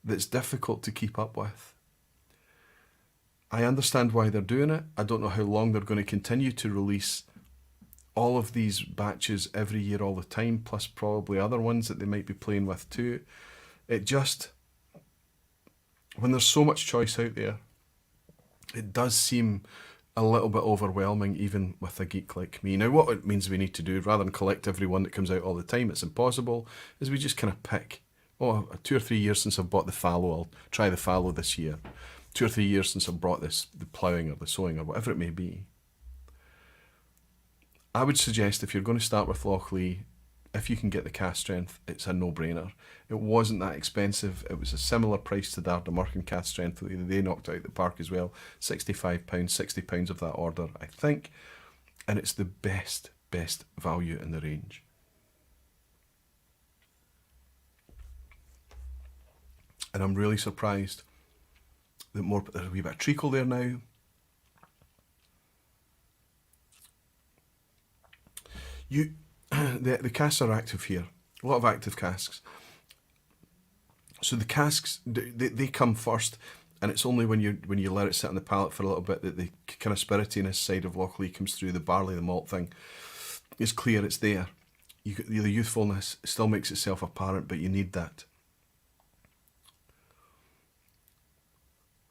that's difficult to keep up with. I understand why they're doing it. I don't know how long they're going to continue to release all of these batches every year all the time, plus probably other ones that they might be playing with too. It just, when there's so much choice out there, it does seem a little bit overwhelming, even with a geek like me. Now, what it means we need to do, rather than collect every one that comes out all the time, it's impossible, is we just kind of pick, 2 or 3 years since I've bought the fallow, I'll try the fallow this year. 2 or 3 years since I've brought the ploughing or the sowing or whatever it may be. I would suggest if you're going to start with Lochlea, if you can get the cask strength, it's a no-brainer. It wasn't that expensive. It was a similar price to the Ardnamurchan cask strength. They knocked out the park as well. £65, £60 of that order, I think. And it's the best value in the range. And I'm really surprised that there's a wee bit of treacle there now. The casks are active here. A lot of active casks. So the casks, they come first, and it's only when you let it sit on the palate for a little bit that the kind of spiritiness side of Lochlea comes through. The barley, the malt thing is clear, it's there. The youthfulness still makes itself apparent, but you need that.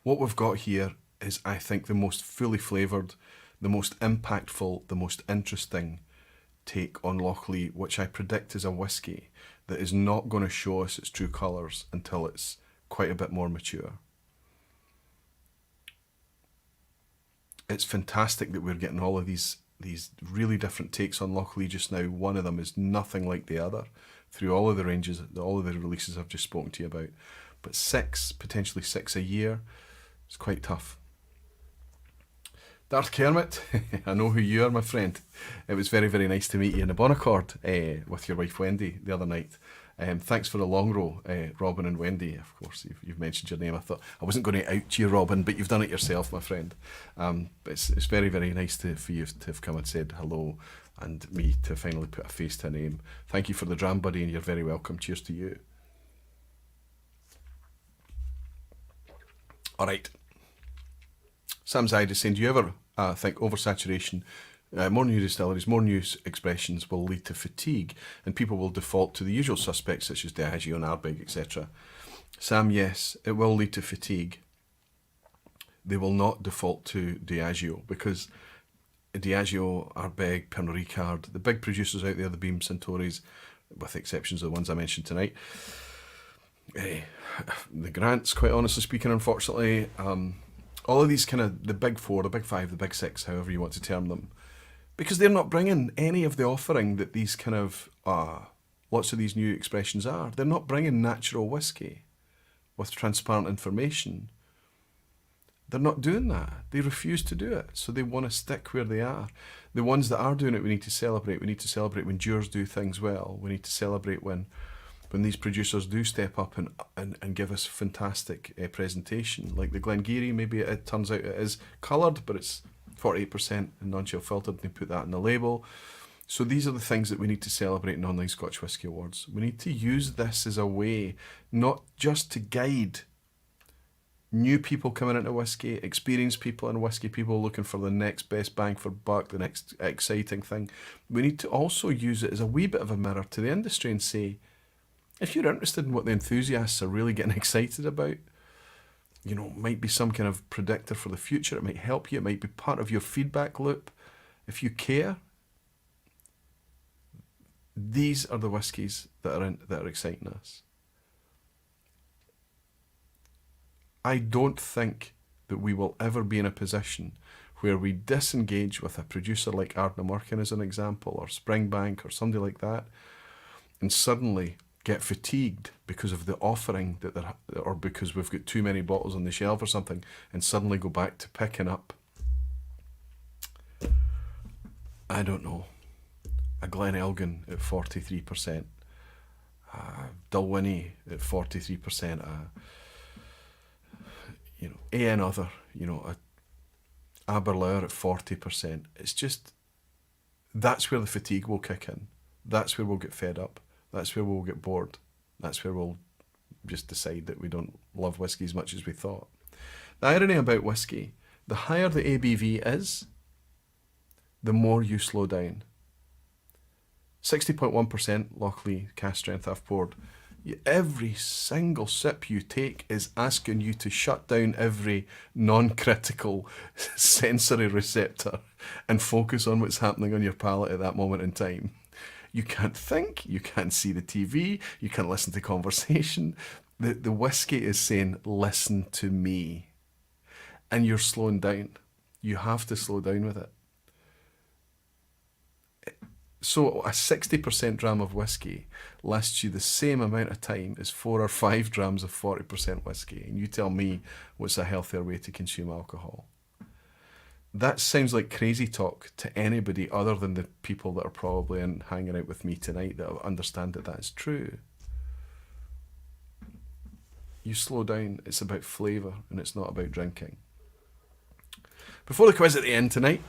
What we've got here is, I think, the most fully flavoured, the most impactful, the most interesting take on Lochlea, which I predict is a whiskey that is not going to show us its true colours until it's quite a bit more mature. It's fantastic that we're getting all of these really different takes on Lochlea just now. One of them is nothing like the other through all of the ranges, all of the releases I've just spoken to you about. But 6, potentially 6 a year, it's quite tough. Darth Kermit, I know who you are, my friend. It was very, very nice to meet you in the Bonaccord with your wife Wendy the other night. Thanks for the long row, Robin and Wendy. Of course, you've mentioned your name. I thought I wasn't going to out you, Robin, but you've done it yourself, my friend. It's very, very nice for you to have come and said hello, and me to finally put a face to a name. Thank you for the dram, buddy, and you're very welcome. Cheers to you. All right. Sam Zaid is saying, do you ever think oversaturation, more new distilleries, more new expressions will lead to fatigue and people will default to the usual suspects such as Diageo and Ardbeg, etc.? Sam, yes, it will lead to fatigue. They will not default to Diageo because Diageo, Ardbeg, Pernod Ricard, the big producers out there, the Beam Suntories, with the exceptions of the ones I mentioned tonight, the Grants, quite honestly speaking, unfortunately, all of these kind of, the big 4, the big 5, the big 6, however you want to term them, because they're not bringing any of the offering that these kind of, lots of these new expressions are. They're not bringing natural whiskey with transparent information. They're not doing that. They refuse to do it, so they want to stick where they are. The ones that are doing it, we need to celebrate. We need to celebrate when Dewar's do things well. We need to celebrate when these producers do step up and give us fantastic presentation. Like the Glengarry, maybe it turns out it is coloured, but it's 48% non-chill filtered, and they put that in the label. So these are the things that we need to celebrate in Online Scotch Whisky Awards. We need to use this as a way, not just to guide new people coming into whisky, experienced people in whisky, people looking for the next best bang for buck, the next exciting thing. We need to also use it as a wee bit of a mirror to the industry and say, if you're interested in what the enthusiasts are really getting excited about, you know, it might be some kind of predictor for the future. It might help you. It might be part of your feedback loop. If you care, these are the whiskies that are exciting us. I don't think that we will ever be in a position where we disengage with a producer like Ardnamurchan as an example, or Springbank or somebody like that, and suddenly get fatigued because of the offering that they're, or because we've got too many bottles on the shelf or something, and suddenly go back to picking up, I don't know, a Glen Elgin at 43%, Dalwhinnie at 43%, AN other, a Aberlour at 40%. It's just, that's where the fatigue will kick in. That's where we'll get fed up. That's where we'll get bored. That's where we'll just decide that we don't love whiskey as much as we thought. The irony about whiskey, the higher the ABV is, the more you slow down. 60.1% Lochley cast strength I've poured. Every single sip you take is asking you to shut down every non-critical sensory receptor and focus on what's happening on your palate at that moment in time. You can't think, you can't see the TV, you can't listen to conversation. The whiskey is saying, listen to me. And you're slowing down. You have to slow down with it. So a 60% dram of whiskey lasts you the same amount of time as 4 or 5 drams of 40% whiskey. And you tell me what's a healthier way to consume alcohol. That sounds like crazy talk to anybody other than the people that are probably hanging out with me tonight that understand that that is true. You slow down, it's about flavour and it's not about drinking. Before the quiz at the end tonight,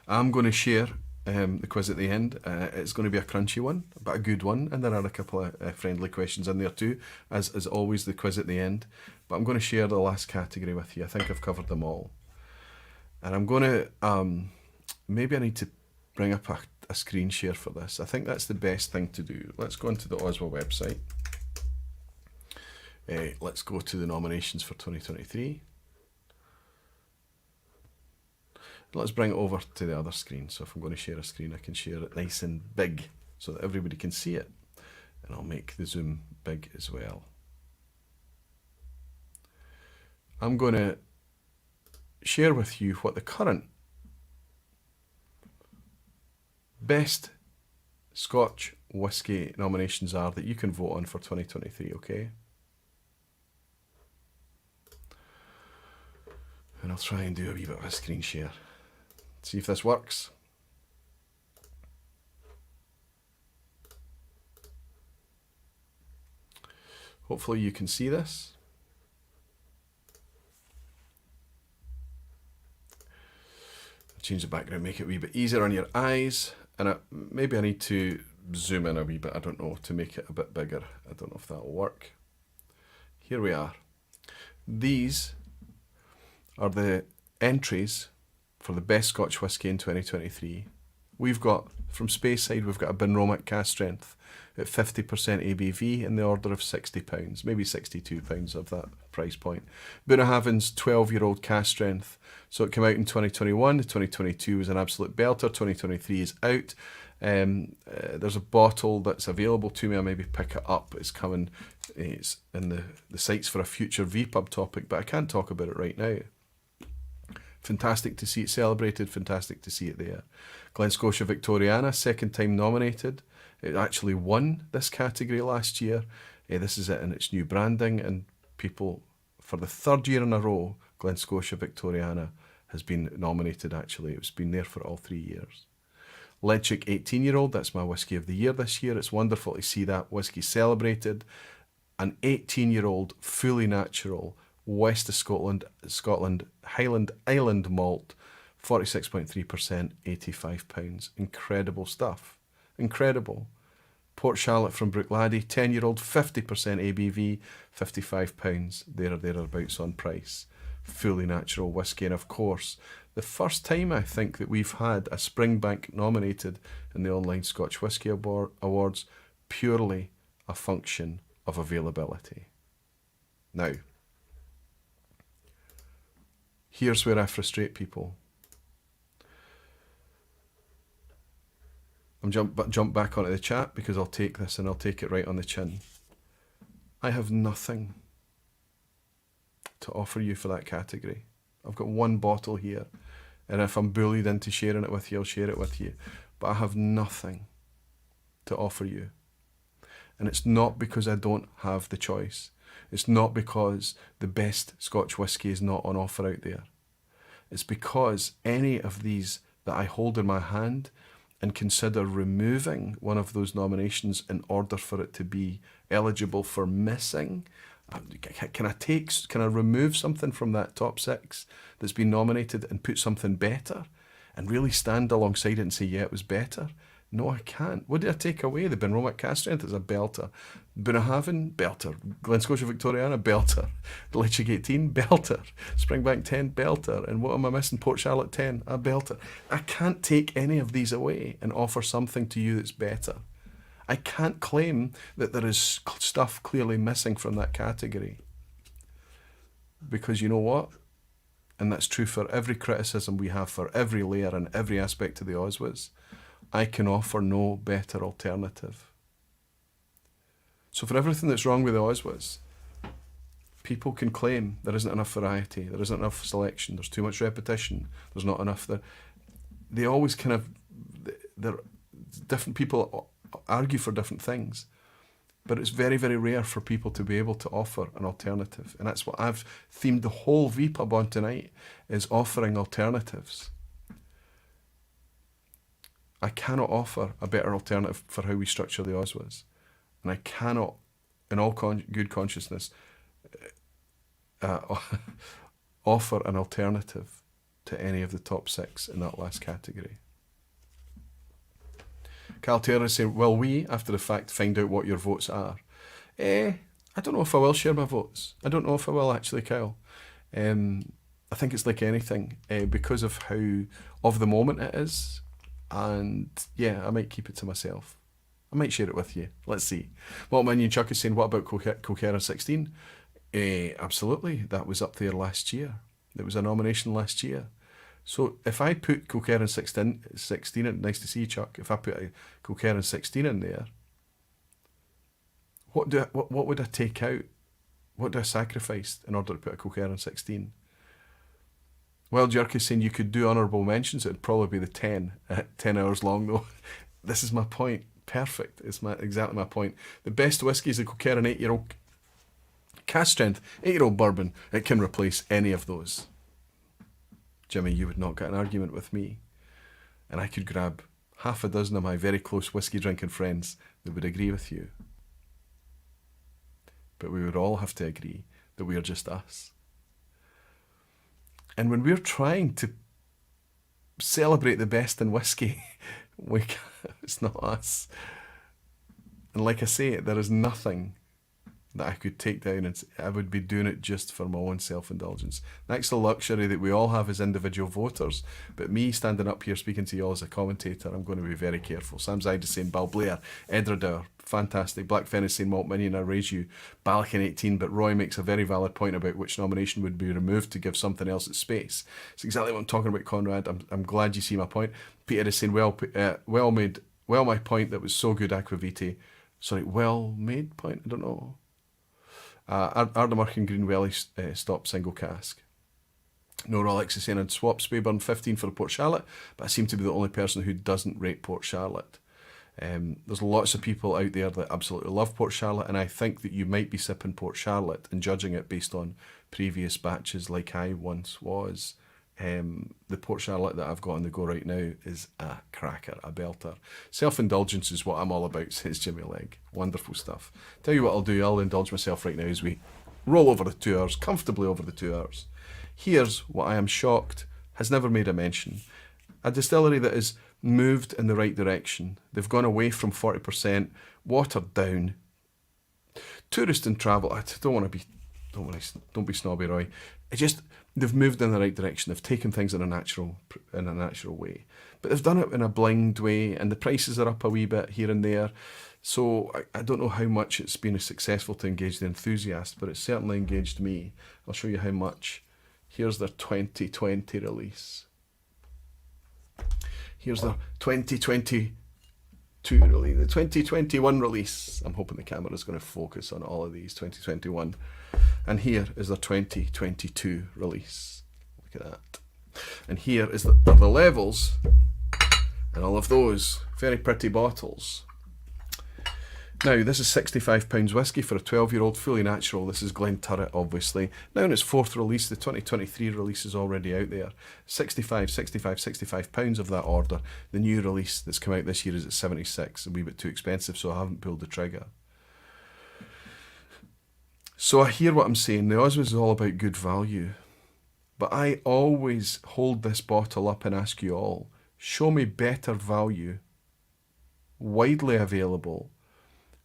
I'm going to share the quiz at the end. It's going to be a crunchy one, but a good one, and there are a couple of friendly questions in there too, as always the quiz at the end. But I'm going to share the last category with you. I think I've covered them all. And I'm going to, maybe I need to bring up a screen share for this. I think that's the best thing to do. Let's go into the OSWA website. Let's go to the nominations for 2023. Let's bring it over to the other screen. So if I'm going to share a screen, I can share it nice and big so that everybody can see it. And I'll make the zoom big as well. I'm going to share with you what the current best Scotch whisky nominations are that you can vote on for 2023, okay? And I'll try and do a wee bit of a screen share. See if this works. Hopefully you can see this. Change the background, make it a wee bit easier on your eyes. And maybe I need to zoom in a wee bit, I don't know, to make it a bit bigger. I don't know if that'll work. Here we are. These are the entries for the best Scotch whisky in 2023. We've got, from Speyside, we've got a Benromic cast strength at 50% ABV in the order of £60, maybe £62 of that price point. Bunnahabhain's 12-year-old cast strength. So it came out in 2021, 2022 was an absolute belter, 2023 is out. There's a bottle that's available to me, I'll maybe pick it up. It's coming, it's in the sites for a future vPub topic, but I can't talk about it right now. Fantastic to see it celebrated, fantastic to see it there. Glen Scotia Victoriana, second time nominated. It actually won this category last year. This is it in its new branding, and people, for the third year in a row, Glen Scotia Victoriana has been nominated actually. It's been there for all 3 years. Leitchik 18-year-old, that's my whisky of the year this year. It's wonderful to see that whisky celebrated. An 18-year-old, fully natural, West of Scotland, Highland Island malt, 46.3%, £85. Incredible stuff. Incredible. Port Charlotte from Brooklady, 10-year-old, 50% ABV, £55. There or thereabouts on price. Fully natural whisky. And of course, the first time I think that we've had a Springbank nominated in the Online Scotch Whisky Awards, purely a function of availability. Now, here's where I frustrate people. I'm jump back onto the chat because I'll take this and I'll take it right on the chin. I have nothing to offer you for that category. I've got one bottle here And if I'm bullied into sharing it with you, I'll share it with you. But I have nothing to offer you. And it's not because I don't have the choice. It's not because the best Scotch whisky is not on offer out there. It's because any of these that I hold in my hand and consider removing one of those nominations in order for it to be eligible for missing, can I remove something from that top 6 that's been nominated and put something better and really stand alongside it and say, yeah, it was better? No, I can't. What did I take away? The Benromac Cask Strength is a belter. Bunnahabhain, belter. Glen Scotia Victoriana, belter. Leitchig 18, belter. Springbank 10, belter. And what am I missing? Port Charlotte 10, a belter. I can't take any of these away and offer something to you that's better. I can't claim that there is stuff clearly missing from that category. Because you know what? And that's true for every criticism we have for every layer and every aspect of the OSWAs. I can offer no better alternative. So for everything that's wrong with the OSWAs, people can claim there isn't enough variety, there isn't enough selection, there's too much repetition, there's not enough there. They always different people argue for different things, but it's very, very rare for people to be able to offer an alternative. And that's what I've themed the whole vPub on tonight, is offering alternatives. I cannot offer a better alternative for how we structure the OSWAs. And I cannot, in all good consciousness, offer an alternative to any of the top 6 in that last category. Cal Taylor is saying, will we, after the fact, find out what your votes are? I don't know if I will share my votes. I don't know if I will, actually, Kyle. I think it's like anything, because of how of the moment it is. And yeah, I might keep it to myself. I might share it with you. Let's see. Well, Minion Chuck is saying, what about Kilkerran 16? Absolutely. That was up there last year. There was a nomination last year. So if I put Kilkerran 16 in, nice to see you, Chuck. If I put a Kilkerran 16 in there, what would I take out? What do I sacrifice in order to put a Kilkerran 16? Well, Jerk is saying you could do honourable mentions. It'd probably be the 10 hours long though. This is my point. Perfect. It's exactly my point. The best whisky is a Kilkerran 8-year-old cask strength, 8-year-old bourbon. It can replace any of those. Jimmy, you would not get an argument with me. And I could grab half a dozen of my very close whisky drinking friends that would agree with you. But we would all have to agree that we are just us. And when we're trying to celebrate the best in whisky, it's not us. And like I say, there is nothing that I could take down and I would be doing it just for my own self-indulgence. That's the luxury that we all have as individual voters. But me standing up here speaking to you all as a commentator, I'm going to be very careful. Sam Zaid is saying Balblair, Edradour, fantastic. Black Fen is saying Malt Minion, I raise you. Balakin 18, but Roy makes a very valid point about which nomination would be removed to give something else its space. It's exactly what I'm talking about, Conrad. I'm glad you see my point. Peter is saying well my point that was so good, Aquavite. Sorry, well made point, I don't know. Ardamurch and Green Welly stop single cask. No, Rolex is saying I'd swap Speyburn 15 for a Port Charlotte, but I seem to be the only person who doesn't rate Port Charlotte. There's lots of people out there that absolutely love Port Charlotte, and I think that you might be sipping Port Charlotte and judging it based on previous batches like I once was. The Port Charlotte that I've got on the go right now is a cracker, a belter. Self-indulgence is what I'm all about, says Jimmy Legg. Wonderful stuff. Tell you what I'll do, I'll indulge myself right now as we roll over the 2 hours, comfortably over the 2 hours. Here's what I am shocked has never made a mention. A distillery that is moved in the right direction. They've gone away from 40%, watered down. Tourist and travel, I don't be snobby, Roy. They've moved in the right direction. They've taken things in a natural way. But they've done it in a blind way, and the prices are up a wee bit here and there. So I don't know how much it's been successful to engage the enthusiast, but it's certainly engaged me. I'll show you how much. Here's their 2020 release. Here's their 2022 release, the 2021 release. I'm hoping the camera's going to focus on all of these, 2021. And here is their 2022 release. Look at that. And here are the levels and all of those very pretty bottles. Now, this is £65 whisky for a 12-year-old, fully natural. This is Glenturret, obviously. Now in its fourth release, the 2023 release is already out there. £65 of that order. The new release that's come out this year is at £76, a wee bit too expensive, so I haven't pulled the trigger. So I hear what I'm saying. The OSWAs is all about good value. But I always hold this bottle up and ask you all, show me better value, widely available,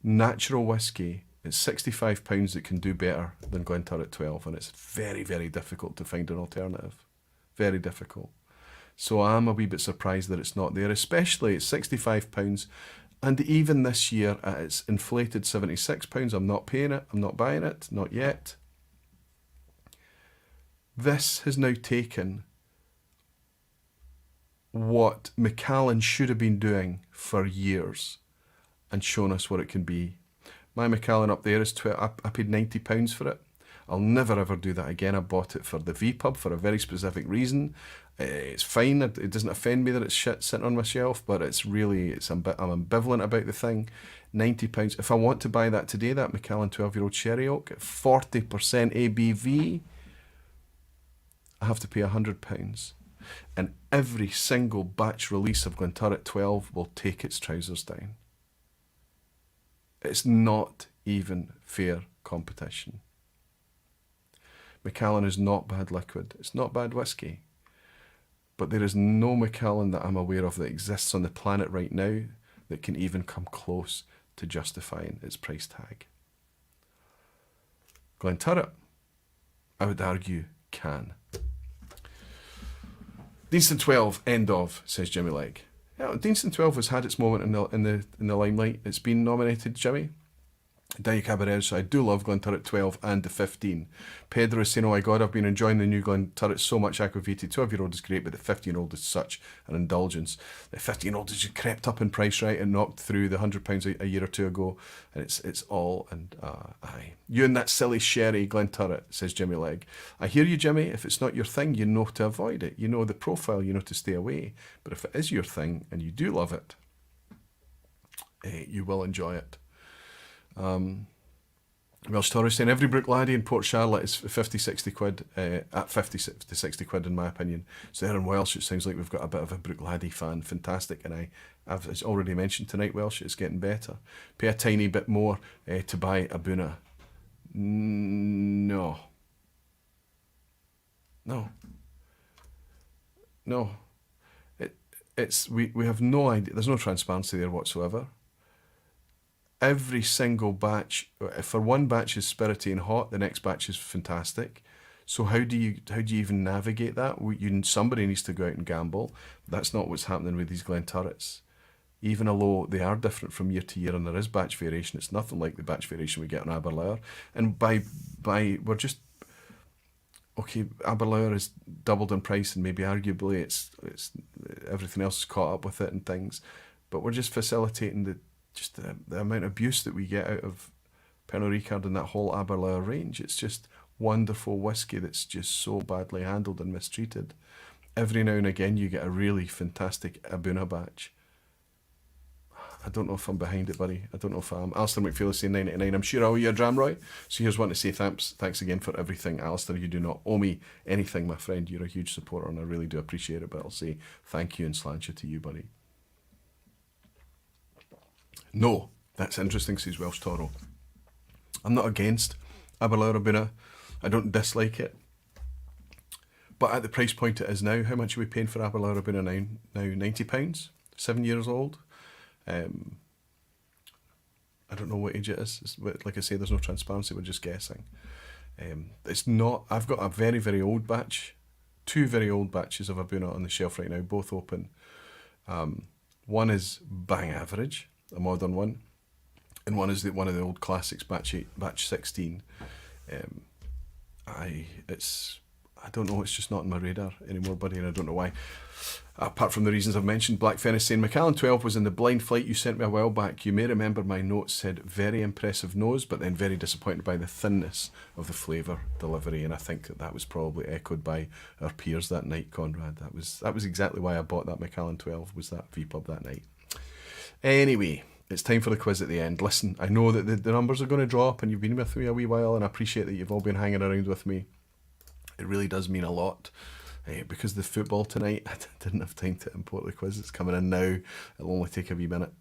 natural whisky at £65 that can do better than Glenturret 12, and it's very, very difficult to find an alternative. Very difficult. So I'm a wee bit surprised that it's not there, especially at £65, and even this year at its inflated £76, I'm not paying it, I'm not buying it, not yet. This has now taken what Macallan should have been doing for years and shown us what it can be. My Macallan up there is I paid £90 for it. I'll never ever do that again. I bought it for the vPub for a very specific reason. It's fine. It doesn't offend me that it's shit sitting on my shelf, but I'm ambivalent about the thing. £90. If I want to buy that today, that Macallan 12-year-old Sherry Oak at 40% ABV, I have to pay £100. And every single batch release of Glenturret 12 will take its trousers down. It's not even fair competition. Macallan is not bad liquid. It's not bad whisky. But there is no Macallan that I'm aware of that exists on the planet right now that can even come close to justifying its price tag. Glenturret, I would argue, can. Deanston 12, end of, says Jimmy Legg. Yeah, Deanston 12 has had its moment in the limelight. It's been nominated, Jimmy. Daniel Cabaret, so I do love Glenturret 12 and the 15. Pedro is saying, oh my God, I've been enjoying the new Glenturret so much. Aquavitae 12-year-old is great, but the 15-year-old is such an indulgence. The 15-year-old has just crept up in price, right, and knocked through the £100 a year or two ago, and it's all, and aye. You and that silly sherry Glenturret, says Jimmy Legg. I hear you, Jimmy. If it's not your thing, you know to avoid it. You know the profile, you know to stay away. But if it is your thing, and you do love it, you will enjoy it. Welsh Tory saying every Brook Laddie in Port Charlotte is 50-60 quid, at 50 to 60 quid in my opinion. So there in Welsh it sounds like we've got a bit of a Brook Laddie fan. Fantastic. And I've already mentioned tonight, Welsh, it's getting better. Pay a tiny bit more to buy a Boona. No. We have no idea. There's no transparency there whatsoever. Every single batch, for one batch is spirity and hot, the next batch is fantastic. So how do you even navigate that? Somebody needs to go out and gamble. That's not what's happening with these Glenturrets. Even although they are different from year to year and there is batch variation, it's nothing like the batch variation we get on Aberlour. And we're just okay. Aberlour is doubled in price, and maybe arguably it's everything else is caught up with it and things. But we're just facilitating the amount of abuse that we get out of Pernod Ricard and that whole Aberlour range. It's just wonderful whiskey that's just so badly handled and mistreated. Every now and again you get a really fantastic Boona batch. I don't know if I'm behind it, buddy. I don't know if I am. Alistair McPhail is saying 9.99. I'm sure I owe you a dram, Roy. So here's one to say thanks again for everything. Alistair, you do not owe me anything, my friend. You're a huge supporter and I really do appreciate it, but I'll say thank you and sláinte to you, buddy. No, that's interesting, says Welsh Toro. I'm not against Aberlour Boona. I don't dislike it. But at the price point it is now, how much are we paying for Aberlour Boona now? £90? 7 years old? I don't know what age it is. Like I say, there's no transparency, we're just guessing. It's not. I've got a very, very old batch, 2 very old batches of a Boona on the shelf right now, both open. One is bang average, a modern one, and one is one of the old classics, batch 16. I don't know, it's just not on my radar anymore, buddy, and I don't know why. Apart from the reasons I've mentioned, Black Fennis saying, Macallan 12 was in the blind flight you sent me a while back. You may remember my notes said very impressive nose, but then very disappointed by the thinness of the flavour delivery. And I think that was probably echoed by our peers that night, Conrad. That was exactly why I bought that Macallan 12, was that vPub that night. Anyway, it's time for the quiz at the end. Listen, I know that the numbers are going to drop and you've been with me a wee while, and I appreciate that you've all been hanging around with me. It really does mean a lot. Because of the football tonight, I didn't have time to import the quiz. It's coming in now. It'll only take a wee minute.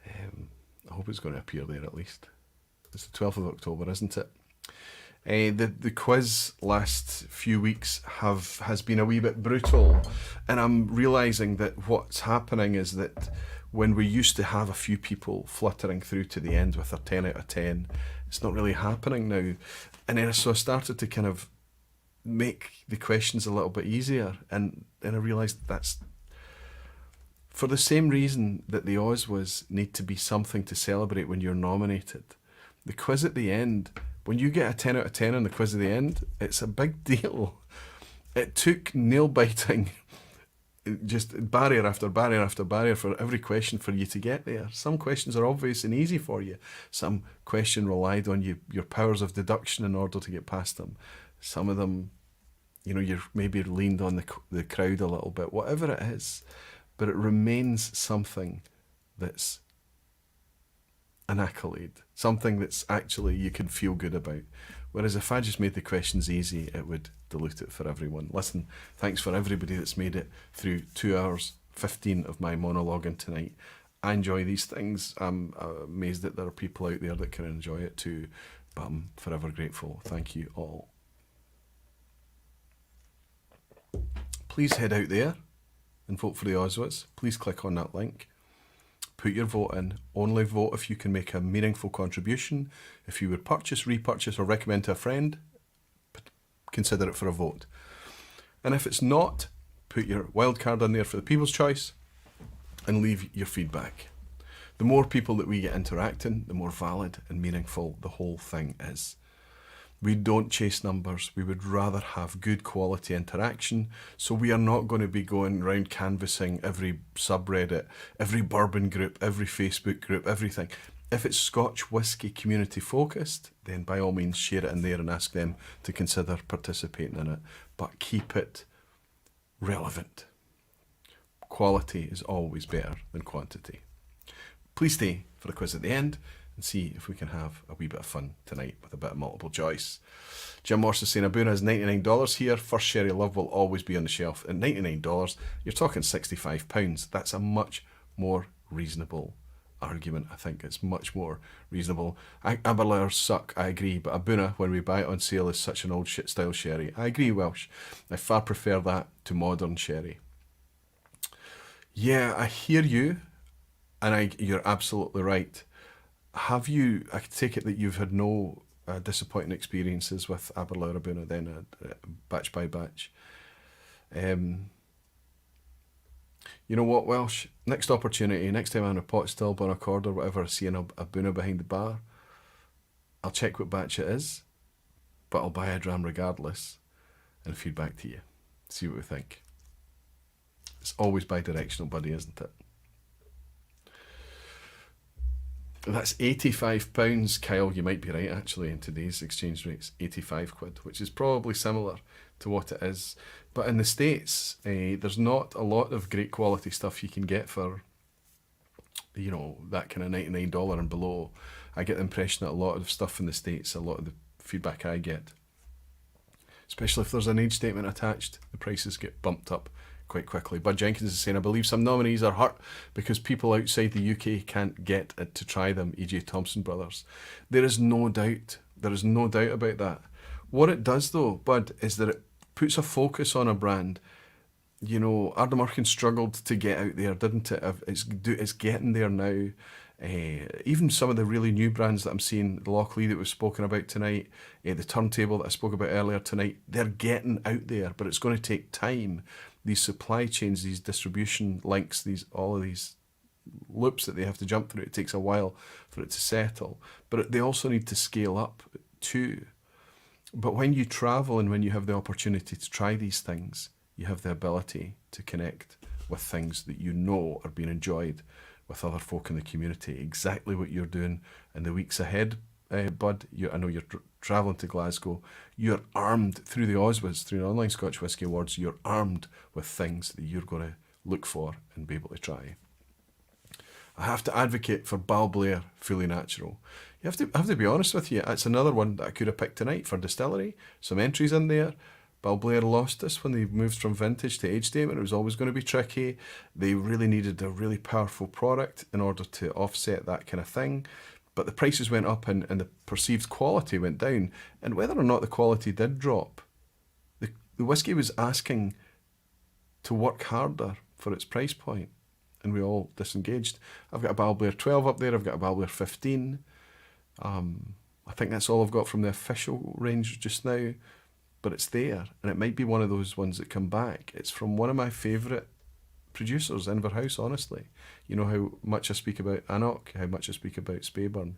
I hope it's going to appear there at least. It's the 12th of October, isn't it? The quiz last few weeks has been a wee bit brutal, and I'm realising that what's happening is that when we used to have a few people fluttering through to the end with their 10 out of 10, it's not really happening now. And then so I started to kind of make the questions a little bit easier, and I realised that's for the same reason that the OSWAs need to be something to celebrate when you're nominated. The quiz at the end, when you get a 10 out of 10 on the quiz at the end, it's a big deal. It took nail-biting, just barrier after barrier after barrier for every question for you to get there. Some questions are obvious and easy for you. Some question relied on your powers of deduction in order to get past them. Some of them, you're maybe leaned on the crowd a little bit, whatever it is, but it remains something that's an accolade, something that's actually you can feel good about. Whereas if I just made the questions easy, it would dilute it for everyone. Listen, thanks for everybody that's made it through 2 hours 15 of my monologuing tonight. I enjoy these things. I'm amazed that there are people out there that can enjoy it too, but I'm forever grateful. Thank you all. Please head out there and vote for the OSWAs. Please click on that link. Put your vote in. Only vote if you can make a meaningful contribution. If you would purchase, repurchase, or recommend to a friend, consider it for a vote. And if it's not, put your wild card in there for the people's choice and leave your feedback. The more people that we get interacting, the more valid and meaningful the whole thing is. We don't chase numbers. We would rather have good quality interaction. So we are not going to be going around canvassing every subreddit, every bourbon group, every Facebook group, everything. If it's Scotch whisky community focused, then by all means share it in there and ask them to consider participating in it. But keep it relevant. Quality is always better than quantity. Please stay for the quiz at the end and see if we can have a wee bit of fun tonight with a bit of multiple choice. Jim Morse is saying Abuna is $99 here. First Sherry Love will always be on the shelf. At $99, you're talking £65. That's a much more reasonable argument. I think it's much more reasonable. Aberlours suck, I agree, but Abuna, when we buy it on sale, is such an old shit style sherry. I agree, Welsh. I far prefer that to modern sherry. Yeah, I hear you, and you're absolutely right. I take it that you've had no disappointing experiences with Aberlour Abuna then, batch by batch. You know what, Welsh? Next opportunity, next time I'm in a pot still, on a cord or whatever, I see an Abuna behind the bar, I'll check what batch it is, but I'll buy a dram regardless and feed back to you. See what we think. It's always bi-directional, buddy, isn't it? That's £85, Kyle. You might be right, actually, in today's exchange rates. 85 quid, which is probably similar to what it is. But in the States, there's not a lot of great quality stuff you can get for, that kind of $99 and below. I get the impression that a lot of stuff in the States, a lot of the feedback I get, especially if there's an age statement attached, the prices get bumped up quite quickly. Bud Jenkins is saying, I believe some nominees are hurt because people outside the UK can't get it to try them, e.g. Thompson Brothers. There is no doubt. There is no doubt about that. What it does though, Bud, is that it puts a focus on a brand. Ardnamurchan struggled to get out there, didn't it? It's getting there now. Even some of the really new brands that I'm seeing, the Lockleigh that we've spoken about tonight, the Turntable that I spoke about earlier tonight, they're getting out there, but it's going to take time. These supply chains, these distribution links, all of these loops that they have to jump through, it takes a while for it to settle. But they also need to scale up too. But when you travel and when you have the opportunity to try these things, you have the ability to connect with things that you know are being enjoyed with other folk in the community. Exactly what you're doing in the weeks ahead, bud. I know you're travelling to Glasgow. You're armed through the OSWAs, through the Online Scotch Whisky Awards. You're armed with things that you're going to look for and be able to try. I have to advocate for Balblair Fully Natural. I have to be honest with you, it's another one that I could have picked tonight for Distillery. Some entries in there. Balblair lost us when they moved from vintage to age statement. It was always going to be tricky. They really needed a really powerful product in order to offset that kind of thing. But the prices went up and the perceived quality went down. And whether or not the quality did drop, the whisky was asking to work harder for its price point. And we all disengaged. I've got a Balblair 12 up there. I've got a Balblair 15. I think that's all I've got from the official range just now. But it's there, and it might be one of those ones that come back. It's from one of my favourite producers, Inverhouse, honestly. You know how much I speak about Anok, how much I speak about Speyburn.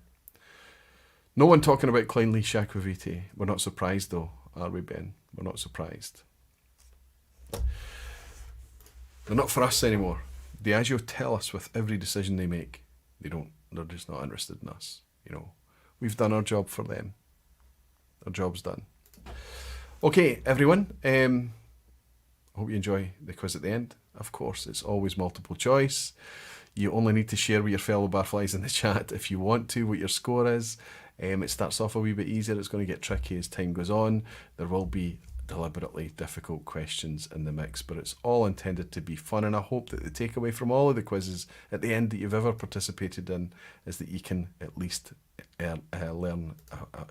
No one talking about Clynelish Aquavitae. We're not surprised though, are we, Ben? We're not surprised. They're not for us anymore. Diageo tell us with every decision they make, they're just not interested in us. You know, we've done our job for them. Our job's done. Okay, everyone, I hope you enjoy the quiz at the end. Of course, it's always multiple choice. You only need to share with your fellow Barflies in the chat if you want to, what your score is. It starts off a wee bit easier. It's going to get tricky as time goes on. There will be deliberately difficult questions in the mix, but it's all intended to be fun, and I hope that the takeaway from all of the quizzes at the end that you've ever participated in is that you can at least learn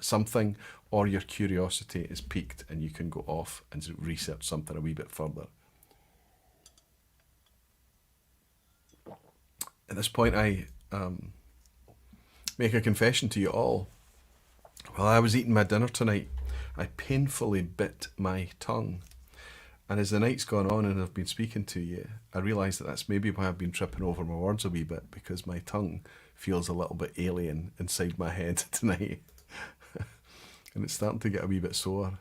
something, or your curiosity is piqued and you can go off and research something a wee bit further. At this point, I make a confession to you all. While I was eating my dinner tonight, I painfully bit my tongue. And as the night's gone on and I've been speaking to you, I realise that that's maybe why I've been tripping over my words a wee bit, because my tongue feels a little bit alien inside my head tonight. And it's starting to get a wee bit sore.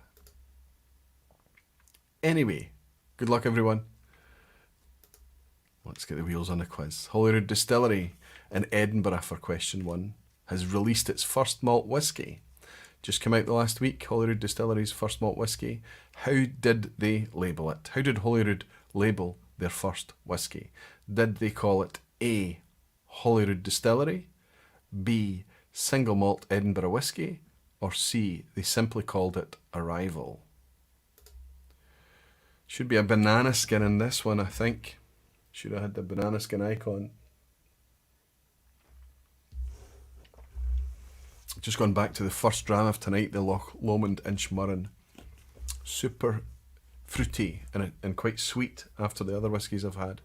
Anyway, good luck everyone. Let's get the wheels on the quiz. Holyrood Distillery in Edinburgh for question 1 has released its first malt whisky. Just came out the last week, Holyrood Distillery's first malt whisky. How did they label it? How did Holyrood label their first whisky? Did they call it A, Holyrood Distillery, B, Single Malt Edinburgh Whisky, or C, they simply called it Arrival? Should be a banana skin in this one, I think. Should have had the banana skin icon. Just gone back to the first dram of tonight, the Loch Lomond Inchmurren. Super fruity and quite sweet after the other whiskies I've had.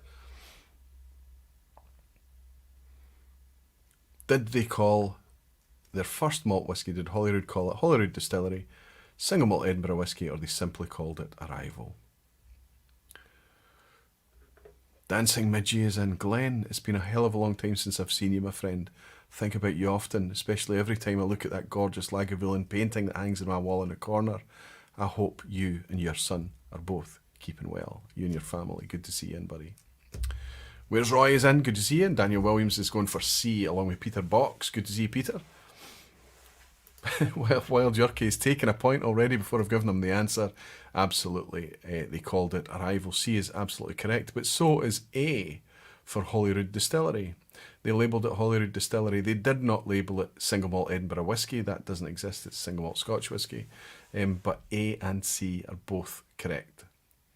Did they call their first malt whisky, did Holyrood call it Holyrood Distillery, Single Malt Edinburgh Whisky, or they simply called it Arrival? Dancing Midgie is in. Glenn, it's been a hell of a long time since I've seen you, my friend. Think about you often, especially every time I look at that gorgeous Lagavulin painting that hangs in my wall in the corner. I hope you and your son are both keeping well. You and your family. Good to see you in, buddy. Where's Roy is in? Good to see you. And Daniel Williams is going for C along with Peter Box. Good to see you, Peter. Wild Jerky is taking a point already before I've given them the answer. Absolutely. They called it Arrival. C is absolutely correct. But so is A for Holyrood Distillery. They labelled it Holyrood Distillery. They did not label it Single Malt Edinburgh Whisky. That doesn't exist. It's Single Malt Scotch Whisky. But A and C are both correct.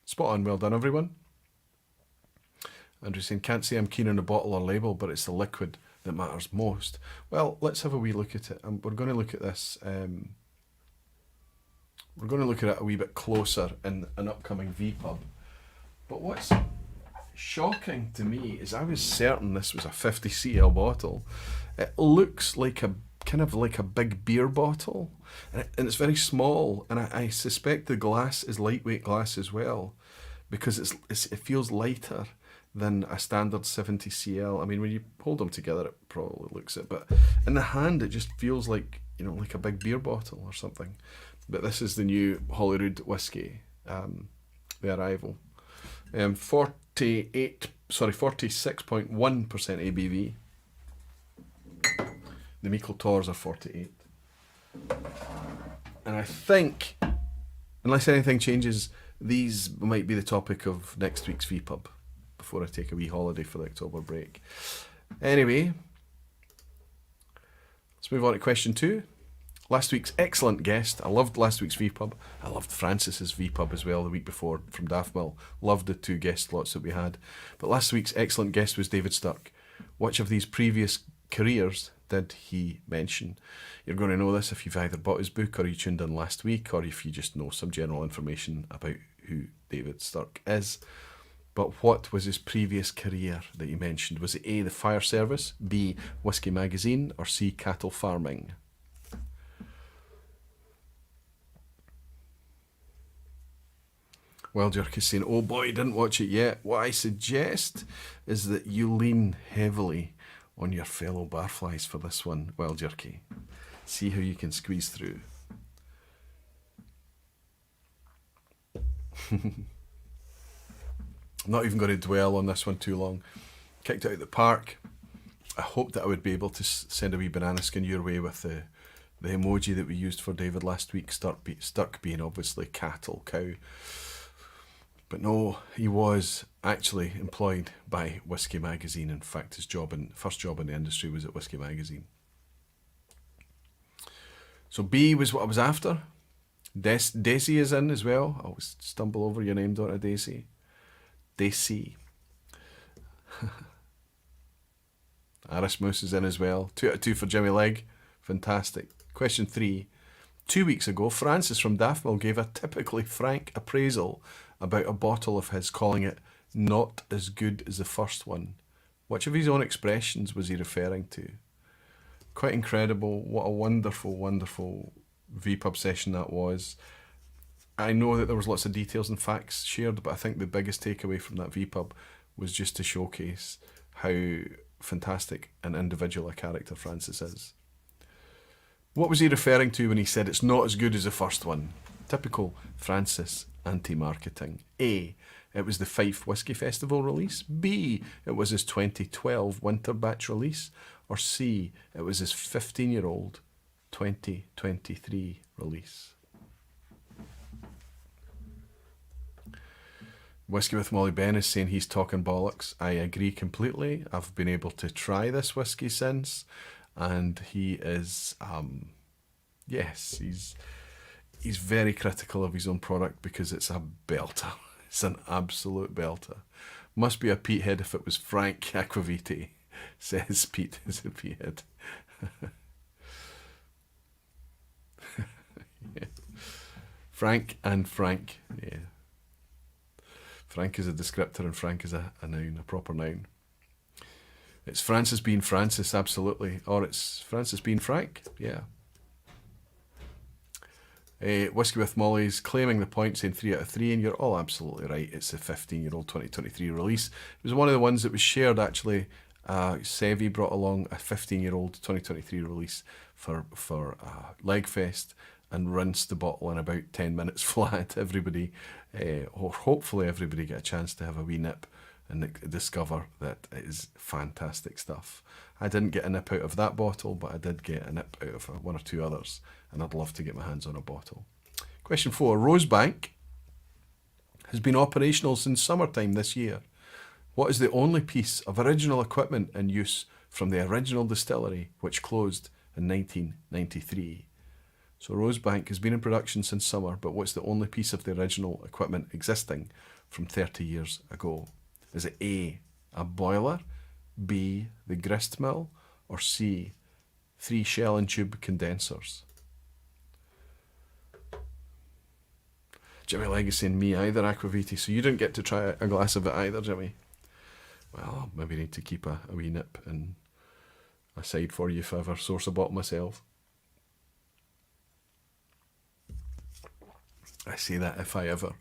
Spot on. Well done, everyone. Andrew saying, can't say I'm keen on a bottle or label, but it's the liquid that matters most. Well, let's have a wee look at it. We're going to look at this. We're going to look at it a wee bit closer in an upcoming vPub. But what's shocking to me is I was certain this was a 50cl bottle. It looks like a kind of like a big beer bottle, and it's very small. And I suspect the glass is lightweight glass as well, because it feels lighter than a standard 70cl. I mean, when you hold them together, it probably looks it, but in the hand, it just feels like, you know, like a big beer bottle or something. But this is the new Holyrood whiskey, the Arrival. 46.1% ABV. The Michael Tors are 48. And I think, unless anything changes, these might be the topic of next week's vPub before I take a wee holiday for the October break. Anyway, let's move on to question 2. Last week's excellent guest. I loved last week's vPub. I loved Francis's vPub as well the week before from Daft Mill. Loved the 2 guest slots that we had. But last week's excellent guest was David Sturck. Which of these previous careers did he mention? You're going to know this if you've either bought his book or you tuned in last week, or if you just know some general information about who David Sturck is. But what was his previous career that he mentioned? Was it A, the fire service, B, Whisky magazine, or C, cattle farming? Well, Jerk is saying, oh boy, didn't watch it yet. What I suggest is that you lean heavily on your fellow Barflies for this one, Well Jerky. See how you can squeeze through. I'm not even going to dwell on this one too long. Kicked out of the park. I hoped that I would be able to send a wee banana skin your way with the emoji that we used for David last week, Sturck being obviously cattle, cow. But no, he was actually employed by Whisky magazine. In fact, his first job in the industry was at Whisky magazine. So B was what I was after. Daisy is in as well. I always stumble over your name, don't I, Daisy? Daisy. Arismus is in as well. 2 out of 2 for Jimmy Legg. Fantastic. Question 3. 2 weeks ago, Francis from Daft Mill gave a typically frank appraisal about a bottle of his, calling it not as good as the first one. Which of his own expressions was he referring to? Quite incredible. What a wonderful, wonderful vPub session that was. I know that there was lots of details and facts shared, but I think the biggest takeaway from that vPub was just to showcase how fantastic an individual a character Francis is. What was he referring to when he said it's not as good as the first one? Typical Francis anti-marketing. A, it was the Fife Whisky Festival release. B, it was his 2012 winter batch release. Or C, it was his 15-year-old 2023 release. Whisky with Molly Ben is saying he's talking bollocks. I agree completely. I've been able to try this whisky since, and he is, yes, he's very critical of his own product because it's a belter. It's an absolute belter. Must be a Petehead if it was Frank Aquaviti, says Pete. Is it Petehead? Yeah. Frank and Frank, yeah. Frank is a descriptor and Frank is a noun, a proper noun. It's Francis being Francis, absolutely. Or it's Francis being Frank, yeah. Whisky with Molly's claiming the point, saying 3 out of 3, and you're all absolutely right. It's a 15-year-old 2023 release. It was one of the ones that was shared, actually. Sevi brought along a 15-year-old 2023 release for Legfest and rinsed the bottle in about 10 minutes flat. Everybody, or hopefully everybody, get a chance to have a wee nip and discover that it is fantastic stuff. I didn't get a nip out of that bottle, but I did get a nip out of 1 or 2 others, and I'd love to get my hands on a bottle. Question 4. Rosebank has been operational since summertime this year. What is the only piece of original equipment in use from the original distillery, which closed in 1993? So Rosebank has been in production since summer, but what's the only piece of the original equipment existing from 30 years ago? Is it A, a boiler, B, the grist mill, or C, 3 shell and tube condensers? Jimmy Legg is saying me either, Aquaviti, so you didn't get to try a glass of it either, Jimmy. Well, maybe need to keep a wee nip and aside for you if I ever source a bottle myself. I say that if I ever.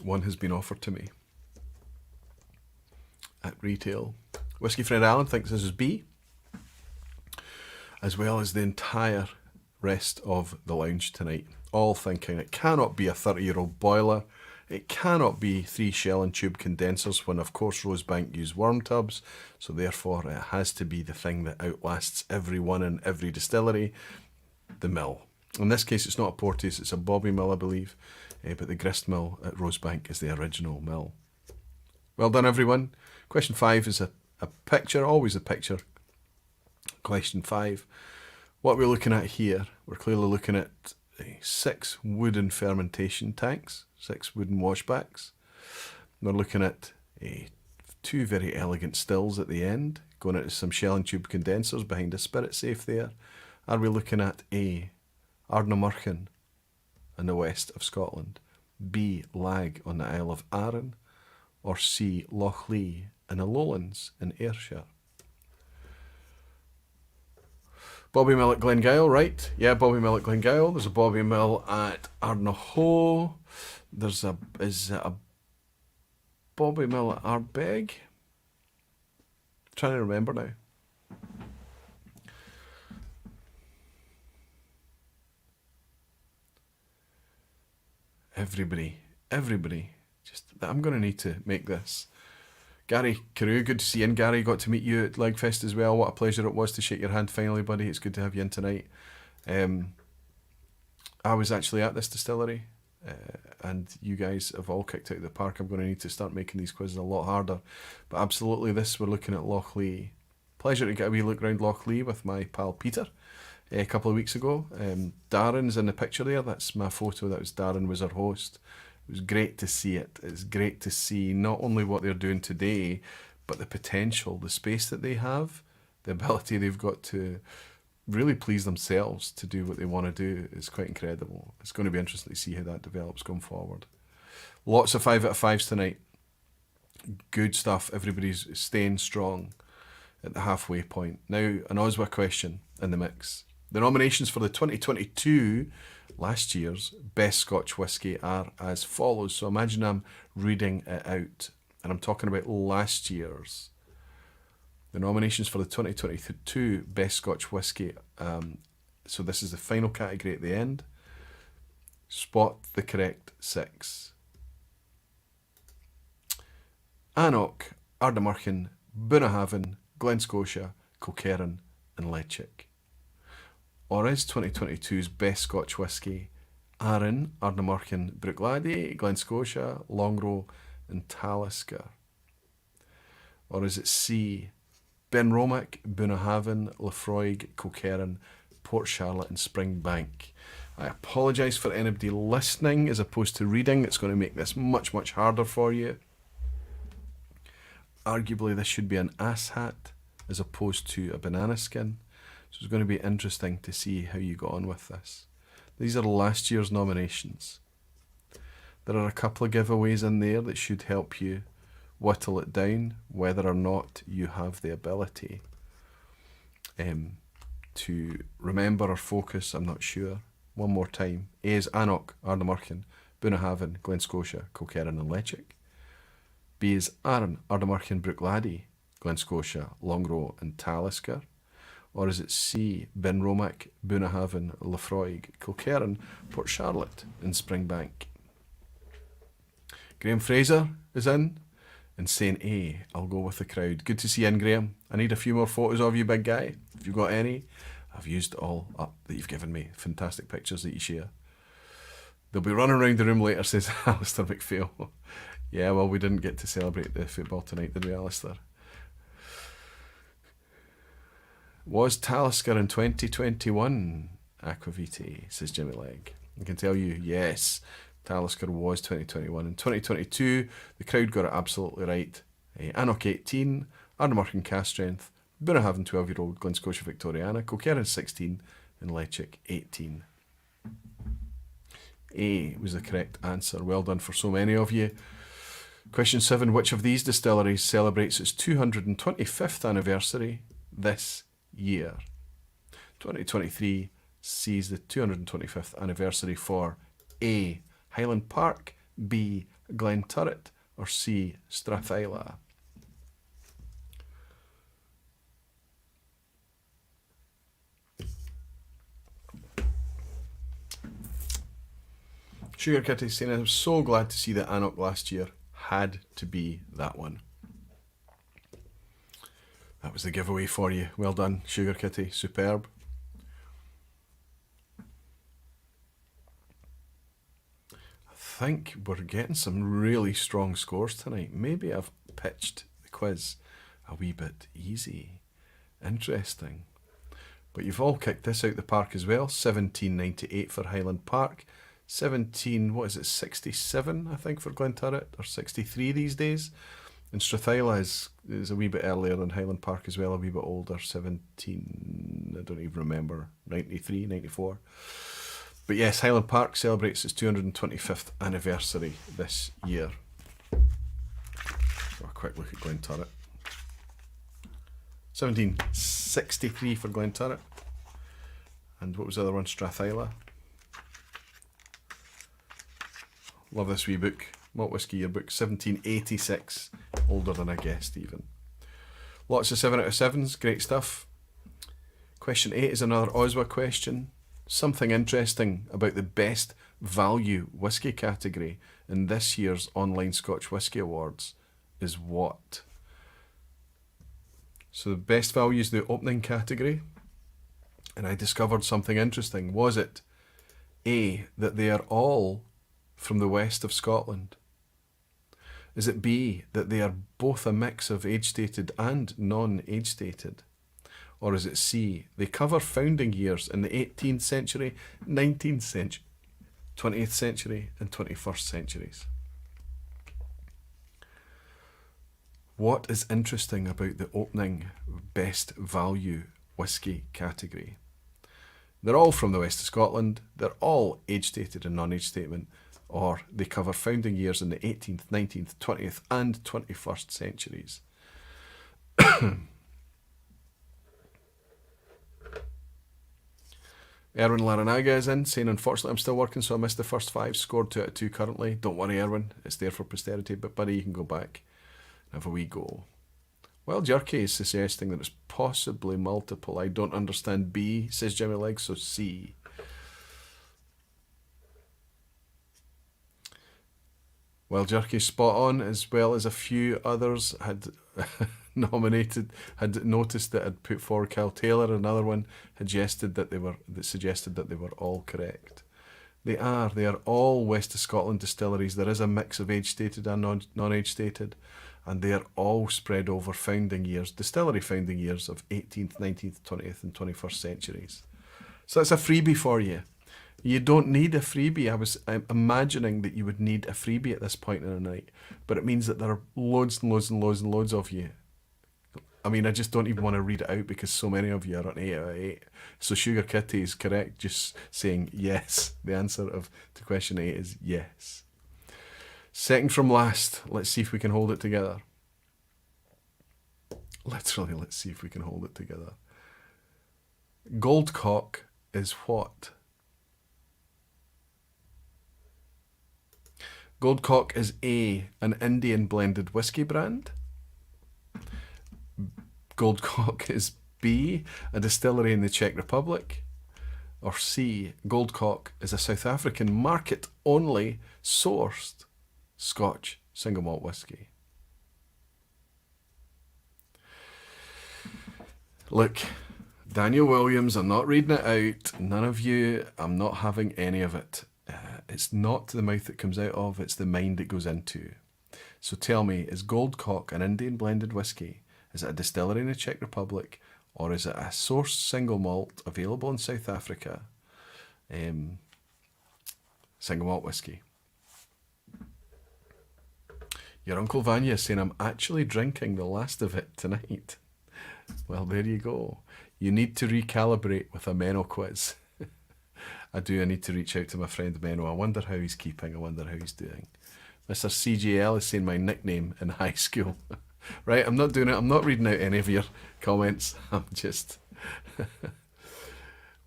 One has been offered to me at retail. Whiskey Friend Alan thinks this is B, as well as the entire rest of the lounge tonight. All thinking it cannot be a 30-year-old boiler. It cannot be 3 shell and tube condensers when, of course, Rosebank use worm tubs, so therefore it has to be the thing that outlasts everyone in every distillery, the mill. In this case, it's not a Porteous, it's a Bobby mill, I believe, but the grist mill at Rosebank is the original mill. Well done, everyone. Question 5 is a picture, always a picture. Question 5. What we're looking at here, we're clearly looking at 6 wooden fermentation tanks, 6 wooden washbacks. We're looking at 2 very elegant stills at the end, going into some shell and tube condensers behind a spirit safe there. Are we looking at A, Ardnamurchan in the west of Scotland, B, Lag on the Isle of Arran, or C, Loch Lee in the lowlands in Ayrshire? Bobby Mill at Glengyle, right? Yeah, Bobby Mill at Glengyle. There's a Bobby Mill at Ardnahoe. Is it a Bobby Mill at Ardbeg? Trying to remember now. Everybody. Just, I'm going to need to make this. Gary Carew, good to see you in. Gary, got to meet you at Legfest as well. What a pleasure it was to shake your hand finally, buddy. It's good to have you in tonight. I was actually at this distillery, and you guys have all kicked out of the park. I'm going to need to start making these quizzes a lot harder. But absolutely, we're looking at Loch Lee. Pleasure to get a wee look around Loch Lee with my pal Peter a couple of weeks ago. Darren's in the picture there. That's my photo. That was Darren was our host. It was great to see it. It's great to see not only what they're doing today, but the potential, the space that they have, the ability they've got to really please themselves to do what they want to do is quite incredible. It's going to be interesting to see how that develops going forward. Lots of 5 out of 5s tonight. Good stuff. Everybody's staying strong at the halfway point. Now, an OSWA question in the mix. The nominations for the 2022, last year's, Best Scotch Whisky are as follows. So imagine I'm reading it out, and I'm talking about last year's. The nominations for the 2022 Best Scotch Whisky, so this is the final category at the end. Spot the correct 6. Annoch, Ardnamurchan, Bunnahabhain, Glen Scotia, Kilkerran and Leitchik. Or is 2022's Best Scotch Whisky Arran, Ardnamurchan, Bruichladdich, Glen Scotia, Longrow and Talisker? Or is it C, Benromach, Bunnahabhain, Laphroaig, Kilkerran, Port Charlotte and Springbank? I apologise for anybody listening as opposed to reading. It's going to make this much, much harder for you. Arguably this should be an ass hat as opposed to a banana skin. So it's going to be interesting to see how you go on with this. These are last year's nominations. There are a couple of giveaways in there that should help you whittle it down, whether or not you have the ability to remember or focus. I'm not sure. One more time. A is Annoch, Ardnamurchan, Bunnahabhain, Glen Scotia, Kilkerran and Leitchik. B is Arran, Ardnamurchan, Bruichladdich, Glen Scotia, Longrow and Talisker. Or is it C, Benromach, Bunnahabhain, Laphroaig, Kilkerran, Port Charlotte and Springbank? Graham Fraser is in and saying A. I'll go with the crowd. Good to see you in, Graham. I need a few more photos of you, big guy. If you've got any, I've used all up that you've given me. Fantastic pictures that you share. They'll be running around the room later, says Alistair McPhail. Yeah, well, we didn't get to celebrate the football tonight, did we, Alistair? Was Talisker in 2021 Aquavitae, says Jimmy Legg. I can tell you, yes, Talisker was 2021. In 2022, the crowd got it absolutely right. Annoch 18, Ardnamurchan Cast Strength, Bunnahabhain 12-year-old, Glen Scotia Victoriana, Kilkerran 16, and Leitchik 18. A was the correct answer. Well done for so many of you. Question 7. Which of these distilleries celebrates its 225th anniversary this year? 2023 sees the 225th anniversary for A, Highland Park, B, Glenturret, or C, Strathisla. Sugar Kitty saying, I'm so glad to see that Anok last year. Had to be that one. That was the giveaway for you. Well done, Sugar Kitty. Superb. I think we're getting some really strong scores tonight. Maybe I've pitched the quiz a wee bit easy. Interesting. But you've all kicked this out the park as well. 17.98 for Highland Park. 67, I think, for Glenturret, or 63 these days. And Strathyla is a wee bit earlier than Highland Park as well, a wee bit older, 17, I don't even remember, 93, 94. But yes, Highland Park celebrates its 225th anniversary this year. So a quick look at Glenturret. 1763 for Glenturret. And what was the other one? Strathyla. Love this wee book. Malt Whisky Yearbook, 1786. Older than I guessed even. Lots of 7 out of 7s. Great stuff. Question 8 is another OSWA question. Something interesting about the best value whisky category in this year's online Scotch Whisky Awards is what? So the best value is the opening category. And I discovered something interesting. Was it A, that they are all from the west of Scotland? Is it B, that they are both a mix of age-stated and non-age-stated? Or is it C, they cover founding years in the 18th century, 19th century, 20th century and 21st centuries? What is interesting about the opening best value whisky category? They're all from the west of Scotland, they're all age-stated and non-age-statement, or they cover founding years in the 18th, 19th, 20th and 21st centuries. Erwin Laranaga is in, saying, unfortunately I'm still working, so I missed the first 5, scored 2 out of 2 currently. Don't worry, Erwin, it's there for posterity, but buddy, you can go back and have a wee go. Well, Jerky is suggesting that it's possibly multiple. I don't understand B, says Jimmy Legg, so C. Well, Jerky's spot on, as well as a few others had had noticed that I'd put forward Kyle Taylor. Another one suggested that they were all correct. They are all west of Scotland distilleries. There is a mix of age-stated and non-age-stated, and they are all spread over founding years, distillery founding years of 18th, 19th, 20th and 21st centuries. So that's a freebie for you. You don't need a freebie. I'm imagining that you would need a freebie at this point in the night, but it means that there are loads and loads and loads and loads of you. I mean, I just don't even want to read it out because so many of you are on 8 out of 8. So Sugar Kitty is correct, just saying yes. The answer to question 8 is yes. Second from last, let's see if we can hold it together. Literally, let's see if we can hold it together. Goldcock is what? Goldcock is A, an Indian blended whiskey brand. Goldcock is B, a distillery in the Czech Republic. Or C, Goldcock is a South African market-only sourced Scotch single malt whiskey. Look, Daniel Williams, I'm not reading it out. None of you, I'm not having any of it. It's not the mouth it comes out of, it's the mind it goes into. So tell me, is Goldcock an Indian blended whiskey? Is it a distillery in the Czech Republic? Or is it a source single malt available in South Africa? Single malt whiskey. Your Uncle Vanya is saying, I'm actually drinking the last of it tonight. Well, there you go. You need to recalibrate with a Menno quiz. I need to reach out to my friend Menno. I wonder how he's keeping. I wonder how he's doing. Mr. CJL is saying my nickname in high school. Right, I'm not doing it. I'm not reading out any of your comments. I'm just...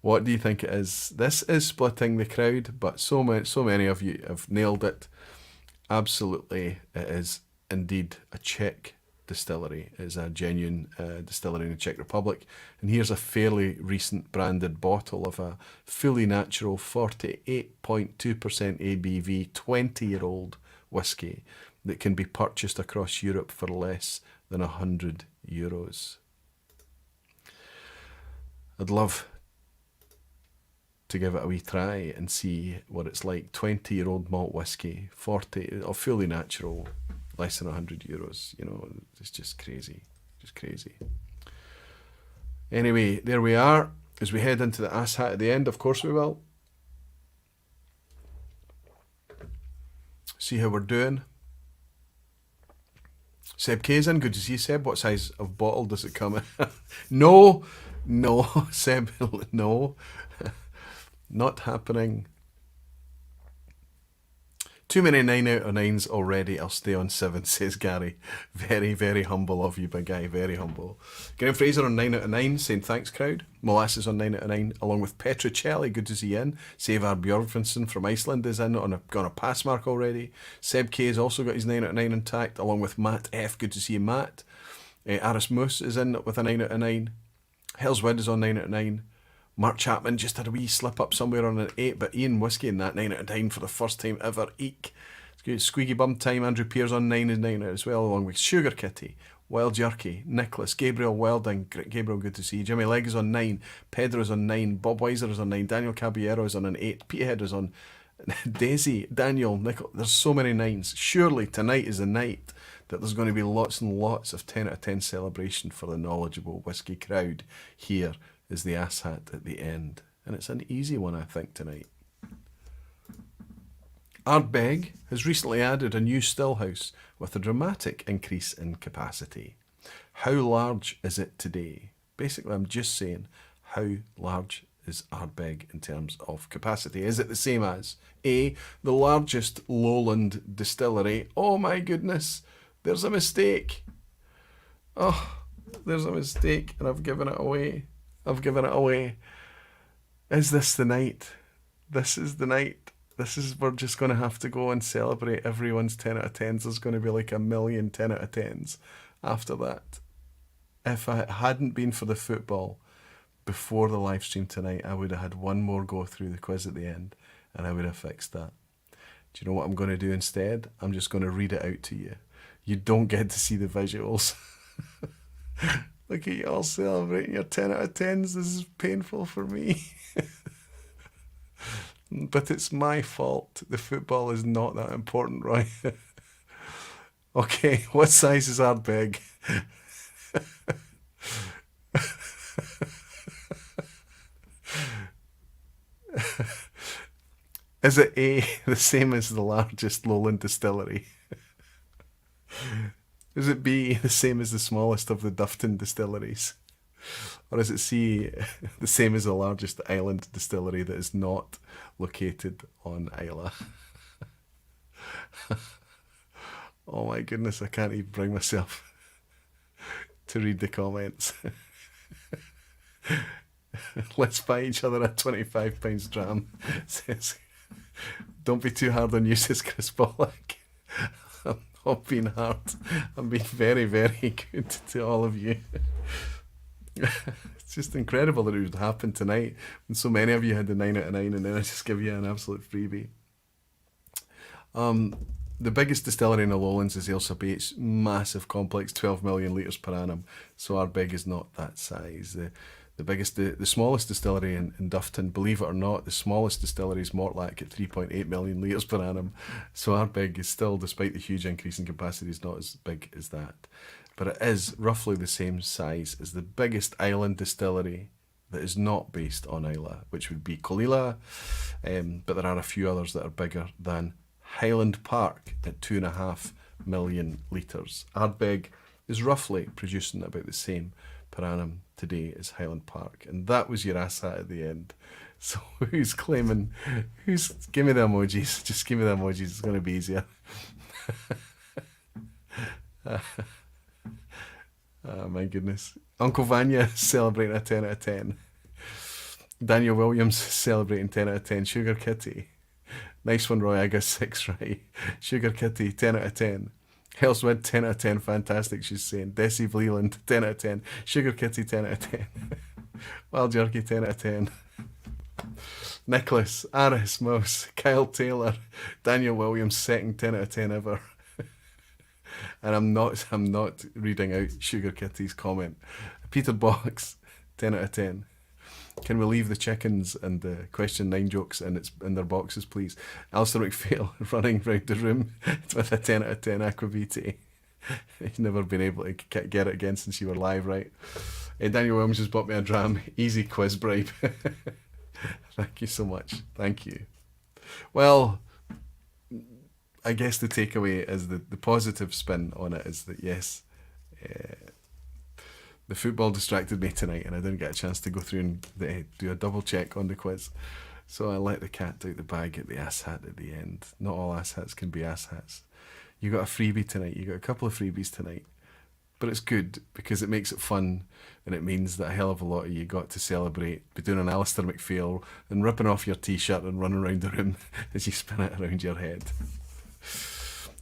What do you think it is? This is splitting the crowd, but so many of you have nailed it. Absolutely, it is indeed a Czech Distillery. It's a genuine distillery in the Czech Republic. And here's a fairly recent branded bottle of a fully natural 48.2% ABV 20-year-old whisky that can be purchased across Europe for less than €100. I'd love to give it a wee try and see what it's like. 20-year-old malt whisky, 40, or fully natural, less than €100. You know, it's just crazy. Just crazy. Anyway, there we are. As we head into the asshat at the end, of course we will. See how we're doing. Seb K's in. Good to see you, Seb. What size of bottle does it come in? No, Seb, no. Not happening. Too many 9 out of 9s already. I'll stay on 7, says Gary. Very, very humble of you, big guy. Very humble. Graham Fraser on 9 out of 9, saying thanks, crowd. Molasses on 9 out of 9, along with Petrocelli. Good to see you in. Savar Björgvinsson from Iceland is in on a pass mark already. Seb K has also got his 9 out of 9 intact, along with Matt F. Good to see you, Matt. Aris Moose is in with a 9 out of 9. Hell's Wind is on 9 out of 9. Mark Chapman just had a wee slip up somewhere on an 8, but Ian Whisky in that 9 out of 9 for the first time ever. Eek. It's good. Squeaky Bum Time. Andrew Pears on 9 and 9 out as well, along with Sugar Kitty, Wild Jerky, Nicholas, Gabriel Welding. Gabriel, good to see you. Jimmy Legg is on 9. Pedro is on 9. Bob Weiser is on 9. Daniel Caballero is on an 8. Peterhead is on Daisy, Daniel, Nicol. There's so many 9s. Surely tonight is the night that there's going to be lots and lots of 10 out of 10 celebration for the knowledgeable whisky crowd. Here is the asshat at the end. And it's an easy one, I think, tonight. Ardbeg has recently added a new stillhouse with a dramatic increase in capacity. How large is it today? Basically, I'm just saying, how large is Ardbeg in terms of capacity? Is it the same as A, the largest lowland distillery? Oh my goodness, there's a mistake. Oh, there's a mistake, and I've given it away. Is this the night? This is the night. We're just going to have to go and celebrate everyone's 10 out of 10s. There's going to be like 1 million 10 out of 10s after that. If it hadn't been for the football before the live stream tonight, I would have had one more go through the quiz at the end and I would have fixed that. Do you know what I'm going to do instead? I'm just going to read it out to you. You don't get to see the visuals. Look at you all celebrating your 10 out of 10s. This is painful for me. But it's my fault. The football is not that important, right? Okay, what size is Ardbeg? Is it A, the same as the largest lowland distillery? Is it B, the same as the smallest of the Dufton distilleries? Or is it C, the same as the largest island distillery that is not located on Islay? Oh my goodness, I can't even bring myself to read the comments. Let's buy each other a £25 dram. Says, don't be too hard on you, says Chris Pollack. I'm not being hard. I'm being very, very good to all of you. It's just incredible that it would happen tonight when so many of you had the 9 out of 9 and then I just give you an absolute freebie. The biggest distillery in the Lowlands is Ailsa Bates, massive complex, 12 million litres per annum. So Ardbeg is not that size. The smallest distillery in Dufton, believe it or not, the smallest distillery is Mortlach at 3.8 million litres per annum. So Ardbeg is still, despite the huge increase in capacity, is not as big as that. But it is roughly the same size as the biggest island distillery that is not based on Islay, which would be Colilla, but there are a few others that are bigger than Highland Park at 2.5 million litres. Ardbeg is roughly producing about the same per annum today as Highland Park. And that was your asshat at the end. So who's claiming, give me the emojis, just give me the emojis, it's going to be easier. Oh my goodness. Uncle Vanya celebrating a 10 out of 10. Daniel Williams celebrating 10 out of 10. Sugar Kitty. Nice one, Roy. I got 6 right. Sugar Kitty, 10 out of 10. Hellswood, 10 out of 10, fantastic, she's saying. Desi Bleeland, 10 out of 10. Sugar Kitty, 10 out of 10. Wild Jerky, 10 out of 10. Nicholas, Aris, Mouse, Kyle Taylor, Daniel Williams, second 10 out of 10 ever. And I'm not reading out Sugar Kitty's comment. Peter Box, 10 out of 10. Can we leave the chickens and the question 9 jokes in their boxes, please? Alistair McPhail running round the room with a 10 out of 10 aquavitae. He's never been able to get it again since you were live, right? Daniel Williams just bought me a dram. Easy quiz bribe. Thank you so much. Thank you. Well, I guess the takeaway is the positive spin on it is that yes, the football distracted me tonight and I didn't get a chance to go through and do a double check on the quiz. So I let the cat out the bag at the ass hat at the end. Not all ass hats can be ass hats. You got a freebie tonight. You got a couple of freebies tonight. But it's good because it makes it fun and it means that a hell of a lot of you got to celebrate by doing an Alistair McPhail and ripping off your t-shirt and running around the room as you spin it around your head.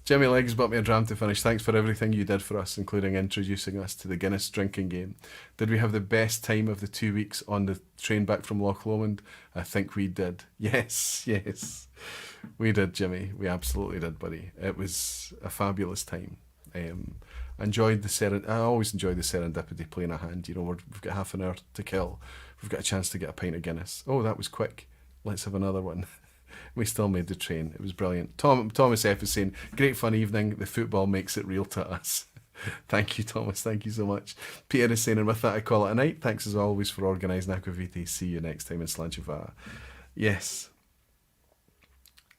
Jimmy Legs bought me a dram to finish. Thanks for everything you did for us, including introducing us to the Guinness drinking game. Did we have the best time of the 2 weeks on the train back from Loch Lomond? I think we did. Yes. We did, Jimmy. We absolutely did, buddy. It was a fabulous time. I always enjoy the serendipity playing a hand. You know, we've got half an hour to kill. We've got a chance to get a pint of Guinness. Oh, that was quick. Let's have another one. We still made the train. It was brilliant. Thomas F is saying, great fun evening. The football makes it real to us. Thank you, Thomas. Thank you so much. Peter is saying, and with that, I call it a night. Thanks as always for organising Aquavitae. See you next time in Slanchava. Yes.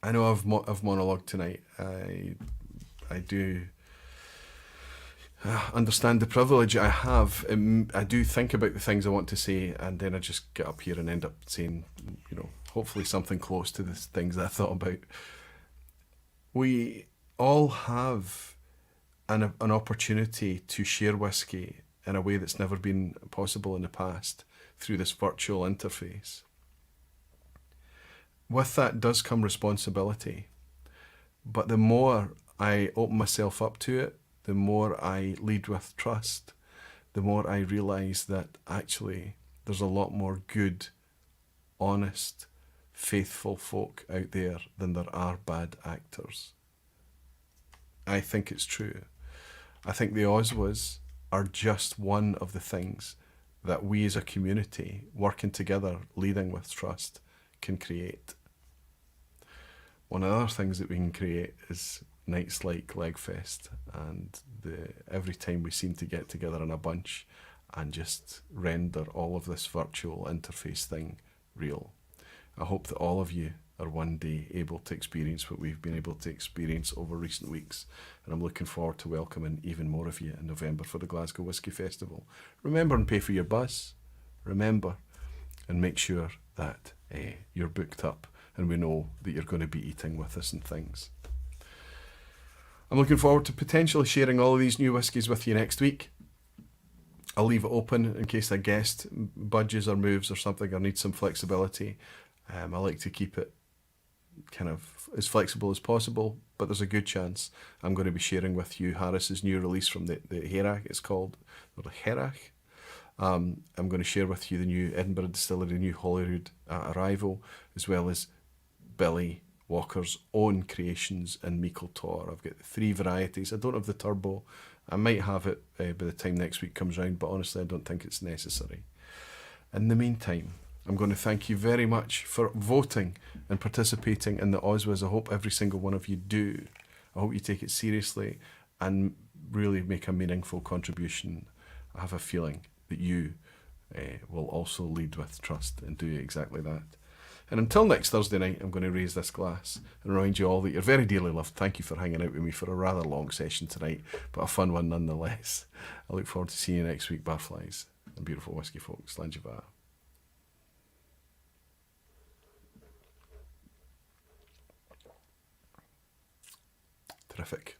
I know I've monologued tonight. I do understand the privilege I have. I do think about the things I want to say, and then I just get up here and end up saying, you know, hopefully something close to the things that I thought about. We all have an opportunity to share whiskey in a way that's never been possible in the past through this virtual interface. With that does come responsibility, but the more I open myself up to it, the more I lead with trust, the more I realise that actually there's a lot more good, honest, faithful folk out there than there are bad actors. I think it's true. I think the OSWAs are just one of the things that we as a community, working together, leading with trust, can create. One of the other things that we can create is nights like Legfest, and every time we seem to get together in a bunch and just render all of this virtual interface thing real. I hope that all of you are one day able to experience what we've been able to experience over recent weeks, and I'm looking forward to welcoming even more of you in November for the Glasgow Whisky Festival. Remember and pay for your bus. Remember and make sure that you're booked up and we know that you're going to be eating with us and things. I'm looking forward to potentially sharing all of these new whiskies with you next week. I'll leave it open in case a guest budges or moves or something or needs some flexibility. I like to keep it kind of as flexible as possible, but there's a good chance I'm going to be sharing with you Harris's new release from the Herach, it's called, or the Herach. I'm going to share with you the new Edinburgh Distillery, the new Holyrood arrival, as well as Billy Walker's own creations in Meikle Tor. I've got 3 varieties. I don't have the turbo. I might have it by the time next week comes round, but honestly I don't think it's necessary. In the meantime, I'm going to thank you very much for voting and participating in the OSWAs. I hope every single one of you do. I hope you take it seriously and really make a meaningful contribution. I have a feeling that you will also lead with trust and do exactly that. And until next Thursday night, I'm going to raise this glass and remind you all that you're very dearly loved. Thank you for hanging out with me for a rather long session tonight, but a fun one nonetheless. I look forward to seeing you next week, Barflies and beautiful whisky folks. Slanjava. Terrific.